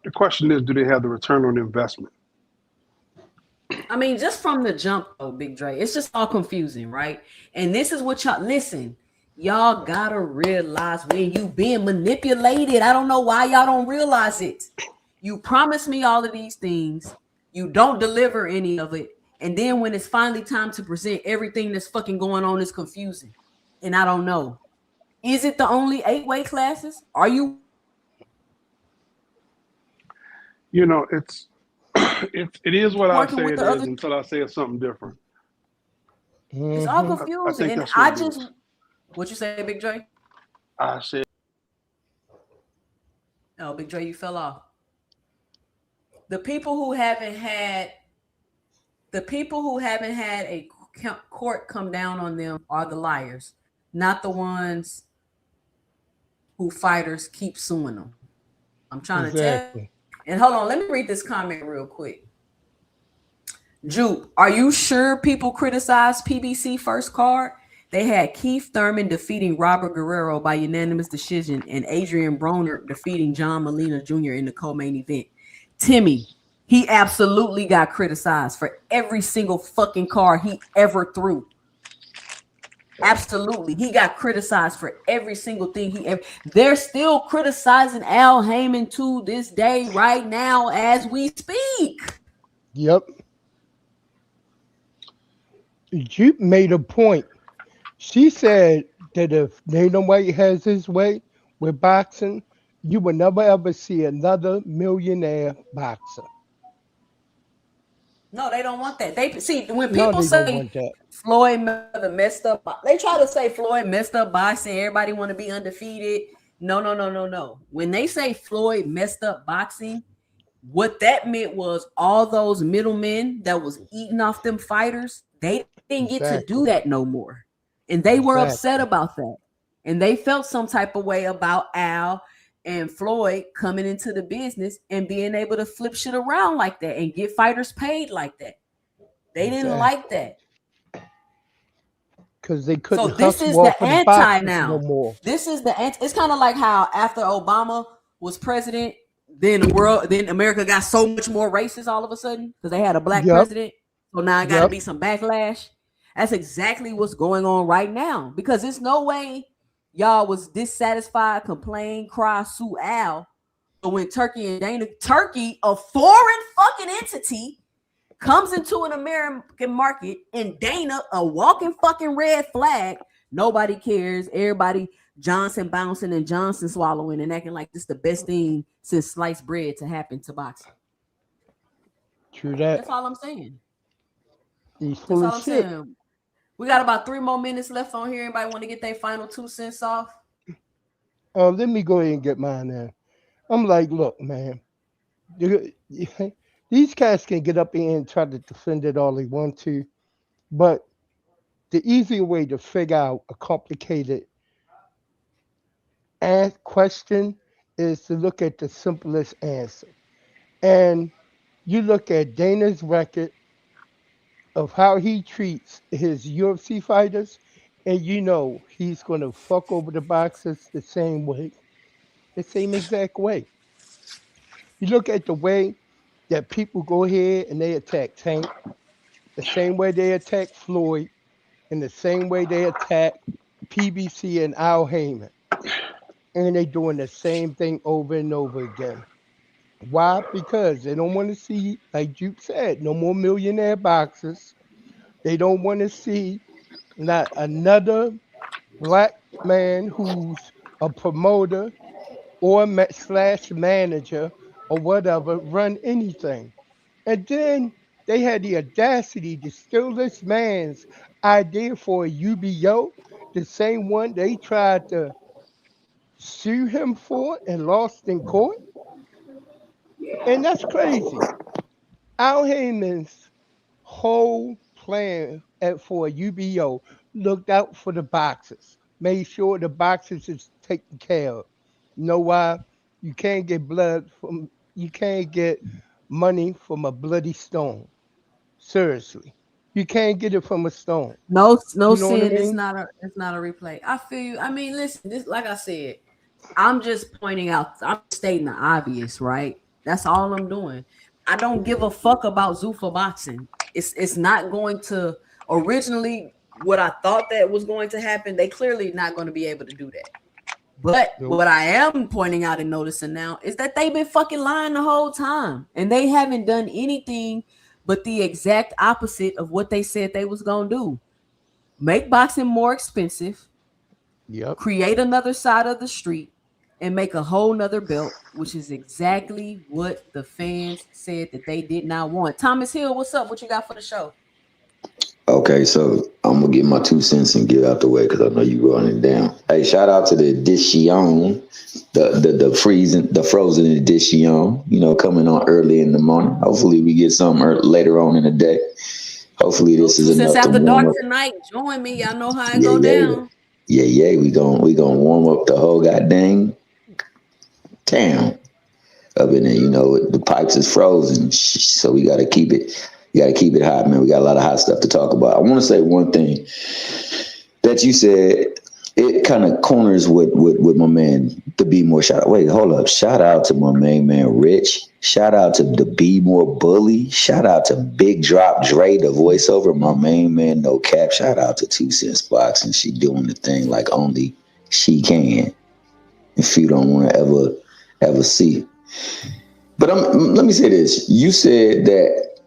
The question is, do they have the return on investment? I mean, just from the jump, though, Big Dre, it's just all confusing, right? And this is what y'all gotta realize when you being manipulated. I don't know why y'all don't realize it. You promise me all of these things, you don't deliver any of it, and then when it's finally time to present, everything that's fucking going on is confusing. And I don't know. Is it the only 8 weight classes? Are you? It is what I Working say with it the is other- until I say it's something different. It's all confusing. think And that's what it is. What you say, Big Dre? I said, Oh, Big Dre, you fell off. The people who haven't had a court come down on them are the liars, not the ones who fighters keep suing them. I'm trying to tell. And hold on, let me read this comment real quick. Jupe, are you sure people criticize PBC first card? They had Keith Thurman defeating Robert Guerrero by unanimous decision and Adrian Broner defeating John Molina Jr. in the co-main event. Timmy, he absolutely got criticized for every single fucking card he ever threw. Absolutely. He got criticized for every single thing he ever. They're still criticizing Al Heyman to this day, right now, as we speak. Yep. Jupe made a point. She said that if Dana White has his way with boxing, you will never ever see another millionaire boxer. No, they don't want that. They see when No, people they don't say want that. Floyd Mayweather messed up. They try to say Floyd messed up boxing. Everybody want to be undefeated. No. When they say Floyd messed up boxing, what that meant was all those middlemen that was eating off them fighters, they didn't get to do Exactly. that no more. And they were upset Exactly. about that. And they felt some type of way about Al and Floyd coming into the business and being able to flip shit around like that and get fighters paid like that. They didn't like that. Because they So couldn't this is hustle the off of the anti boxers no now. more. This is the anti. It's kind of like how after Obama was president, then America got so much more racist all of a sudden because they had a black Yep. president. So now it got to Yep. be some backlash. That's exactly what's going on right now because there's no way y'all was dissatisfied, complain, cry, sue Al. But when Turkey, a foreign fucking entity, comes into an American market and Dana, a walking fucking red flag, nobody cares. Everybody Johnson bouncing and Johnson swallowing and acting like this is the best thing since sliced bread to happen to boxing. True that. That's all I'm saying. He's That's full all of I'm shit. saying. We got about 3 more minutes left on here. Anybody want to get their final 2 cents off? Let me go ahead and get mine in. I'm like, look, man, these cats can get up here and try to defend it all they want to, but the easier way to figure out a complicated question is to look at the simplest answer. And you look at Dana's record of how he treats his UFC fighters, and you know he's going to fuck over the boxers the same way, the same exact way. You look at the way that people go ahead and they attack Tank, the same way they attack Floyd, and the same way they attack PBC and Al Heyman. And they doing the same thing over and over again. Why? Because they don't want to see, like Juke said, no more millionaire boxers. They don't want to see not another black man who's a promoter or slash manager or whatever run anything. And then they had the audacity to steal this man's idea for a UBO, the same one they tried to sue him for and lost in court. And that's crazy. Al Heyman's whole plan for a UBO looked out for the boxers, made sure the boxers is taken care of. You know why? You can't get money from a bloody stone. Seriously. You can't get it from a stone. No You know what I sin. It's mean? not a replay. I feel you. I mean, listen, this like I said, I'm just pointing out, I'm stating the obvious, right? That's all I'm doing. I don't give a fuck about Zuffa boxing. It's not going to originally what I thought that was going to happen. They clearly not going to be able to do that. But what I am pointing out and noticing now is that they've been fucking lying the whole time. And they haven't done anything but the exact opposite of what they said they was going to do. Make boxing more expensive. Yep. Create another side of the street and make a whole nother belt, which is exactly what the fans said that they did not want. Thomas Hill, what's up? What you got for the show? Okay, so I'm gonna get my 2 cents and get out the way because I know you running down. Hey, shout out to the Edition, the frozen Edition. You know, coming on early in the morning. Hopefully, we get something later on in the day. Hopefully, this is enough Since to after warm dark up. tonight, join me. Y'all know how it go down. Yeah. We gonna warm up the whole goddamn town up in there. You know, the pipes is frozen, so we gotta keep it. You gotta keep it hot, man. We got a lot of hot stuff to talk about. I want to say one thing that you said. It kind of corners with my man, the Be More. Hold up. Shout out to my main man, Rich. Shout out to the Be More Bully. Shout out to Big Drop Dre, the voiceover. My main man, No Cap. Shout out to 2 Cents Boxing. She doing the thing like only she can. If you don't want to ever see. But let me say this. You said that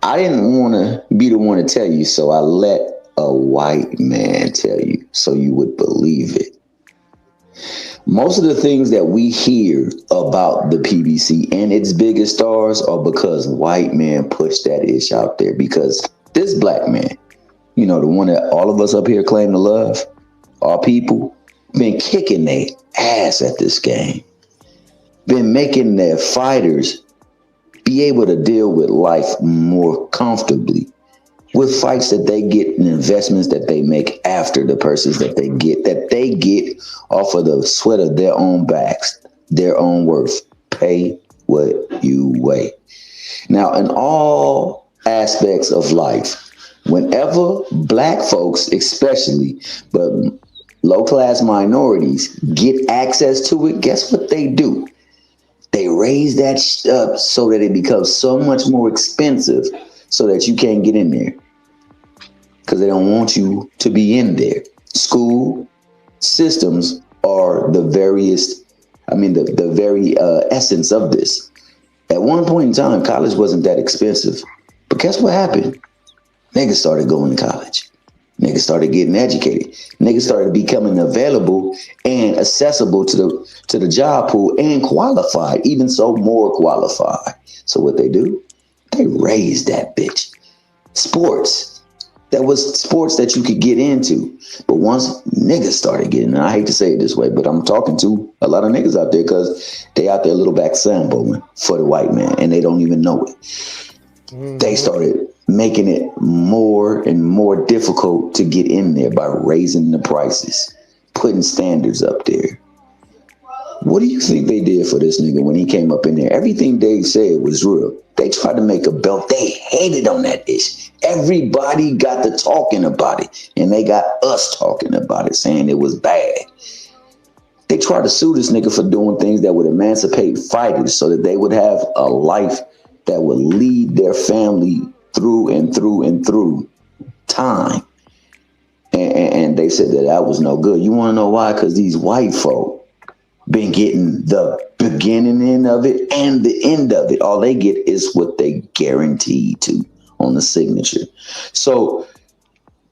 I didn't want to be the one to tell you, so I let a white man tell you so you would believe it. Most of the things that we hear about the PBC and its biggest stars are because white men push that ish out there. Because this black man, the one that all of us up here claim to love, our people, been kicking their ass at this game. Been making their fighters be able to deal with life more comfortably with fights that they get and investments that they make after the purses that they get off of the sweat of their own backs, their own worth. Pay what you weigh. Now, in all aspects of life, whenever black folks especially, but low-class minorities get access to it, guess what they do? They raise that up so that it becomes so much more expensive so that you can't get in there. Because they don't want you to be in there. School systems are the very essence of this. At one point in time, college wasn't that expensive. But guess what happened? Niggas started going to college. Niggas started getting educated. Niggas started becoming available and accessible to the job pool and qualified, even so more qualified. So what they do? They raised that bitch. Sports. That was sports that you could get into. But once niggas started getting, and I hate to say it this way, but I'm talking to a lot of niggas out there because they out there a little back samboing for the white man and they don't even know it. Mm-hmm. They started making it more and more difficult to get in there by raising the prices, putting standards up there. What do you think they did for this nigga when he came up in there? Everything Dave said was real. They tried to make a belt. They hated on that ish. Everybody got to talking about it, and they got us talking about it, saying it was bad. They tried to sue this nigga for doing things that would emancipate fighters so that they would have a life that would lead their family through and through and through time. And they said that was no good. You want to know why? Because these white folk been getting the beginning of it and the end of it. All they get is what they guaranteed to on the signature. So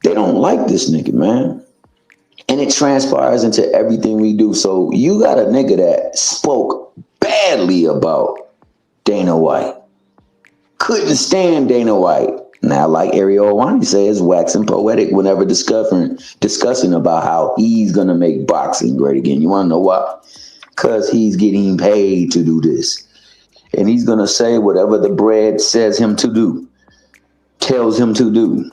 they don't like this nigga, man. And it transpires into everything we do. So you got a nigga that spoke badly about Dana White. Couldn't stand Dana White. Now, like Ariel Wani says, waxing poetic whenever discussing about how he's going to make boxing great again. You want to know why? Because he's getting paid to do this. And he's going to say whatever the bread says him to do, tells him to do.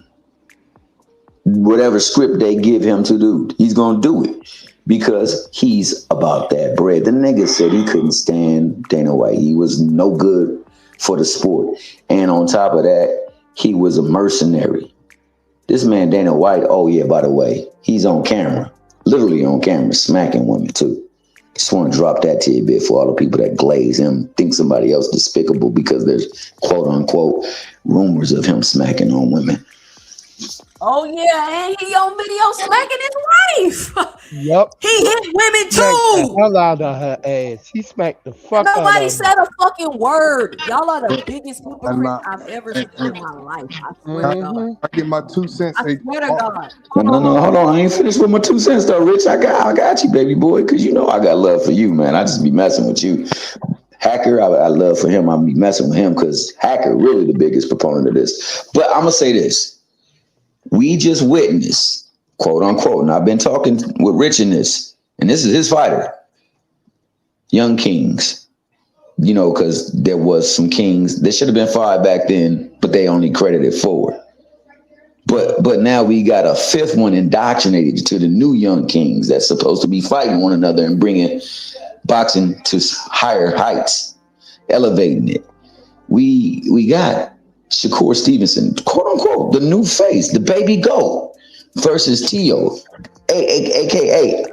Whatever script they give him to do, he's going to do it because he's about that bread. The nigga said he couldn't stand Dana White. He was no good for the sport. And on top of that, he was a mercenary. This man, Dana White, oh yeah, by the way, he's on camera, literally on camera, smacking women too. Just want to drop that tidbit for all the people that glaze him, think somebody else despicable because there's quote unquote rumors of him smacking on women. Oh yeah, and he on video smacking his wife. Yep. He hit women Smacked the too. hell out of her ass. He smacked the fuck out Nobody of said her. a fucking word. Y'all are the biggest hypocrites I've ever seen in my life. I swear to God. I get my 2 cents. I swear to God. No, hold on. I ain't finished with my 2 cents though, Rich. I got you, baby boy, because you know I got love for you, man. I just be messing with you. Hacker, I love for him. I be messing with him because Hacker really the biggest proponent of this. But I'm gonna say this. We just witnessed, quote unquote, and I've been talking with Rich in this, and this is his fighter, Young Kings. You know, because there was some Kings. There should have been 5 back then, but they only credited 4. But now we got a 5th one indoctrinated to the new Young Kings that's supposed to be fighting one another and bringing boxing to higher heights, elevating it. We got Shakur Stevenson, quote unquote, the new face, the baby goat versus Tio. AKA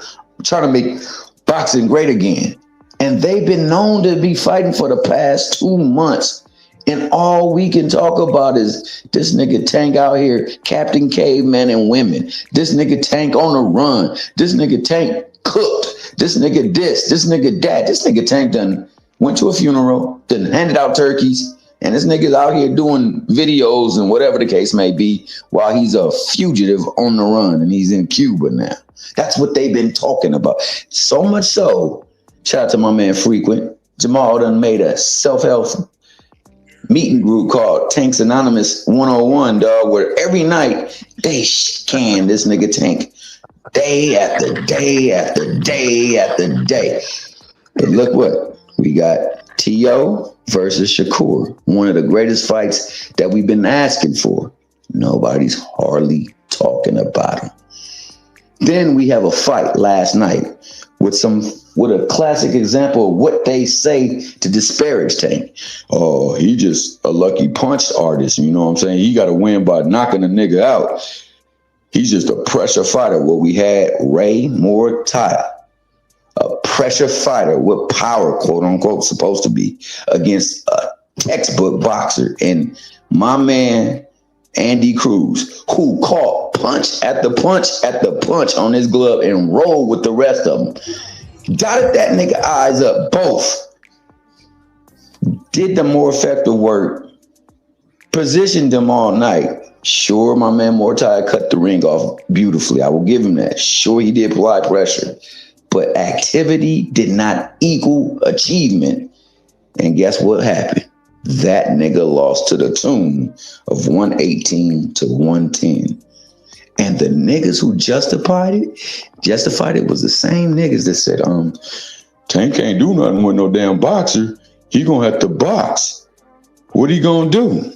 trying to make boxing great again. And they've been known to be fighting for the past 2 months. And all we can talk about is this nigga Tank out here, Captain Caveman and women. This nigga Tank on the run. This nigga Tank cooked. This nigga this nigga that. This nigga Tank done went to a funeral, done handed out turkeys. And this nigga's out here doing videos and whatever the case may be while he's a fugitive on the run and he's in Cuba now. That's what they've been talking about. So much so, shout out to my man Frequent. Jamal done made a self-help meeting group called Tanks Anonymous 101, dog, where every night they can this nigga Tank day after day after day after day. But look what we got. T.O. versus Shakur, one of the greatest fights that we've been asking for. Nobody's hardly talking about him. Then we have a fight last night with a classic example of what they say to disparage Tank. Oh, he just a lucky punch artist. You know what I'm saying? He got to win by knocking a nigga out. He's just a pressure fighter. Well, we had Ray Mortai, a pressure fighter with power, quote unquote, supposed to be, against a textbook boxer. And my man, Andy Cruz, who caught punch at the punch at the punch on his glove and rolled with the rest of them. Dotted that nigga eyes up, both. Did the more effective work. Positioned them all night. Sure, my man Mortai cut the ring off beautifully. I will give him that. Sure, he did apply pressure. But activity did not equal achievement. And guess what happened? That nigga lost to the tune of 118 to 110. And the niggas who justified it was the same niggas that said, Tank can't do nothing with no damn boxer. He gonna have to box. What he gonna do?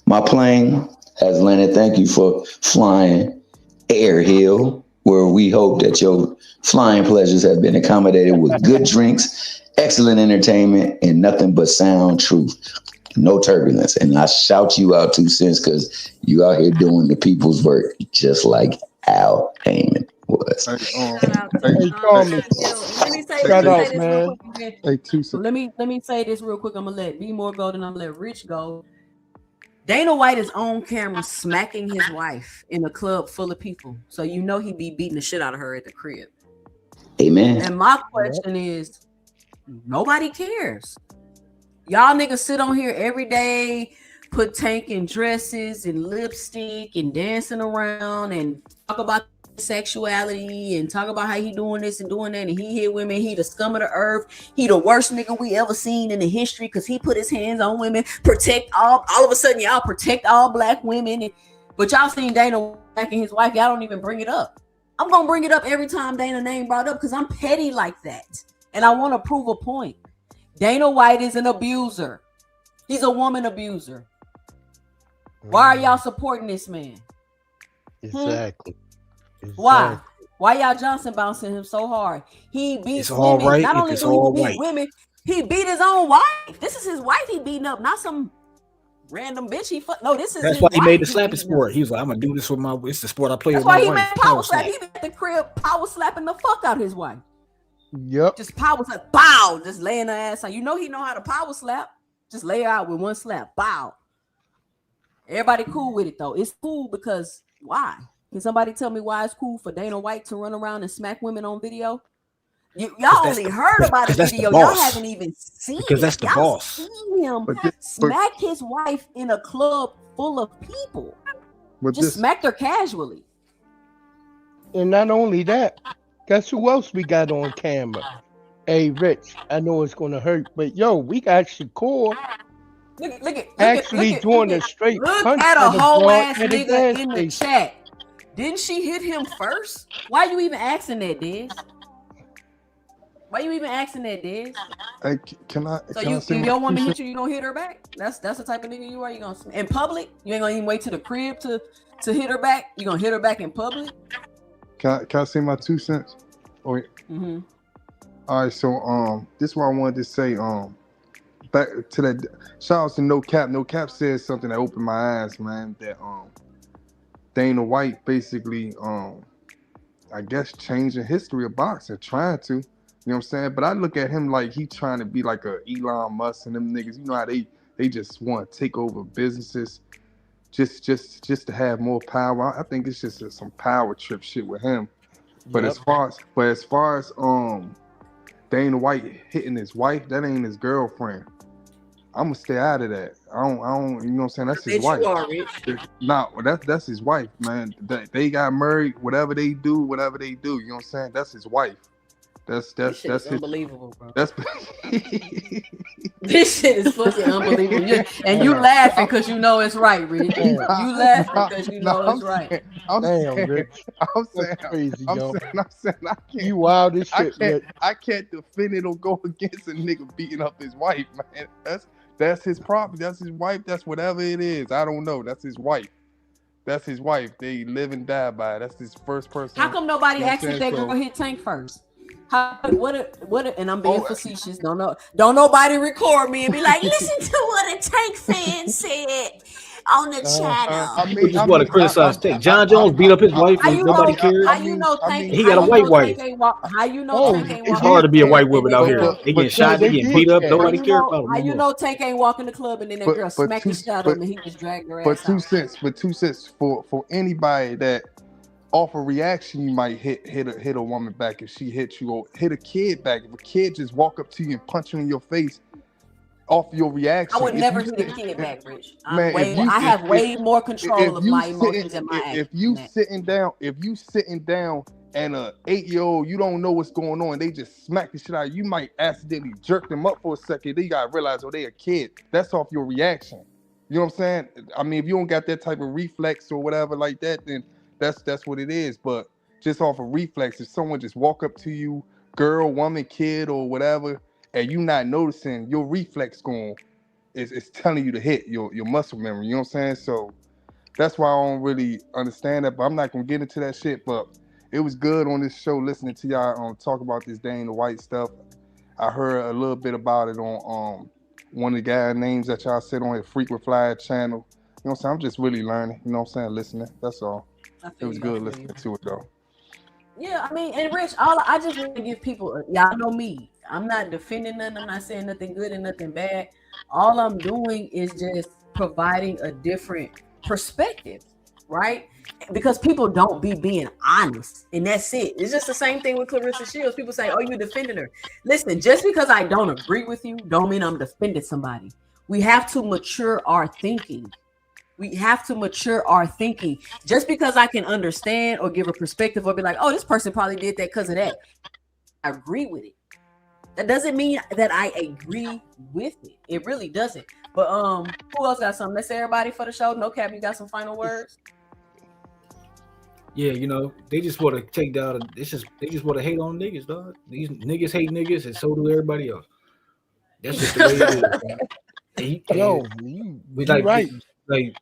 My plane has landed. Thank you for flying Air Hill, where we hope that your flying pleasures have been accommodated with good drinks, excellent entertainment, and nothing but sound truth. No turbulence. And I shout you out 2 cents because you out here doing the people's work just like Al Heyman was. Hey, Let me say this real quick. I'm gonna let B More go, then I'm gonna let Rich go. Dana White is on camera smacking his wife in a club full of people. So you know he be beating the shit out of her at the crib. Amen. And my question is, nobody cares. Y'all niggas sit on here every day, put Tank in dresses and lipstick and dancing around and talk about sexuality and talk about how he doing this and doing that, and he hit women. He the scum of the earth. He the worst nigga we ever seen in the history because he put his hands on women. Protect all of a sudden y'all protect all black women, but y'all seen Dana attacking his wife. Y'all don't even bring it up. I'm gonna bring it up every time Dana name brought up because I'm petty like that and I want to prove a point. Dana White is an abuser. He's a woman abuser. Why are y'all supporting this man? Exactly. Why? Why y'all Johnson bouncing him so hard? He beats women. All right. Not only It's do all he beat right. women, he beat his own wife. This is his wife he beating up, not some random bitch he fuck. No, this is That's his why he wife made the he slapping beating sport. up. He was like, I'm gonna do this with it's the sport I play That's with why my he wife. made power slap. He be at the crib power slapping the fuck out of his wife. Yep. Just power slap, bow, just laying her ass out. You know he know how to power slap. Just lay her out with one slap, bow. Everybody cool with it though. It's cool because why? Can somebody tell me why it's cool for Dana White to run around and smack women on video? Y'all only heard about the video. Y'all haven't even seen because it. that's the Y'all boss. seen him smack his wife in a club full of people. Just smacked her casually. And not only that, guess who else we got on camera? Hey, Rich, I know it's gonna hurt, but yo, we got Shakur actually doing a straight Look punch at a whole broad ass at a nigga gas in the station. chat. Didn't she hit him first? Why you even asking that, Diz? Why you even asking that, Diz? Hey, can I? So can I you, say if my your woman 2 hit cents? you, you gonna hit her back? That's the type of nigga you are. You gonna in public? You ain't gonna even wait to the crib to hit her back. You gonna hit her back in public? Can I say my 2 cents? Oh, yeah. Mm-hmm. All right, so this is what I wanted to say. Back to that. Shout out to No Cap. No Cap said something that opened my eyes, man. That Dana White basically I guess, changing history of boxing, trying to. You know what I'm saying? But I look at him like he trying to be like a Elon Musk and them niggas. You know how they just want to take over businesses just to have more power. I think it's just some power trip shit with him. But Yep. as far as Dana White hitting his wife, that ain't his girlfriend. I'm gonna stay out of that. I don't. You know what I'm saying? That's his Bet wife. you are, Rich. Nah, that's his wife, man. They got married. Whatever they do. You know what I'm saying? That's his wife. This shit is That's his. unbelievable, bro. That's This shit is fucking unbelievable. And you laughing because you know it's right, Rich. You laughing because you know it's right. Damn, Rich. I'm saying, crazy, I'm yo. saying, I can't. You wild as shit, Rich. I can't defend it or go against a nigga beating up his wife, man. That's his property. That's his wife. That's whatever it is. I don't know. That's his wife. That's his wife. They live and die by it. That's his first person. How come nobody You know asked what if I'm that saying? girl hit Tank first? And I'm being facetious. Don't nobody record me and be like, listen to what a Tank fan said on the channel. People just want to criticize Tank. John Jones beat up his wife and nobody cared. How you know Tank? He got a white wife. How you know Tank ain't It's walking? hard to be a white woman out here. They getting shot, they getting beat up. Nobody cared about How them. you know Tank ain't walking the club and then that girl smacked the shit out of him and he just dragged her For ass two out? cents, for anybody that off a reaction, you might hit a woman back if she hits you, or hit a kid back. If a kid just walk up to you and punch you in your face off your reaction. I would If never you hit a sit- kid back, Rich. Man, I have way more control of my emotions and my If you sitting down and a 8-year-old, you don't know what's going on, they just smack the shit out of you, might accidentally jerk them up for a second. Then you gotta realize, oh, they a kid. That's off your reaction. You know what I'm saying? I mean, if you don't got that type of reflex or whatever like that, then that's what it is. But just off of reflex, if someone just walk up to you, girl, woman, kid, or whatever, and you not noticing, your reflex going is telling you to hit your muscle memory. You know what I'm saying? So that's why I don't really understand that. But I'm not gonna get into that shit. But it was good on this show listening to y'all talk about this Dana White stuff. I heard a little bit about it on one of the guy names that y'all said on his Frequent Flyer channel. You know what I'm saying? I'm just really learning. You know what I'm saying? Listening. That's all. It was good listening to it though. Yeah, I mean, and Rich, I just want to give people, y'all know me. I'm not defending nothing. I'm not saying nothing good and nothing bad. All I'm doing is just providing a different perspective, right? Because people don't be being honest, and that's it. It's just the same thing with Clarissa Shields. People say, "Oh, you defended her." Listen, just because I don't agree with you, don't mean I'm defending somebody. We have to mature our thinking. We have to mature our thinking. Just because I can understand or give a perspective or be like, oh, this person probably did that because of that. I agree with it. That doesn't mean that I agree with it. It really doesn't. But who else got something? Let's say everybody for the show. No Cap, you got some final words? Yeah, you know, they just want to take down. They just want to hate on niggas, dog. These niggas hate niggas, and so do everybody else. That's just the way it is. Yo, you right. Like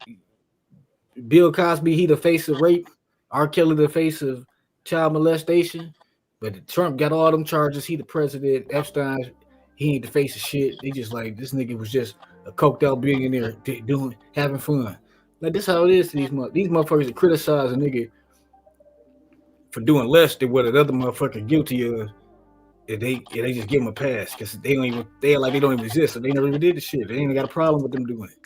Bill Cosby, he the face of rape. R. Kelly, the face of child molestation. But Trump got all them charges. He the president. Epstein, he ain't the face of shit. They just like, this nigga was just a coked out billionaire having fun. Like, this how it is to these motherfuckers that criticize a nigga for doing less than what another motherfucker guilty of. And they just give them a pass because they like they don't even exist. So they never even did the shit. They ain't got a problem with them doing it.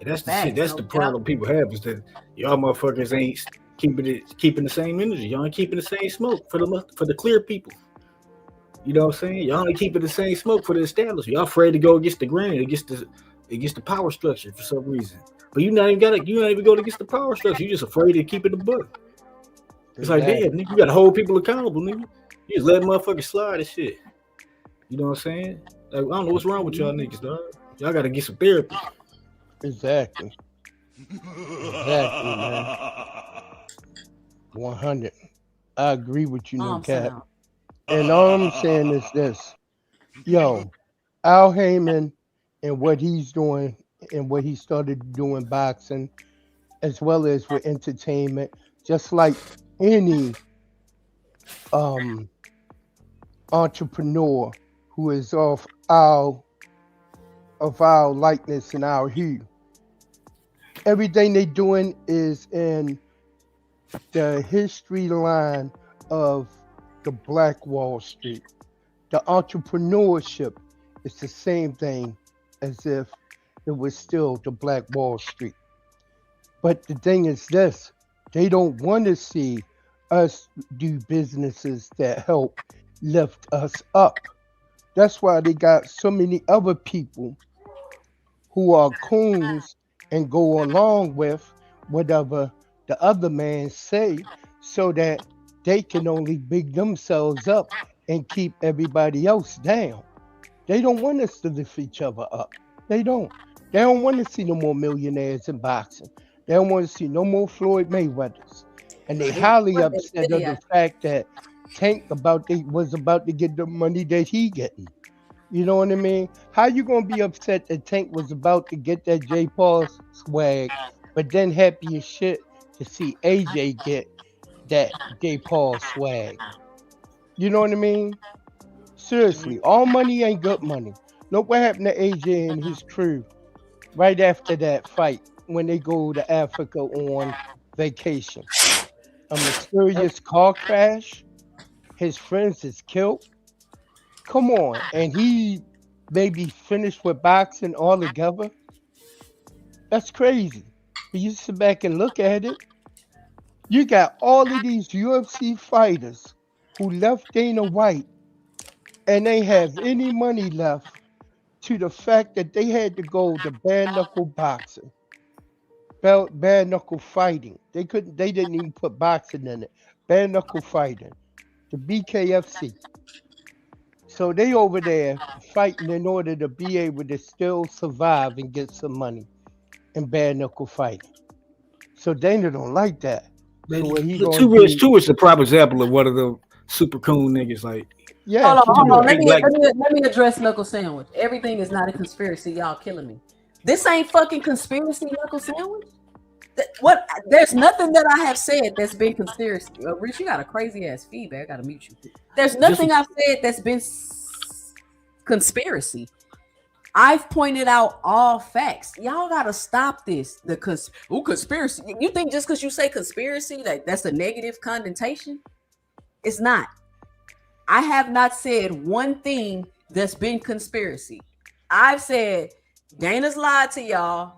And that's the shit. That's the problem people have, is that y'all motherfuckers ain't keeping the same energy. Y'all ain't keeping the same smoke for the clear people. You know what I'm saying? Y'all ain't keeping the same smoke for the established. Y'all afraid to go against the grain, against the power structure for some reason. But you not even going against the power structure. You just afraid to keep it a book. It's like, damn, nigga, you gotta hold people accountable, nigga. You just let motherfuckers slide and shit. You know what I'm saying? Like, I don't know what's wrong with y'all niggas, dog. Y'all gotta get some therapy. Exactly, man. 100. I agree with you, no cap. And all I'm saying is this. Yo, Al Heyman and what he's doing and what he started doing boxing, as well as with entertainment, just like any entrepreneur who is of our likeness and our hue. Everything they doing is in the history line of the Black Wall Street. The entrepreneurship is the same thing as if it was still the Black Wall Street. But the thing is this, they don't want to see us do businesses that help lift us up. That's why they got so many other people who are coons and go along with whatever the other man say so that they can only big themselves up and keep everybody else down. They don't want us to lift each other up. They don't. They don't want to see no more millionaires in boxing. They don't want to see no more Floyd Mayweathers. And they highly upset of the fact that Tank was about to get the money that he getting. You know what I mean? How you gonna be upset that Tank was about to get that J. Paul swag, but then happy as shit to see AJ get that J. Paul swag? You know what I mean? Seriously, all money ain't good money. Look what happened to AJ and his crew right after that fight when they go to Africa on vacation. A mysterious car crash. His friends is killed. Come on, and he maybe finished with boxing altogether. That's crazy. But you sit back and look at it. You got all of these UFC fighters who left Dana White and they have any money left to the fact that they had to go to bare knuckle boxing, bare knuckle fighting. They didn't even put boxing in it. Bare knuckle fighting, the BKFC. So they over there fighting in order to be able to still survive and get some money in bare knuckle fighting. So Dana don't like that. So what he gonna Two do? Rich is the prime example of one of the super cool niggas. Like, yeah. Hold on. Let me address Knuckle Sandwich. Everything is not a conspiracy. Y'all killing me. This ain't fucking conspiracy, Knuckle Sandwich. What? There's nothing that I have said that's been conspiracy. Rich, you got a crazy ass feedback. I gotta mute you. There's nothing I've said that's been conspiracy. I've pointed out all facts. Y'all gotta stop this. Conspiracy. You think just because you say conspiracy, that's a negative connotation? It's not. I have not said one thing that's been conspiracy. I've said Dana's lied to y'all.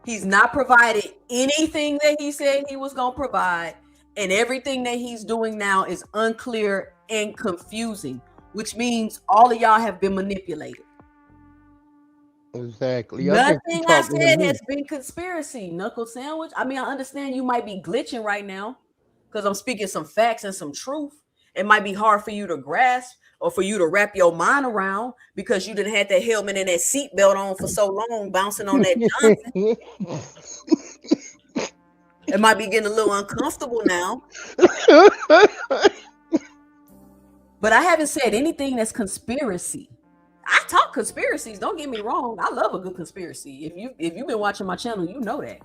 He's not provided anything that he said he was going to provide. And everything that he's doing now is unclear and confusing, which means all of y'all have been manipulated. Exactly. Nothing I said has been conspiracy, Knuckle Sandwich. I mean, I understand you might be glitching right now because I'm speaking some facts and some truth. It might be hard for you to grasp or for you to wrap your mind around because you done had that helmet and that seatbelt on for so long, bouncing on that Johnson. It might be getting a little uncomfortable now. But I haven't said anything that's conspiracy. I talk conspiracies, don't get me wrong. I love a good conspiracy. If you've been watching my channel, you know that.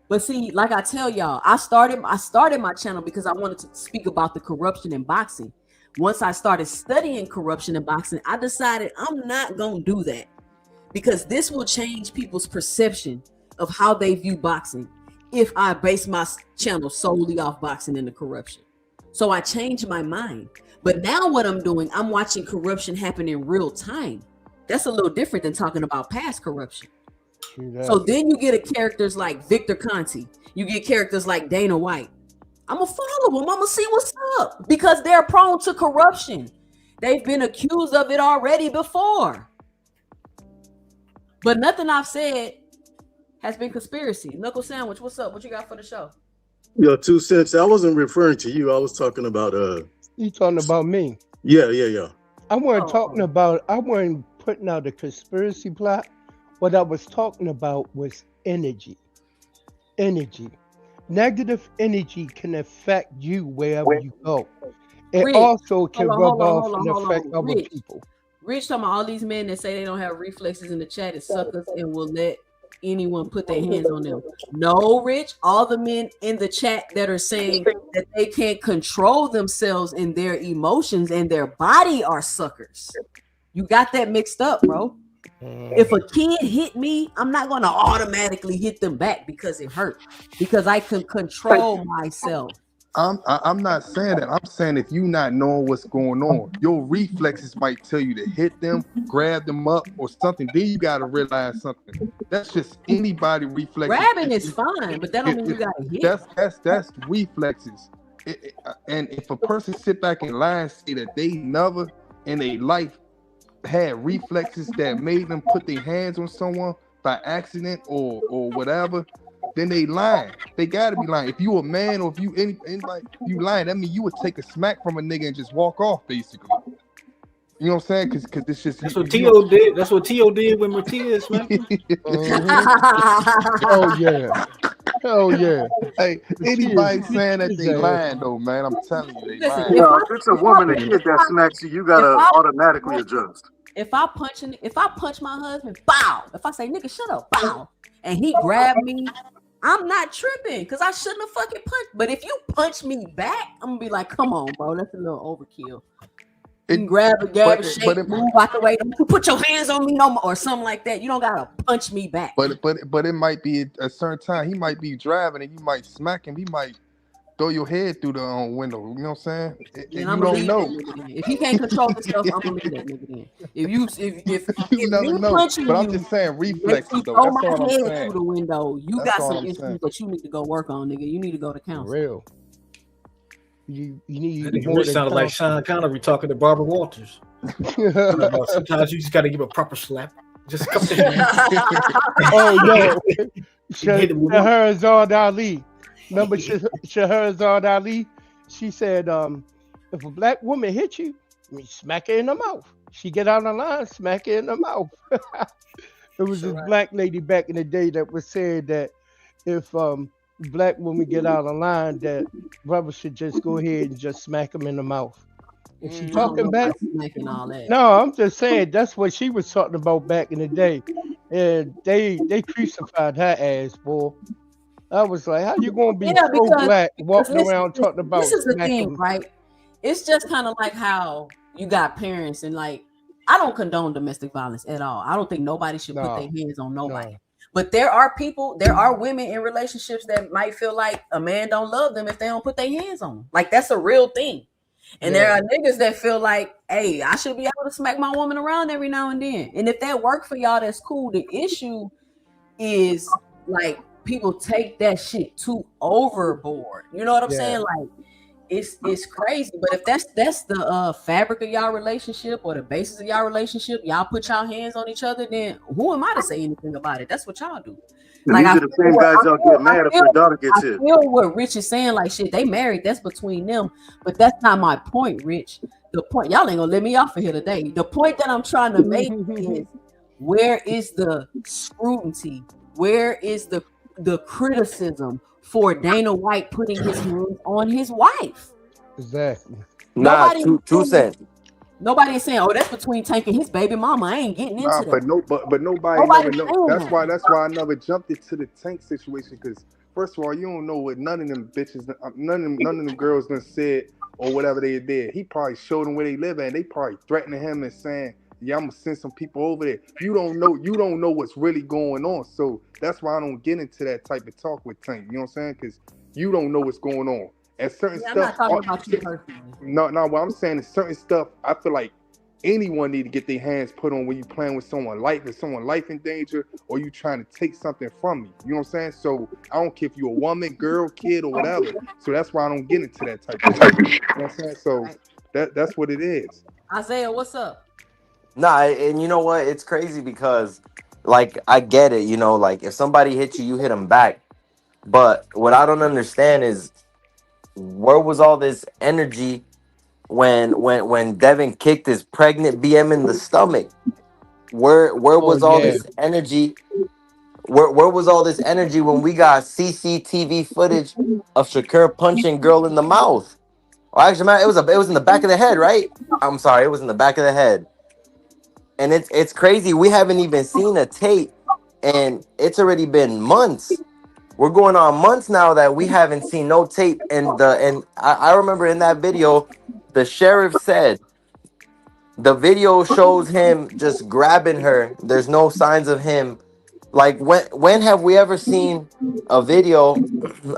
But see, like I tell y'all, I started my channel because I wanted to speak about the corruption in boxing. Once I started studying corruption in boxing, I decided I'm not going to do that because this will change people's perception of how they view boxing if I base my channel solely off boxing and the corruption. So I changed my mind. But now what I'm doing, I'm watching corruption happen in real time. That's a little different than talking about past corruption. So then you get characters like Victor Conti. You get characters like Dana White. I'm going to follow them. I'm going to see what's up because they're prone to corruption. They've been accused of it already before. But nothing I've said has been conspiracy. Knuckle Sandwich, what's up? What you got for the show? Yo, 2 cents. I wasn't referring to you. I was talking about You talking about me? Yeah. I wasn't putting out a conspiracy plot. What I was talking about was energy. Negative energy can affect you wherever you go. It also can rub off and affect other people. Rich talking about all these men that say they don't have reflexes in the chat is suckers and will let anyone put their hands on them. No, Rich, all the men in the chat that are saying that they can't control themselves in their emotions and their body are suckers. You got that mixed up, bro. If a kid hit me, I'm not going to automatically hit them back because it hurt, because I can control myself. I'm not saying that. I'm saying if you not knowing what's going on, your reflexes might tell you to hit them, grab them up, or something. Then you gotta realize something. That's just anybody reflexes. Grabbing is fine, but that don't mean you gotta hit. That's reflexes. And if a person sit back and lie and say that they never in a life had reflexes that made them put their hands on someone by accident or whatever, then they lying. They gotta be lying. If you a man or if you anybody, you lying. That means you would take a smack from a nigga and just walk off, basically. You know what I'm saying? Because it's just that's what T.O. did. That's what T.O. did when Matias smacked him. Oh yeah. Oh yeah. Hey, anybody saying that they lying though, man? I'm telling you, they lying. Yeah, if it's a woman and kid that smacks you, you gotta automatically adjust. If I punch my husband, bow. If I say nigga, shut up, bow, and he grabbed me, I'm not tripping because I shouldn't have fucking punched. But if you punch me back, I'm gonna be like, come on, bro, that's a little overkill. You can grab a shake, move out the way. Don't put your hands on me no more, or something like that. You don't gotta punch me back. But it might be a certain time. He might be driving and you might smack him. He might throw your head through the window. You know what I'm saying? And you don't know. If he can't control himself, I'm gonna leave that nigga then. If You never know. punching But I'm you just saying reflexes though. throw That's my all I'm head saying. through the window, you That's got all some I'm issues saying. that you need to go work on, nigga. You need to go to counseling. Real. You need That nigga more Rich than sounded like Sean Connery talking to Barbara Walters. Sometimes you just got to give a proper slap. Just come to Oh no. Shahrazad Ali. Remember Shahrazad Ali? She said, if a black woman hit you, smack her in the mouth. She get out of line, smack her in the mouth. It was this black lady back in the day that was saying that if black women get out of line, that brothers should just go ahead and just smack them in the mouth. And she talking back. Smacking all that. No, I'm just saying that's what she was talking about back in the day. And they crucified her ass, boy. I was like, how you gonna be pro-black walking around talking about this is the smacking? thing, right? It's just kind of like how you got parents and like I don't condone domestic violence at all. I don't think nobody should put their hands on nobody. No. But there are women in relationships that might feel like a man don't love them if they don't put their hands on them. Like that's a real thing. And there are niggas that feel like, hey, I should be able to smack my woman around every now and then. And if that work for y'all, that's cool. The issue is like people take that shit too overboard. You know what I'm saying? Like it's crazy. But if that's the fabric of y'all relationship or the basis of y'all relationship, y'all put y'all hands on each other, then who am I to say anything about it? That's what y'all do. Like these are the same guys that get mad if their daughter gets hit. I feel what Rich is saying, like shit, they married, that's between them. But that's not my point, Rich. The point, y'all ain't gonna let me off of here today. The point that I'm trying to make is where is the scrutiny? Where is the criticism for Dana White putting his hands on his wife? Exactly. Nah, 2 cents. Nobody is saying, "Oh, that's between Tank and his baby mama." I ain't getting into that. But nobody never know. That's why I never jumped into the Tank situation. Because first of all, you don't know what none of them bitches, none of them girls done said or whatever they did. He probably showed them where they live at. And they probably threatening him and saying, "Yeah, I'm gonna send some people over there." You don't know what's really going on. So that's why I don't get into that type of talk with Tank. You know what I'm saying? Because you don't know what's going on. And certain stuff. I'm not talking about you personally. No. What I'm saying is certain stuff. I feel like anyone need to get their hands put on when you playing with someone's life. Is someone life in danger, or you trying to take something from me? You know what I'm saying? So I don't care if you're a woman, girl, kid, or whatever. So that's why I don't get into that type of shit. You know what I'm saying? So that's what it is. Isaiah, what's up? Nah, and you know what? It's crazy because, like, I get it. You know, like if somebody hits you, you hit them back. But what I don't understand is, where was all this energy when Devin kicked his pregnant BM in the stomach? Where was all this energy? Where was all this energy when we got CCTV footage of Shakur punching girl in the mouth? Well, actually, man, it was in the back of the head, right? I'm sorry, it was in the back of the head. And it's crazy. We haven't even seen a tape, and it's already been months. We're going on months now that we haven't seen no tape. And I remember in that video, the sheriff said the video shows him just grabbing her. There's no signs of him. Like when have we ever seen a video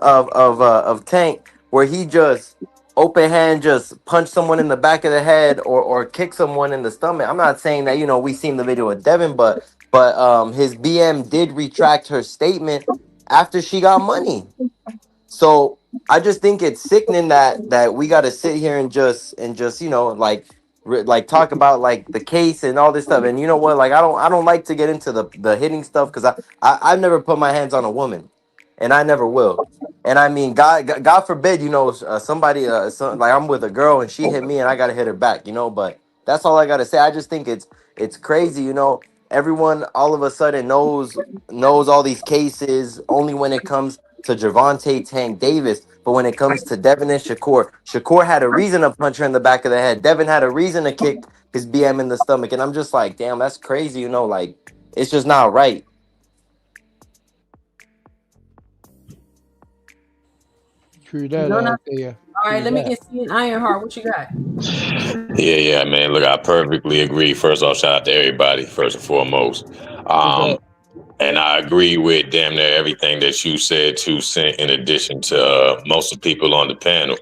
of Tank where he just open hand just punch someone in the back of the head or kick someone in the stomach. I'm not saying that, you know, we seen the video of Devin, but his BM did retract her statement after she got money. So I just think it's sickening that we got to sit here and just you know like talk about like the case and all this stuff. And you know what, like I don't like to get into the hitting stuff because I've never put my hands on a woman, and I never will. And I mean, God forbid, you know, somebody like I'm with a girl and she hit me and I gotta hit her back, you know. But that's all I gotta say. I just think it's crazy, you know. Everyone all of a sudden knows all these cases only when it comes to Javante Tank Davis. But when it comes to Devin and Shakur had a reason to punch her in the back of the head. Devin had a reason to kick his BM in the stomach. And I'm just like, damn, that's crazy, you know, like it's just not right. True that No, no. out there. All right, True let me that. get Ian Ironheart. What you got? Yeah, man. Look, I perfectly agree. First off, shout out to everybody, first and foremost. And I agree with damn near everything that you said, 2 Cent, in addition to most of the people on the panel.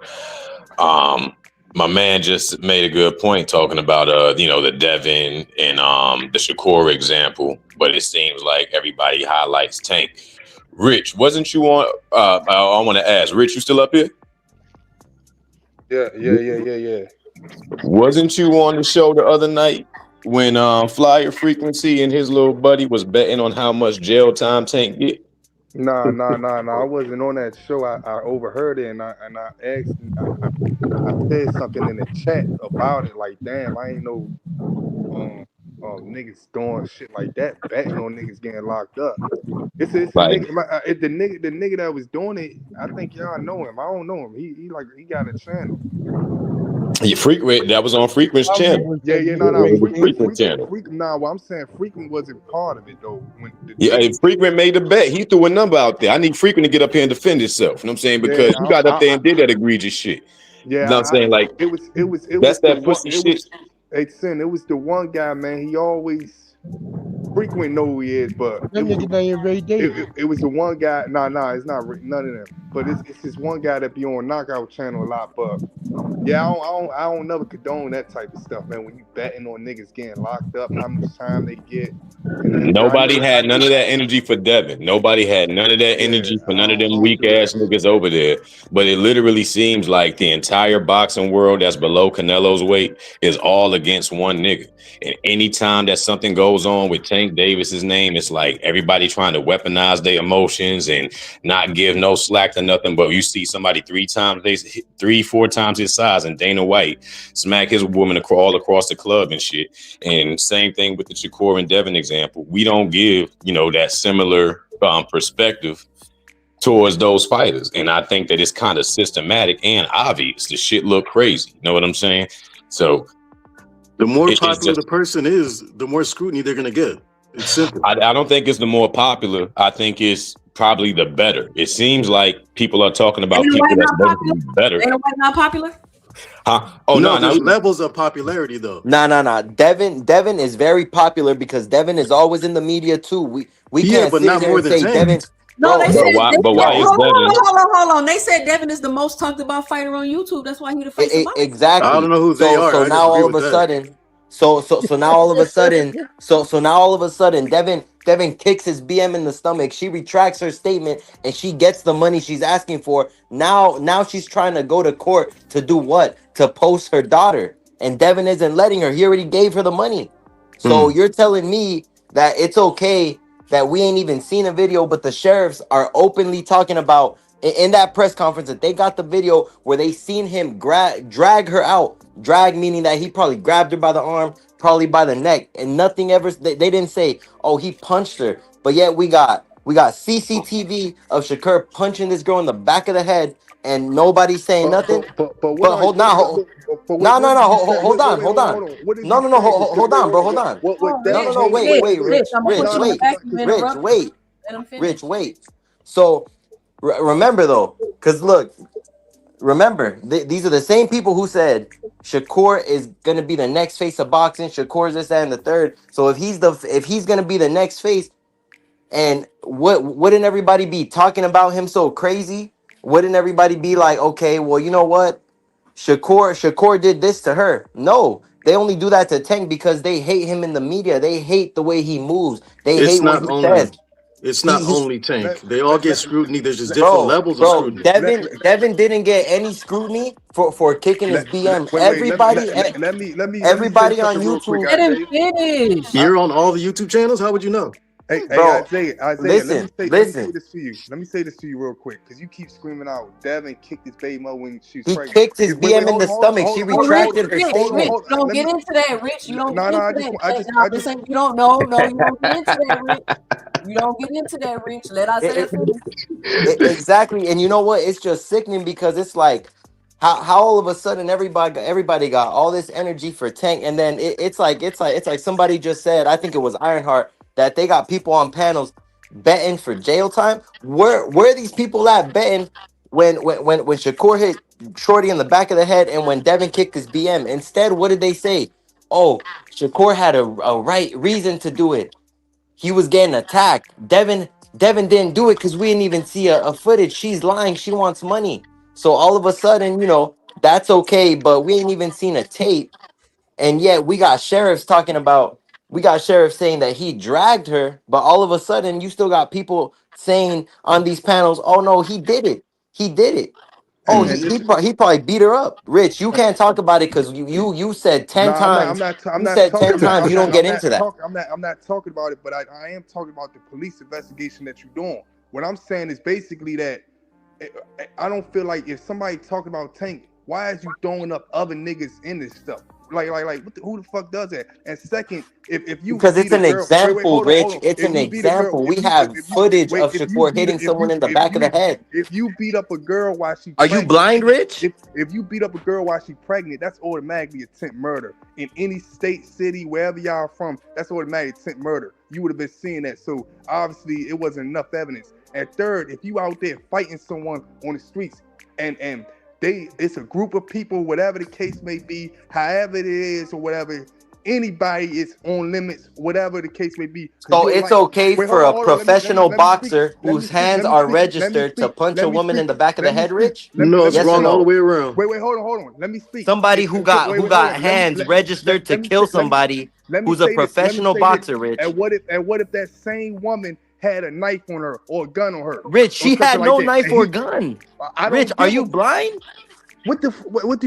My man just made a good point talking about, you know, the Devin and the Shakur example, but it seems like everybody highlights Tank. Rich, wasn't you on? I want to ask, Rich, you still up here? Yeah. Wasn't you on the show the other night when Flyer Frequency and his little buddy was betting on how much jail time Tank get? Nah. I wasn't on that show. I overheard it and I asked. I said something in the chat about it. Like, damn, I ain't know niggas doing shit like that, betting on niggas getting locked up. It's a Like, nigga. The nigga that was doing it, I think y'all know him. I don't know him. He got a channel. Yeah, that was on Frequent's channel. Yeah, It was Frequent channel. Nah, well, I'm saying Frequent wasn't part of it though. When the Yeah, nigga, if Frequent made the bet. He threw a number out there. I need Frequent to get up here and defend himself. You know what I'm saying? Because you got up there and did that egregious shit. You know what I'm saying? Like, it was that's the that one. pussy shit. It was the one guy, man. He always Frequent know who he is, but That nigga named Ray Davis. it was the one guy. Nah, it's not none of them. But it's this one guy that be on Knockout Channel a lot. But yeah, I don't never condone that type of stuff, man. When you betting on niggas getting locked up, how much time they get. Nobody had none of that energy for Devin. Nobody had none of that energy for none of them weak ass niggas over there. But it literally seems like the entire boxing world that's below Canelo's weight is all against one nigga. And anytime that something goes on with Tank Davis's name, it's like everybody trying to weaponize their emotions and not give no slack to nothing. But you see somebody 4 times his size and Dana White smack his woman all across the club and shit. And same thing with the Shakur and Devin example. We don't give, you know, that similar perspective towards those fighters. And I think that it's kind of systematic and obvious. The shit look crazy. You know what I'm saying? So the more popular the person is, the more scrutiny they're gonna get. It's simple. I don't think it's the more popular. I think it's probably the better. It seems like people are talking about Dana people White that's not popular? better. Dana White not popular? Huh? Oh no, no, there's levels of popularity though. Nah. Devin is very popular because Devin is always in the media too. We can't but sit not here more and than say 10. Devin. No, they said. why is Devin? Hold on. They said Devin is the most talked about fighter on YouTube. That's why he the face of boxing. Exactly. I don't know who they are. So I now all disagree of with a that. sudden, so now all of a sudden, so now all of a sudden, Devin kicks his BM in the stomach. She retracts her statement and she gets the money she's asking for. Now she's trying to go to court to do what? To post her daughter. And Devin isn't letting her. He already gave her the money. So you're telling me that it's okay that we ain't even seen a video, but the sheriffs are openly talking about in that press conference that they got the video where they seen him drag her out. Drag meaning that he probably grabbed her by the arm, probably by the neck, and nothing ever. They didn't say, "Oh, he punched her," but yet we got CCTV of Shakur punching this girl in the back of the head, and nobody saying nothing. But Hold on. Hold on. What is No, he saying? hold on, bro. Hold on. No, wait, Rich, wait. So remember though, because look, remember these are the same people who said Shakur is gonna be the next face of boxing. Shakur is this, that, and the third. So if he's gonna be the next face, and wouldn't everybody be talking about him so crazy? wouldn't everybody be like, okay, well, you know what? Shakur did this to her. No, they only do that to Tank because they hate him in the media. They hate the way he moves. They hate It's what not he only. says. It's not He only Tank. They all get scrutiny. There's just different bro, levels of bro, scrutiny. Devin didn't get any scrutiny for kicking his BM. Let me say Everybody on something real quick, YouTube, Let him Isaiah. finish. You're on all the YouTube channels. How would you know? Hey, bro. Isaiah, let me say Listen. this to you. Let me say this to you real quick, because you keep screaming out, Devin kicked his baby mother when she was He pregnant. kicked his BM in the stomach. She retracted her Rich, statement. you don't get into that, Rich. You don't get No, into that. I'm just saying, you don't know. No, you don't get into that, Rich. You don't get into that, Rich. Let Isaiah finish. Exactly, and you know what? It's just sickening because it's like how all of a sudden everybody got all this energy for Tank, and then it's like somebody just said. I think it was Ironheart that they got people on panels betting for jail time. Where are these people at betting when Shakur hit Shorty in the back of the head and when Devin kicked his BM? Instead, what did they say? Oh, Shakur had a right reason to do it. He was getting attacked. Devin didn't do it because we didn't even see a footage. She's lying. She wants money. So all of a sudden, that's okay, but we ain't even seen a tape. And yet we got sheriffs saying that he dragged her, but all of a sudden you still got people saying on these panels, oh no, he did it. He did it. Oh, he probably beat her up. Rich, you can't talk about it because you said 10 No, times. I'm You not said talking 10 about. times you don't get into that. I'm not talking about it, but I am talking about the police investigation that you're doing. What I'm saying is basically that I don't feel like if somebody talking about Tank, why is you throwing up other niggas in this stuff? Like who the fuck does that? And second, if you Because beat it's a an girl, wait, example, hold on. Rich. It's If an you beat a girl, example. We have footage of Shakur hitting someone in the back of the head. if you beat up a girl while she Are you pregnant, blind, Rich? if you beat up a girl while she pregnant, that's automatically attempt murder. In any state, city, wherever y'all from, that's automatic attempt murder. You would have been seeing that. So obviously it wasn't enough evidence. And third, if you out there fighting someone on the streets and it's a group of people, whatever the case may be, however it is or whatever, anybody is on limits, whatever the case may be. So it's okay for a professional boxer whose hands are registered to punch a woman in the back of the head, Rich? No, it's Yes or wrong all the no? way around. Wait, hold on. Let me speak. Somebody who got hands registered to kill somebody who's a professional boxer, Rich. And what if that same woman had a knife on her or a gun on her? Rich, she had no knife or gun. gun. Rich, are you blind? What do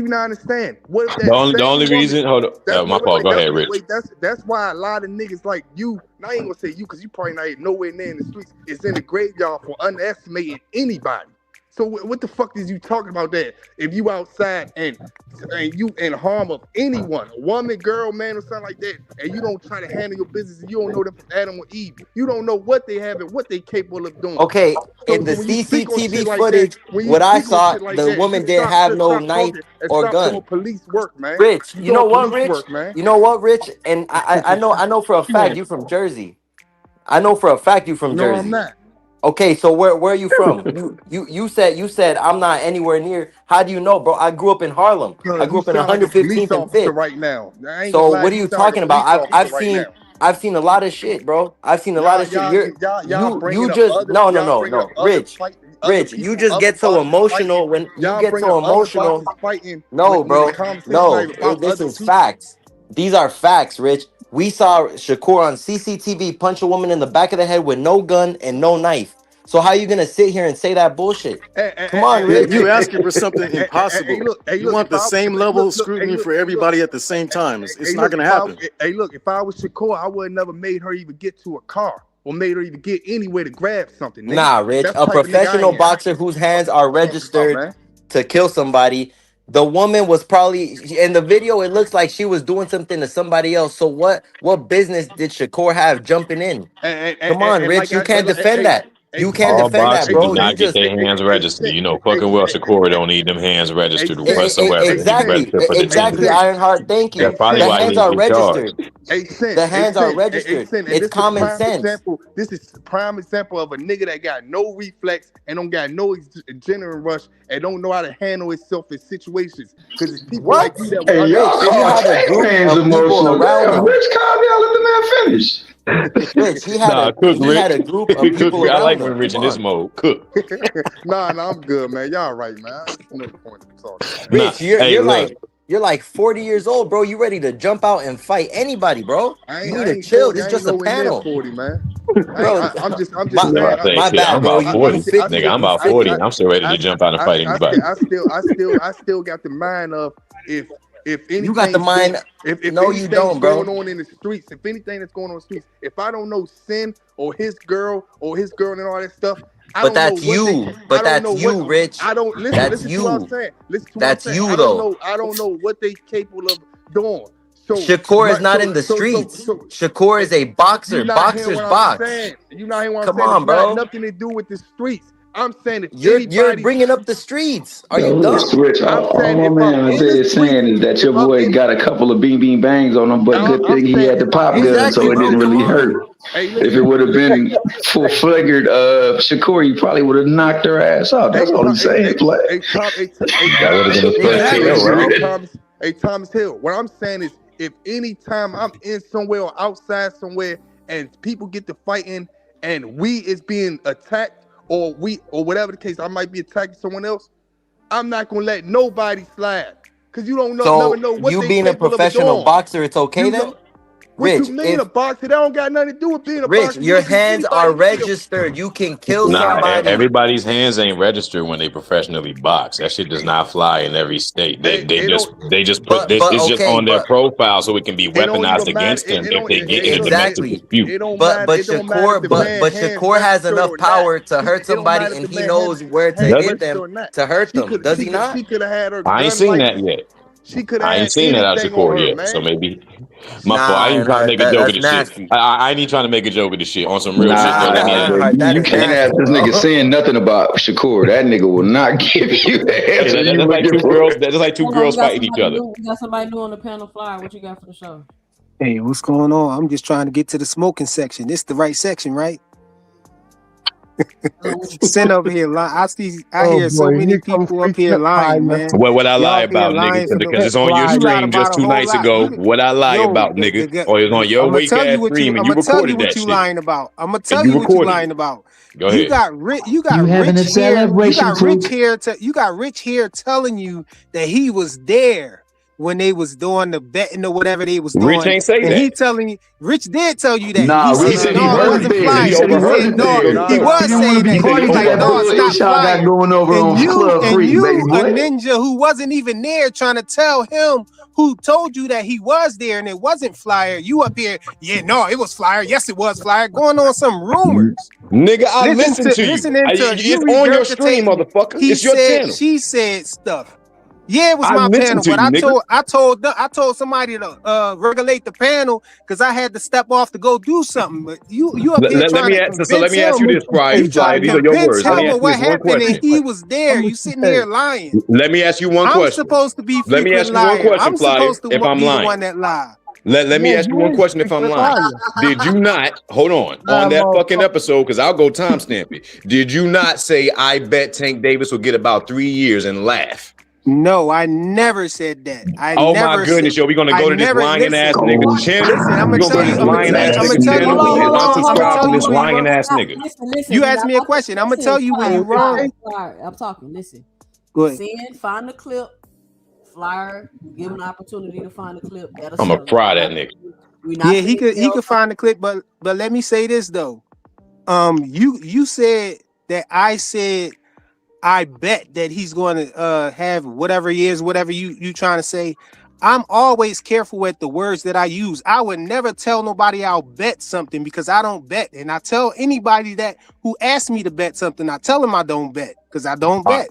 you not understand? What if that The only reason, hold on, my fault. Go ahead, Rich. That's why a lot of niggas like you, I ain't gonna say you because you probably not even nowhere near in the streets, is in the graveyard for underestimating anybody. So what the fuck is you talking about that? If you outside and you in harm of anyone, a woman, girl, man, or something like that, and you don't try to handle your business, and you don't know them from Adam or Eve, you don't know what they have and what they capable of doing. Okay, in the when you speak on shit CCTV like footage, that, when you what I speak on saw, shit like the that, woman just didn't have no stop knife talking and or stop gun. doing police work, man. Rich, You you know doing what, police Rich? work, man. You know what, Rich? And I know for a fact you from Jersey. I know for a fact you from No, I'm Jersey. not. Okay, so where are you from? You said I'm not anywhere near. How do you know, bro? I grew up in Harlem. I grew You up in sound like a police 115th and officer 5th. right now. I ain't gonna So lie, what are you you sound like a talking about? police officer I've right seen now. I've seen a lot of shit, bro. I've seen a lot of shit. Y'all bringing You up just other, no. Rich, you just get so emotional when you get so emotional. fighting. No, When the bro. conversation not No, even about this other is people. facts. These are facts, Rich. We saw Shakur on CCTV punch a woman in the back of the head with no gun and no knife. So how you gonna sit here and say that bullshit? Come on, Rich. You asking for something impossible. You want the same level of scrutiny for everybody at the same time. It's not going to happen. If I was Shakur, I would have never made her even get to a car or made her even get anywhere to grab something. Nigga. Nah, Rich. That's A the type of nigga I professional am. boxer whose hands are What you talking about, registered man? to kill somebody. The woman was probably in the video. It looks like she was doing something to somebody else. So what business did Shakur have jumping in? Come on, And Rich. like You can't defend that. You can't All defend that, boxers do bro. You not get just their hands registered. You know, fucking well Shakur don't need them hands registered whatsoever. They just registered for the exactly, team. Ironheart. Thank you. That's probably The why hands he are didn't get charged. registered. The hands are registered. and It's this is a common prime sense. example. This is a prime example of a nigga that got no reflex and don't got no adrenaline rush and don't know how to handle himself in situations. Because it's people What? like you that Hey, will y'all understand. call Tank man's of people emotional. around Damn, him. Rich, calm down. Let the man finish. Rich, he had a Cook, he had a Rich. group of Cook, people I like around when him. Rich in Come this on. mode. Cook. Nah, I'm good, man. Y'all right, man. There's no point in talking. Rich, Nah, hey, look. you're like 40 years old, bro. You ready to jump out and fight anybody, bro? You need I to ain't chill. 40. This I is ain't just a nowhere near panel. 40, man. Bro, I'm just I'm saying. about to say, my shit, I'm bad, bro. about 40. Nigga, I'm about 40 and I'm still ready to jump out and fight anybody. I still got the mind of if You got the anything's mind. if No, you anything's don't, going bro. on in the streets, if anything that's going on in the streets, if I don't know Sin or his girl and all that stuff, I But don't know that's what they. you. I But don't know that's what. you, Rich. I don't listen. That's Listen to what I'm you. saying. Listen to what I'm That's saying. you, I don't though. know what they capable of doing. So Shakur is not in the streets. Shakur is a boxer. you're not hearing Boxers what I'm box. saying. You're not hearing what I'm Come saying. on, It's not bro. nothing to do with the streets. I'm saying if You're anybody, bringing up the streets. Are you Yo, dumb? Rich, all my man is saying is that your boy got a couple of beam bangs on him, but good thing he had the pop gun, so it didn't really hurt. If it would have been full-figured Shakur, he probably would have knocked her ass out. That's all he's saying, play. That would have been the first KO, right? Thomas Hill. What I'm saying is, if any time I'm in somewhere or outside somewhere and people get to fighting and we is being attacked or whatever the case, I might be attacking someone else, I'm not gonna let nobody slide. Cause you don't never know what you they being a capable of professional doing. boxer, it's okay You then? know, what Rich, you mean a boxer? That don't got nothing to do with being a boxer. your You can beat hands are anybody in the field. registered. You can kill Nah, somebody. everybody's hands ain't registered when they professionally box. That shit does not fly in every state. They just put this. It's just on their profile so it can be weaponized against them if they get in a domestic dispute. But Shakur has enough power to hurt somebody, and he knows where to Does hit it? them to hurt them. Does he not? She could have had her I ain't gun seen license. that yet. She could I have ain't had seen that out anything on Shakur her, yet. man. So maybe my fault. I ain't trying to make a joke of this shit. I ain't trying to make a joke of this shit. On some real shit though. Let me ask You can't ask this nigga saying nothing about Shakur. That nigga will not give you the Hey, answer you that's like looking two for. girls. That's like two Hold on, girls fighting each other. we got somebody new on the panel flyer. What you got for the show? Hey, what's going on? I'm just trying to get to the smoking section. This the right section, right? Send over here. I hear so many people up here lying, man. What would I lie Y'all up here about, lying nigga? for Because it's on your you lied stream just about a 2 whole nights lot. ago. What I lie about, nigga? Or it's on your I'm gonna wake tell you ass what stream I'm and you gonna tell you recorded what that you shit. lying about. I'm gonna And tell you you what you recorded lying it. about. Go You ahead. got rich. You got having rich a here. You celebration, got rich Coop. here. You got rich here telling you that he was there when they was doing the betting or whatever they was Rich doing, ain't say and that. he telling you, Rich did tell you that. Nah, He Rich said said he no, it heard wasn't there. flyer. He said he He heard said it no, there. he was He didn't want saying to be that. party He's to like, that no, it's not bullshit y'all got flyer. going over And on Club Freak, baby you, a boy. ninja who wasn't even there, trying to tell him who told you that he was there and it wasn't flyer. You up here, yeah, no, it was flyer. Yes, it was flyer. Going on some rumors. Nigga, I listen to you. Listening to you It's on your stream, regurgitating. motherfucker. He It's your said, channel. she said stuff. Yeah, it was I my listen panel, to but you, nigga. I told somebody to regulate the panel because I had to step off to go do something. But you up here Let trying me to ask. So let convince me ask him. you this, You Flyer. trying Flyer, to these are your convince words. Let me him ask of you what this one happened and question. he was there. You sitting there lying. Let me ask you one I'm question. supposed to be Let me frequent ask you one liar. question, I'm Flyer, supposed to if I'm be the lying. one that lie. Let me ask you one question if I'm lying. Did you not, hold on that fucking episode, because I'll go timestamp it. Did you not say, I bet Tank Davis will get about 3 years and laugh? No, I never said that. Oh my goodness, yo, we gonna go to this lying ass nigga's channel. Listen, I'm We gonna gonna tell go to you. this I'm lying ass gonna nigga's tell you channel when you and wrong. I'm gonna unsubscribe tell from you this when you lying wrong. ass nigga. Listen. You asked me a question. I'm gonna tell you when you wrong. I'm talking. Listen. Go ahead. Send, find the clip. Flyer, give him an opportunity to find the clip. That'll I'm gonna settle. fry that nigga. We're not Yeah, he finna could find the clip, but let me say this though. You said that I said I bet that he's going to have whatever he is, whatever you trying to say. I'm always careful with the words that I use. I would never tell nobody I'll bet something because I don't bet. And I tell anybody that who asks me to bet something, I tell them I don't bet because I don't bet.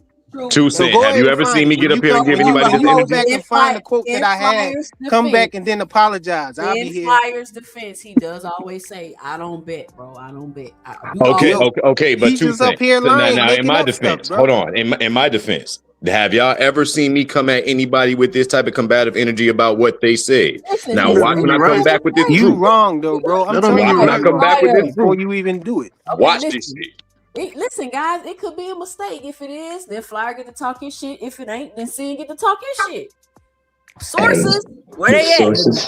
2 So Cent. go Have ahead you and ever find seen it. me get up here and give anybody this go energy? back and find the quote that I had, come back and then apologize. I'll be In here. Flyer's defense, he does always say, I don't bet, bro. I don't bet. Okay, but He's 2 just up Cent. here So lying, now in making my up defense, stuff, bro. hold on. In my defense, have y'all ever seen me come at anybody with this type of combative energy about what they said? Listen, Now you- watch when I come back with this You truth. wrong though, bro. I'm Watch telling you when I come back with this before truth. you even do it. Watch this shit. Listen, guys, it could be a mistake. If it is, then Flyer get to talk his shit. If it ain't, then Sin get to talk his shit. Sources, where they at? Sources.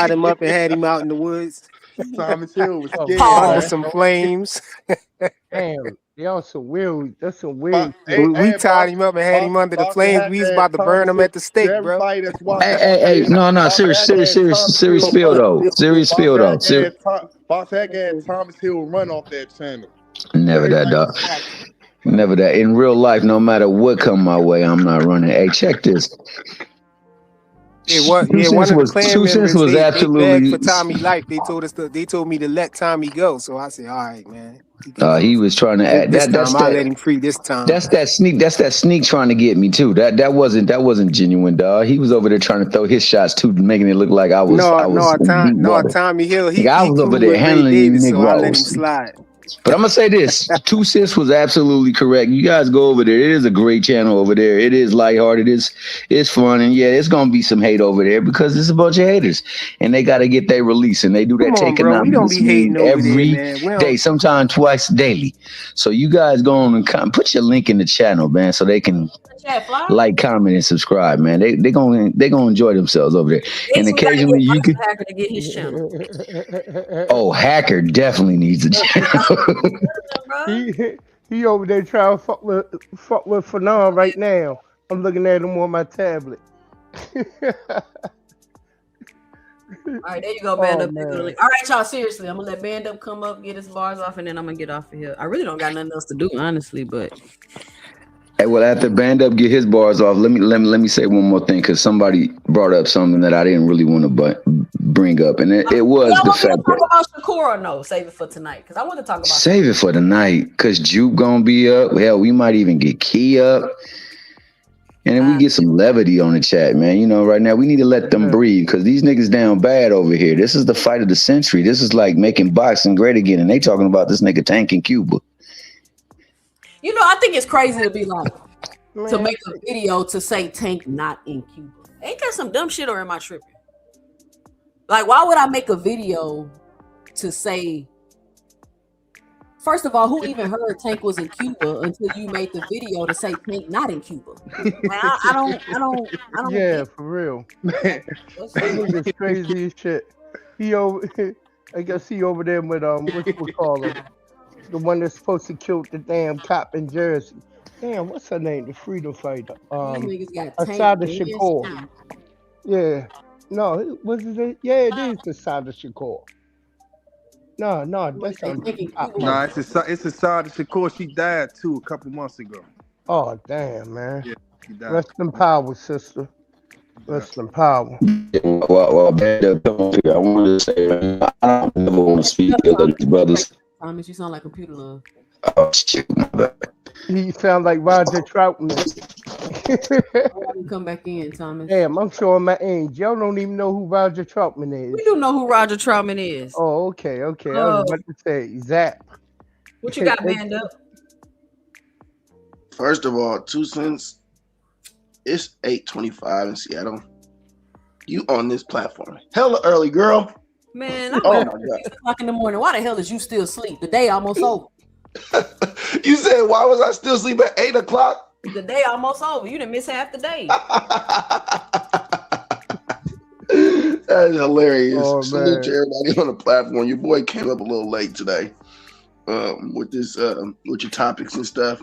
tied him up and had him out in the woods. Thomas Hill was scared. Under man. some flames. Damn. They on some weird. That's some weird shit. We tied him up and had him under the flames. We was about to burn him at the stake, bro. Hey, no, serious spill though. Serious spill though. Box Hacker had Thomas Hill run off that channel. Never that, dog. Never that. In real life, no matter what come my way, I'm not running. Hey, check this. One of the clan Two members, Cents was they absolutely. begged for Tommy life. They told me to let Tommy go. So I said, all right, man. He was trying to act. This time I let him free. This time. That's that sneak trying to get me too. That wasn't genuine, dog. He was over there trying to throw his shots too, making it look like I was. Tommy Hill. I was over there handling Davis, Nick so I let him Ross. slide. But I'm gonna say this: Two Cents was absolutely correct. You guys go over there. It is a great channel over there. It is lighthearted. It's fun, and yeah, it's gonna be some hate over there because it's a bunch of haters, and they got to get their release, and they do that taking out we don't be hating every there, day, sometimes twice daily. So you guys go on and put your link in the channel, man, so they can like, comment, and subscribe, man. They gonna enjoy themselves over there, and occasionally you can. Hacker to get his channel. Oh, Hacker definitely needs a channel. he over there trying to fuck with Fanon right now. I'm looking at him on my tablet. All right, there you go, Band Up. All right, y'all, seriously, I'm gonna let Band Up come up, get his bars off, and then I'm gonna get off of here. I really don't got nothing else to do, honestly, but. Hey, well, after Band Up get his bars off, let me say one more thing, because somebody brought up something that I didn't really want to bring up, and it was the fact that. Talk about Shakur or no? Save it for tonight, because I want to talk about. Save it for tonight, because Juke gonna be up. Hell, we might even get Key up, and then we get some levity on the chat, man. You know, right now we need to let them breathe, because these niggas down bad over here. This is the fight of the century. This is like making boxing great again, and they talking about this nigga Tank in Cuba. You know, I think it's crazy to be like, to make a video to say Tank not in Cuba. Ain't that some dumb shit, or am I tripping? Like, why would I make a video to say, first of all, who even heard Tank was in Cuba until you made the video to say Tank not in Cuba? Like, I don't. Yeah, for real. That nigga's crazy as shit. I guess he over there with what we call him. The one that's supposed to kill the damn cop in Jersey. Damn, what's her name? The freedom fighter. Asada Shakur. Yeah. No, was it? Yeah, it is Asada Shakur. No, that's No, it's Asada Shakur. She died too a couple months ago. Oh damn, man. Yeah, she died. Rest in power, sister. Rest in power. Well, Band Up, come on here. I wanted to say, man, I don't never want to speak ill of these brothers. Thomas, you sound like computer love. Oh shit, my bad. He sound like Roger Troutman. Come back in, Thomas. Damn, I'm showing my age. Y'all don't even know who Roger Troutman is. We do know who Roger Troutman is. Oh, okay. I was about to say Zap. What you got, Band Up? First of all, 2 cents. It's 8:25 in Seattle. You on this platform? Hella early, girl. Man, I'm up at 6 o'clock in the morning. Why the hell is you still asleep? The day almost over. You said, why was I still asleep at 8 o'clock? The day almost over. You didn't miss half the day. That is hilarious. Oh, Salute to everybody on the platform. Your boy came up a little late today with your topics and stuff.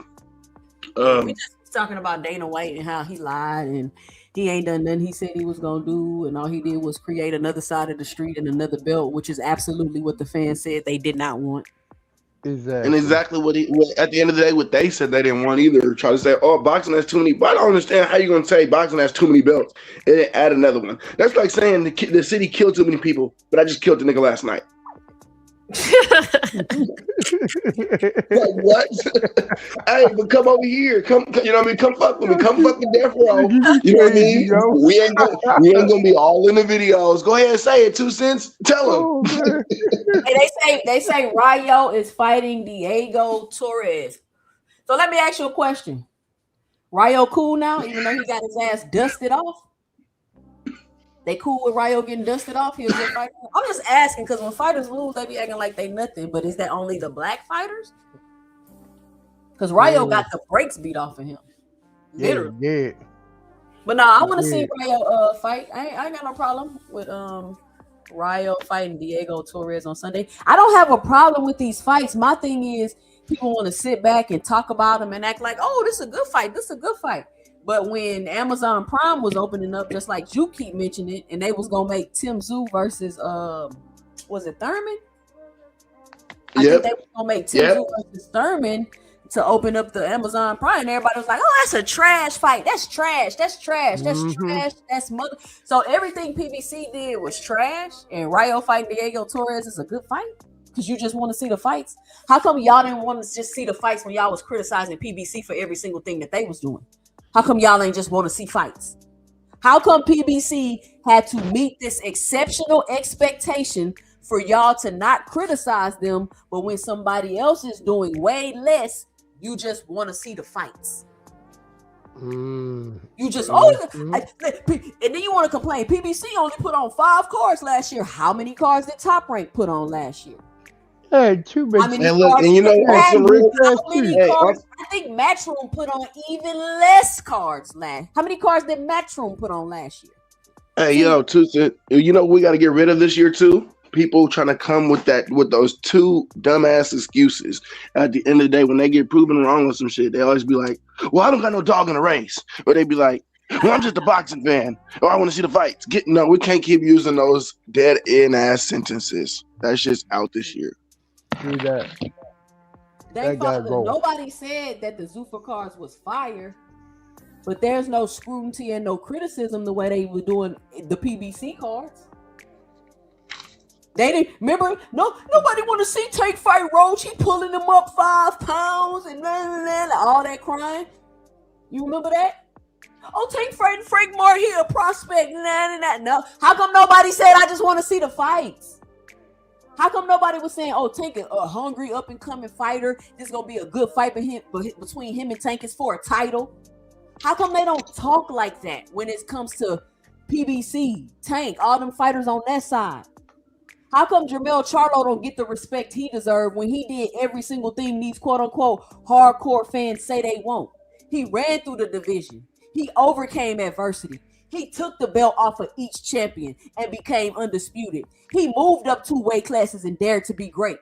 We just talking about Dana White and how he lied and he ain't done nothing he said he was gonna do, and all he did was create another side of the street and another belt, which is absolutely what the fans said they did not want. Exactly. And exactly what at the end of the day, what they said they didn't want either. Try to say, oh, boxing has too many. But I don't understand how you're going to say boxing has too many belts and then add another one. That's like saying the city killed too many people, but I just killed the nigga last night. Like what? Hey, but come over here. Come, you know what I mean? Come fuck with me. Come fucking death row. You know what I mean? We ain't gonna be all in the videos. Go ahead and say it. 2 cents. Tell them. Hey, they say Rayo is fighting Diego Torres. So let me ask you a question. Rayo cool now, even though he got his ass dusted off? They cool with Rayo getting dusted off? He was a fighter? I'm just asking because when fighters lose, they be acting like they nothing. But is that only the black fighters? Because Rayo got the brakes beat off of him. Literally. Yeah. But no, I want to see Rayo fight. I ain't got no problem with Rayo fighting Diego Torres on Sunday. I don't have a problem with these fights. My thing is people want to sit back and talk about them and act like, oh, this is a good fight. This is a good fight. But when Amazon Prime was opening up, just like you keep mentioning it, and they was gonna make Tim Tszyu versus was it Thurman? I think they was gonna make Tim Tszyu versus Thurman to open up the Amazon Prime. And everybody was like, oh, that's a trash fight. That's trash. That's trash. That's trash. That's mother. So everything PBC did was trash. And Rayo fighting Diego Torres is a good fight because you just want to see the fights. How come y'all didn't want to just see the fights when y'all was criticizing PBC for every single thing that they was doing? How come y'all ain't just want to see fights? How come PBC had to meet this exceptional expectation for y'all to not criticize them, but when somebody else is doing way less, you just want to see the fights? You just and then you want to complain. PBC only put on 5 cards last year. How many cards did Top Rank put on last year? Hey, too many. How many And look, cards and you know, did on some real, how many hey, cards? I think Matchroom put on even less cards last. How many cards did Matchroom put on last year? hey, yo, Tusa, you know, we got to get rid of this year too. People trying to come with those 2 dumbass excuses. At the end of the day, when they get proven wrong with some shit, they always be like, "Well, I don't got no dog in the race," or they be like, "Well, I'm just a boxing fan," or "I want to see the fights." No, we can't keep using those dead end ass sentences. That's just out this year. Do that. Nobody said that the Zuffa cards was fire, but there's no scrutiny and no criticism the way they were doing the PBC cards. They didn't remember. Nobody want to see Tank fight Roach. He pulling them up 5 pounds and all that crying. You remember that? Oh, Tank fighting Frank Martin, he a prospect. No. How come nobody said I just want to see the fights? How come nobody was saying, oh, Tank is a hungry up and coming fighter. This is gonna be a good fight between him and Tank is for a title? How come they don't talk like that when it comes to PBC, Tank, all them fighters on that side? How come Jermell Charlo don't get the respect he deserved when he did every single thing these quote-unquote hardcore fans say they won't? He ran through the division. He overcame adversity. He took the belt off of each champion and became undisputed. He moved up 2 weight classes and dared to be great.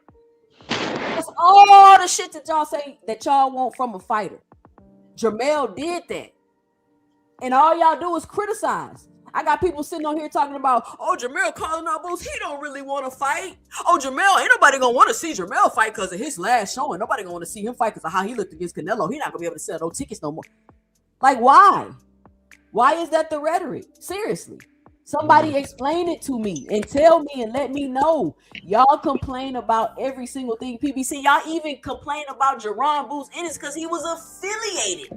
That's all the shit that y'all say that y'all want from a fighter. Jermell did that. And all y'all do is criticize. I got people sitting on here talking about, oh, Jermell calling out Boots. He don't really want to fight. Oh, Jermell, ain't nobody going to want to see Jermell fight because of his last showing. Nobody going to want to see him fight because of how he looked against Canelo. He's not going to be able to sell no tickets no more. Like, why? Why is that the rhetoric? Seriously. Somebody explain it to me and tell me and let me know. Y'all complain about every single thing PBC. Y'all even complain about Jerron Boots Ennis because he was affiliated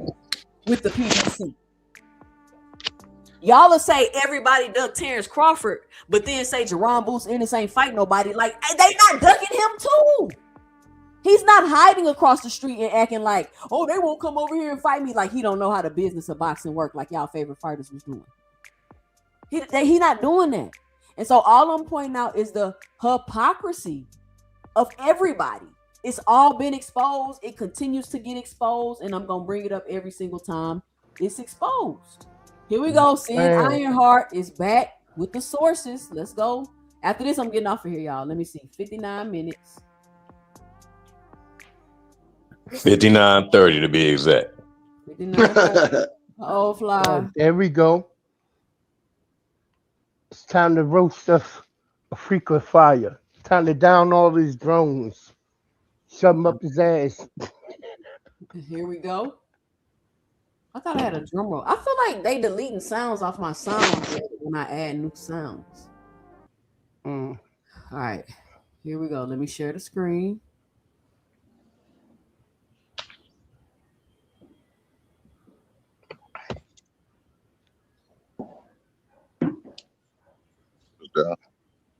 with the PBC. Y'all will say everybody dug Terrence Crawford, but then say Jerron Boots Ennis ain't fight nobody. Like, they not ducking him too. He's not hiding across the street and acting like, oh, they won't come over here and fight me. Like he don't know how the business of boxing work like y'all favorite fighters was doing. He not doing that. And so all I'm pointing out is the hypocrisy of everybody. It's all been exposed. It continues to get exposed. And I'm going to bring it up every single time it's exposed. Here we go. Sin Ironheart is back with the sources. Let's go. After this, I'm getting off of here, y'all. Let me see. 59 minutes. 59:30 to be exact. 59. Oh, fly. There we go. It's time to roast us a frequent fire. It's time to down all these drones. Shove him up his ass. Here we go. I thought I had a drum roll. I feel like they deleting sounds off my sound when I add new sounds. All right. Here we go. Let me share the screen.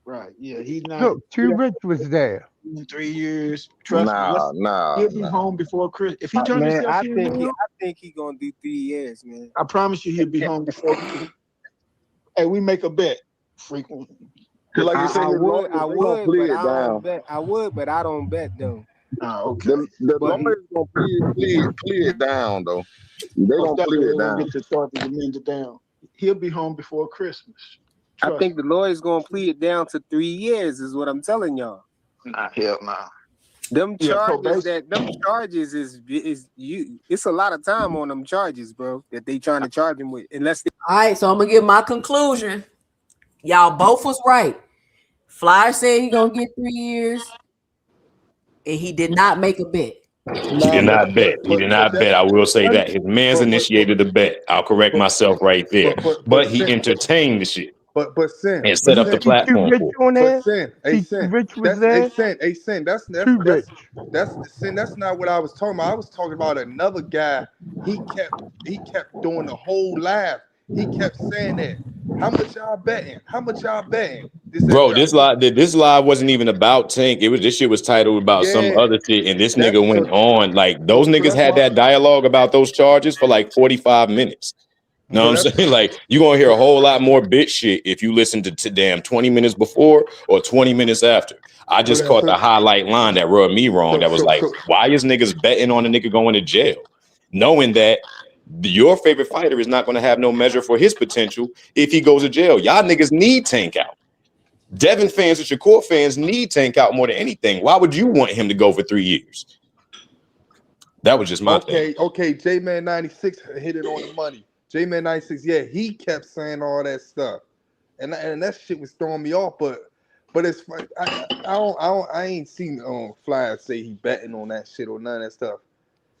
Right. Yeah, he's not. Look, Too Rich was there. In 3 years. Trust me. He'll be home before Chris. If he turns himself I in, think he's gonna do 3 years, man. I promise you he'll be home before. Hey, we make a bet frequently. Like you said, I would, but I don't bet though. Oh, okay. The lawyers gonna play it down though. They gonna play it down. Get to start to amend it down. He'll be home before Christmas. I think the lawyer's gonna plead it down to 3 years, is what I'm telling y'all. Nah, hell nah. Them Yeah, so charges is you. It's a lot of time on them charges, bro. That they trying to charge him with, unless. All right, so I'm gonna give my conclusion. Y'all both was right. Flyer said he gonna get 3 years, and he did not make a bet. He did not bet. He did not bet. I will say that. His man's initiated the bet. I'll correct myself right there. But he entertained the shit But sin, and set up the platform for it. But sin, Rich was that's there. sin. That's Rich. sin. That's not what I was talking about. I was talking about another guy. He kept doing the whole laugh. He kept saying that. How much y'all betting? How much y'all betting? Bro, this live wasn't even about Tank. This shit was titled about some other shit, and this nigga went on like those niggas had that dialogue about those charges for like 45 minutes. Know what I'm saying? Like you gonna hear a whole lot more bitch shit if you listen to damn 20 minutes before or 20 minutes after. I just caught the highlight line that rubbed me wrong. That was like, why is niggas betting on a nigga going to jail, knowing that your favorite fighter is not going to have no measure for his potential if he goes to jail? Y'all niggas need Tank out. Devin fans and Shakur fans need Tank out more than anything. Why would you want him to go for 3 years? That was just my thing. Okay, J-Man 96 hit it on the money. J-Man 96, yeah, he kept saying all that stuff. And that shit was throwing me off, but it's I ain't seen Fly say he betting on that shit or none of that stuff.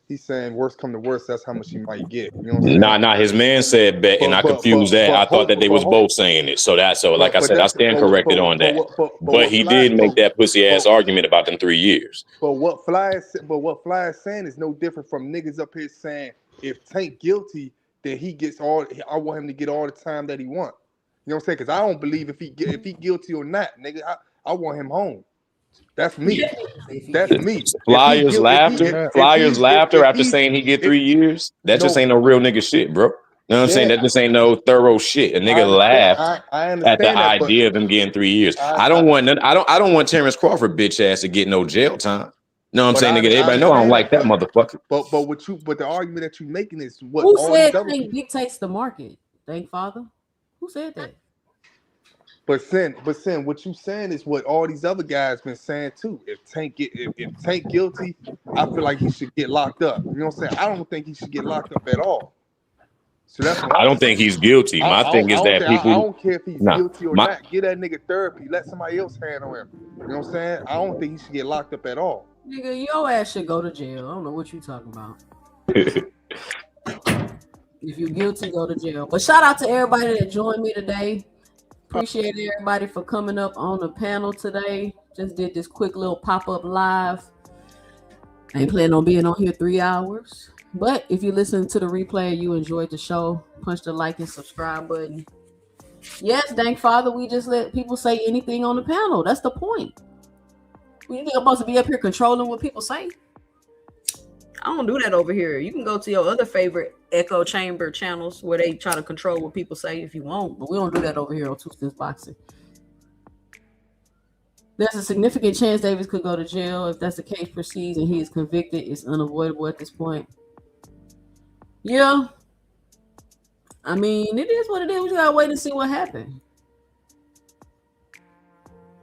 He's saying worst come to worst, that's how much he might get. You know what I'm saying? Nah, his man said bet, and I confused that. I thought that they was both saying it. So like I said, I stand corrected on that. But he did make that pussy ass argument about them 3 years. But what Fly is saying is no different from niggas up here saying if Tank guilty, then he gets I want him to get all the time that he want. You know what I'm saying? Because I don't believe if he guilty or not, nigga, I want him home. That's me. That's me. Flyers laughter after saying he get 3 years. That just ain't no real nigga shit, bro. You know what I'm saying? That just ain't no thorough shit. A nigga laughed at the idea of him getting 3 years. I don't want Terrence Crawford bitch ass to get no jail time. You know what I'm saying, nigga? Everybody know I don't like that motherfucker. But the argument that you're making is what Who said Tank dictates the market? Thank Father. Who said that? But sin, what you saying is what all these other guys been saying too. If Tank guilty, I feel like he should get locked up. You know what I'm saying? I don't think he should get locked up at all. So that's what I don't think he's guilty. My thing is that people. I don't care if he's guilty or not. Get that nigga therapy. Let somebody else handle him. You know what I'm saying? I don't think he should get locked up at all. Nigga, your ass should go to jail. I don't know what you talking about. If you're guilty, go to jail. But shout out to everybody that joined me today. Appreciate everybody for coming up on the panel today. Just did this quick little pop-up live. I ain't planning on being on here 3 hours. But if you listen to the replay, you enjoyed the show, punch the like and subscribe button. Yes, thank Father, we just let people say anything on the panel. That's the point. We ain't supposed to be up here controlling what people say. I don't do that over here. You can go to your other favorite echo chamber channels where they try to control what people say if you want, but we don't do that over here on Two Cents Boxing. There's a significant chance Davis could go to jail. If that's the case proceeds and he is convicted, it's unavoidable at this point. Yeah. I mean, it is what it is. We gotta wait and see what happens.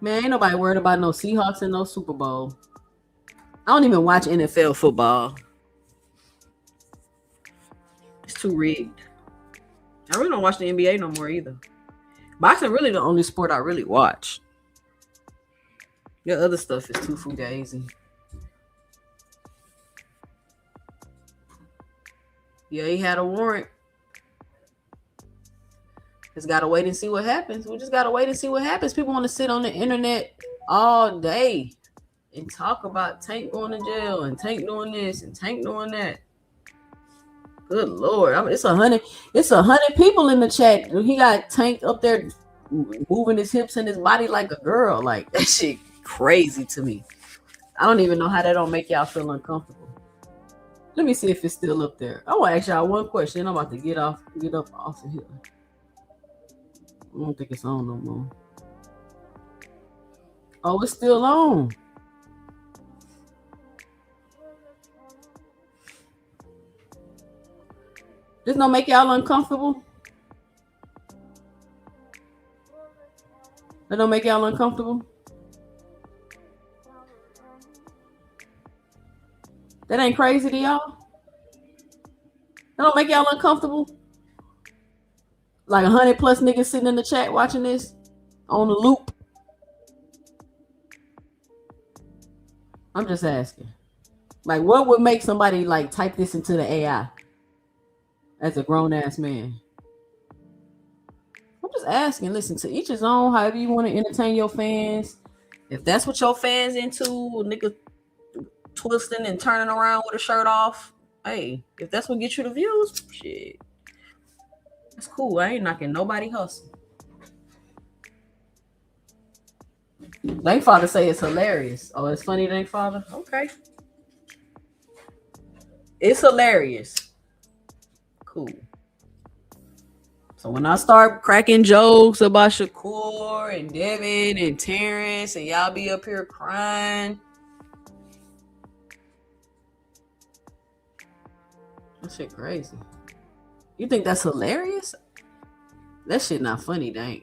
Man, ain't nobody worried about no Seahawks and no Super Bowl. I don't even watch NFL football. It's too rigged. I really don't watch the NBA no more either. Boxing really the only sport I really watch. The other stuff is too fugazi. Yeah, he had a warrant. Just gotta wait and see what happens. We just gotta wait and see what happens. People want to sit on the internet all day and talk about Tank going to jail and Tank doing this and Tank doing that. Good Lord. I mean, it's 100 people in the chat. He got Tank up there moving his hips and his body like a girl. Like, that shit crazy to me. I don't even know how that don't make y'all feel uncomfortable. Let me see if it's still up there. I want to ask y'all one question. I'm about to get up off of here. I don't think it's on no more. Oh, it's still on. This don't make y'all uncomfortable? That don't make y'all uncomfortable? That ain't crazy to y'all? That don't make y'all uncomfortable? Like 100+ niggas sitting in the chat watching this on the loop? I'm just asking. Like, what would make somebody like type this into the AI as a grown-ass man? I'm just asking. Listen, to each his own, however you want to entertain your fans. If that's what your fans into, nigga twisting and turning around with a shirt off, hey, if that's what gets you the views, shit, that's cool. I ain't knocking nobody hustle. Thank Father say it's hilarious. Oh, it's funny, thank Father? Okay. It's hilarious. Cool. So when I start cracking jokes about Shakur and Devin and Terrence and y'all be up here crying, that shit crazy. You think that's hilarious? That shit not funny, dang.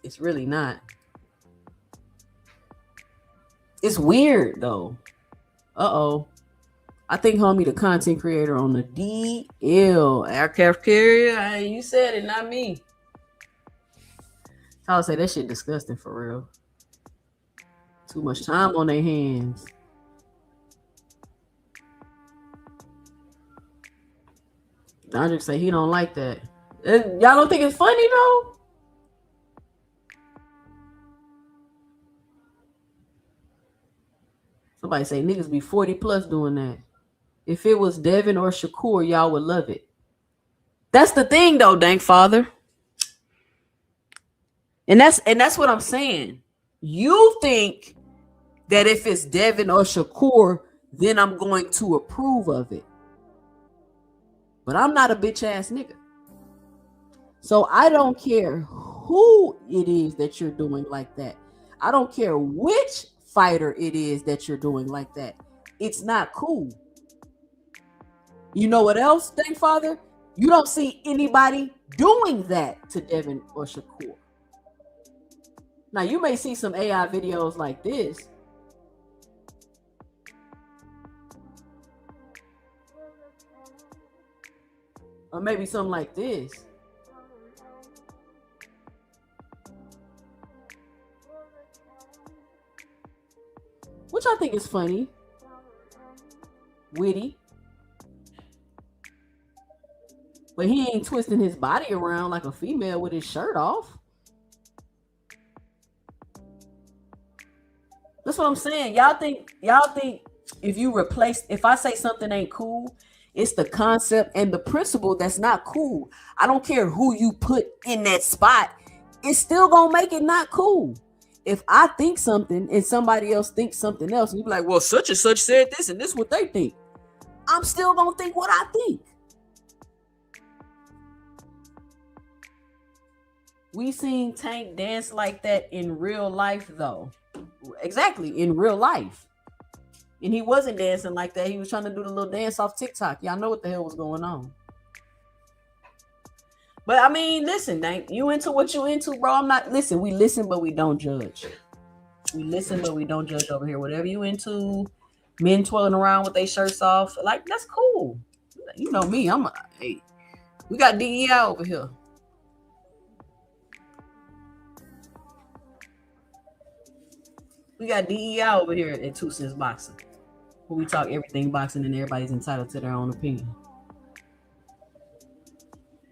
It's really not. It's weird though. Uh-oh. I think homie the content creator on the DL. Aircraft carrier. You said it, not me. I would say that shit disgusting for real. Too much time on their hands. Dondrick say he don't like that. Y'all don't think it's funny though? Somebody say niggas be 40+ doing that. If it was Devin or Shakur, y'all would love it. That's the thing though, Dank Father. And that's what I'm saying. You think that if it's Devin or Shakur, then I'm going to approve of it. But I'm not a bitch ass nigga. So I don't care who it is that you're doing like that. I don't care which fighter it is that you're doing like that. It's not cool. You know what else, thank Father? You don't see anybody doing that to Devin or Shakur. Now, you may see some AI videos like this. Or maybe something like this. Which I think is funny. Witty. But he ain't twisting his body around like a female with his shirt off. That's what I'm saying. Y'all think if I say something ain't cool, it's the concept and the principle that's not cool. I don't care who you put in that spot. It's still gonna make it not cool. If I think something and somebody else thinks something else, and you be like, well, such and such said this and this is what they think. I'm still gonna think what I think. We seen Tank dance like that in real life though. Exactly, in real life. And he wasn't dancing like that. He was trying to do the little dance off TikTok. Y'all know what the hell was going on. But I mean, listen, Dank, you into what you into, bro. I'm not, listen, we listen, but we don't judge. We listen, but we don't judge over here. Whatever you into, men twirling around with their shirts off, like, that's cool. You know me, hey, we got DEI over here. We got DEI over here at 2 Cents Boxing, where we talk everything boxing and everybody's entitled to their own opinion.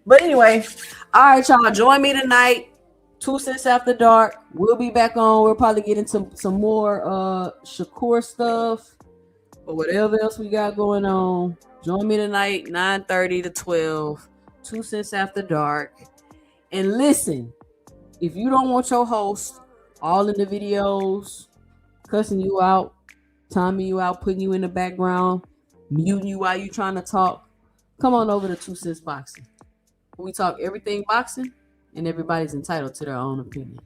But anyway, all right, y'all, join me tonight, 2 Cents After Dark. We'll be back on. We'll probably get into some more Shakur stuff or whatever else we got going on. Join me tonight, 9:30 to 12, 2 Cents After Dark. And listen, if you don't want your host all in the videos, cussing you out, timing you out, putting you in the background, muting you while you trying to talk, come on over to 2 Cents Boxing. We talk everything boxing, and everybody's entitled to their own opinion.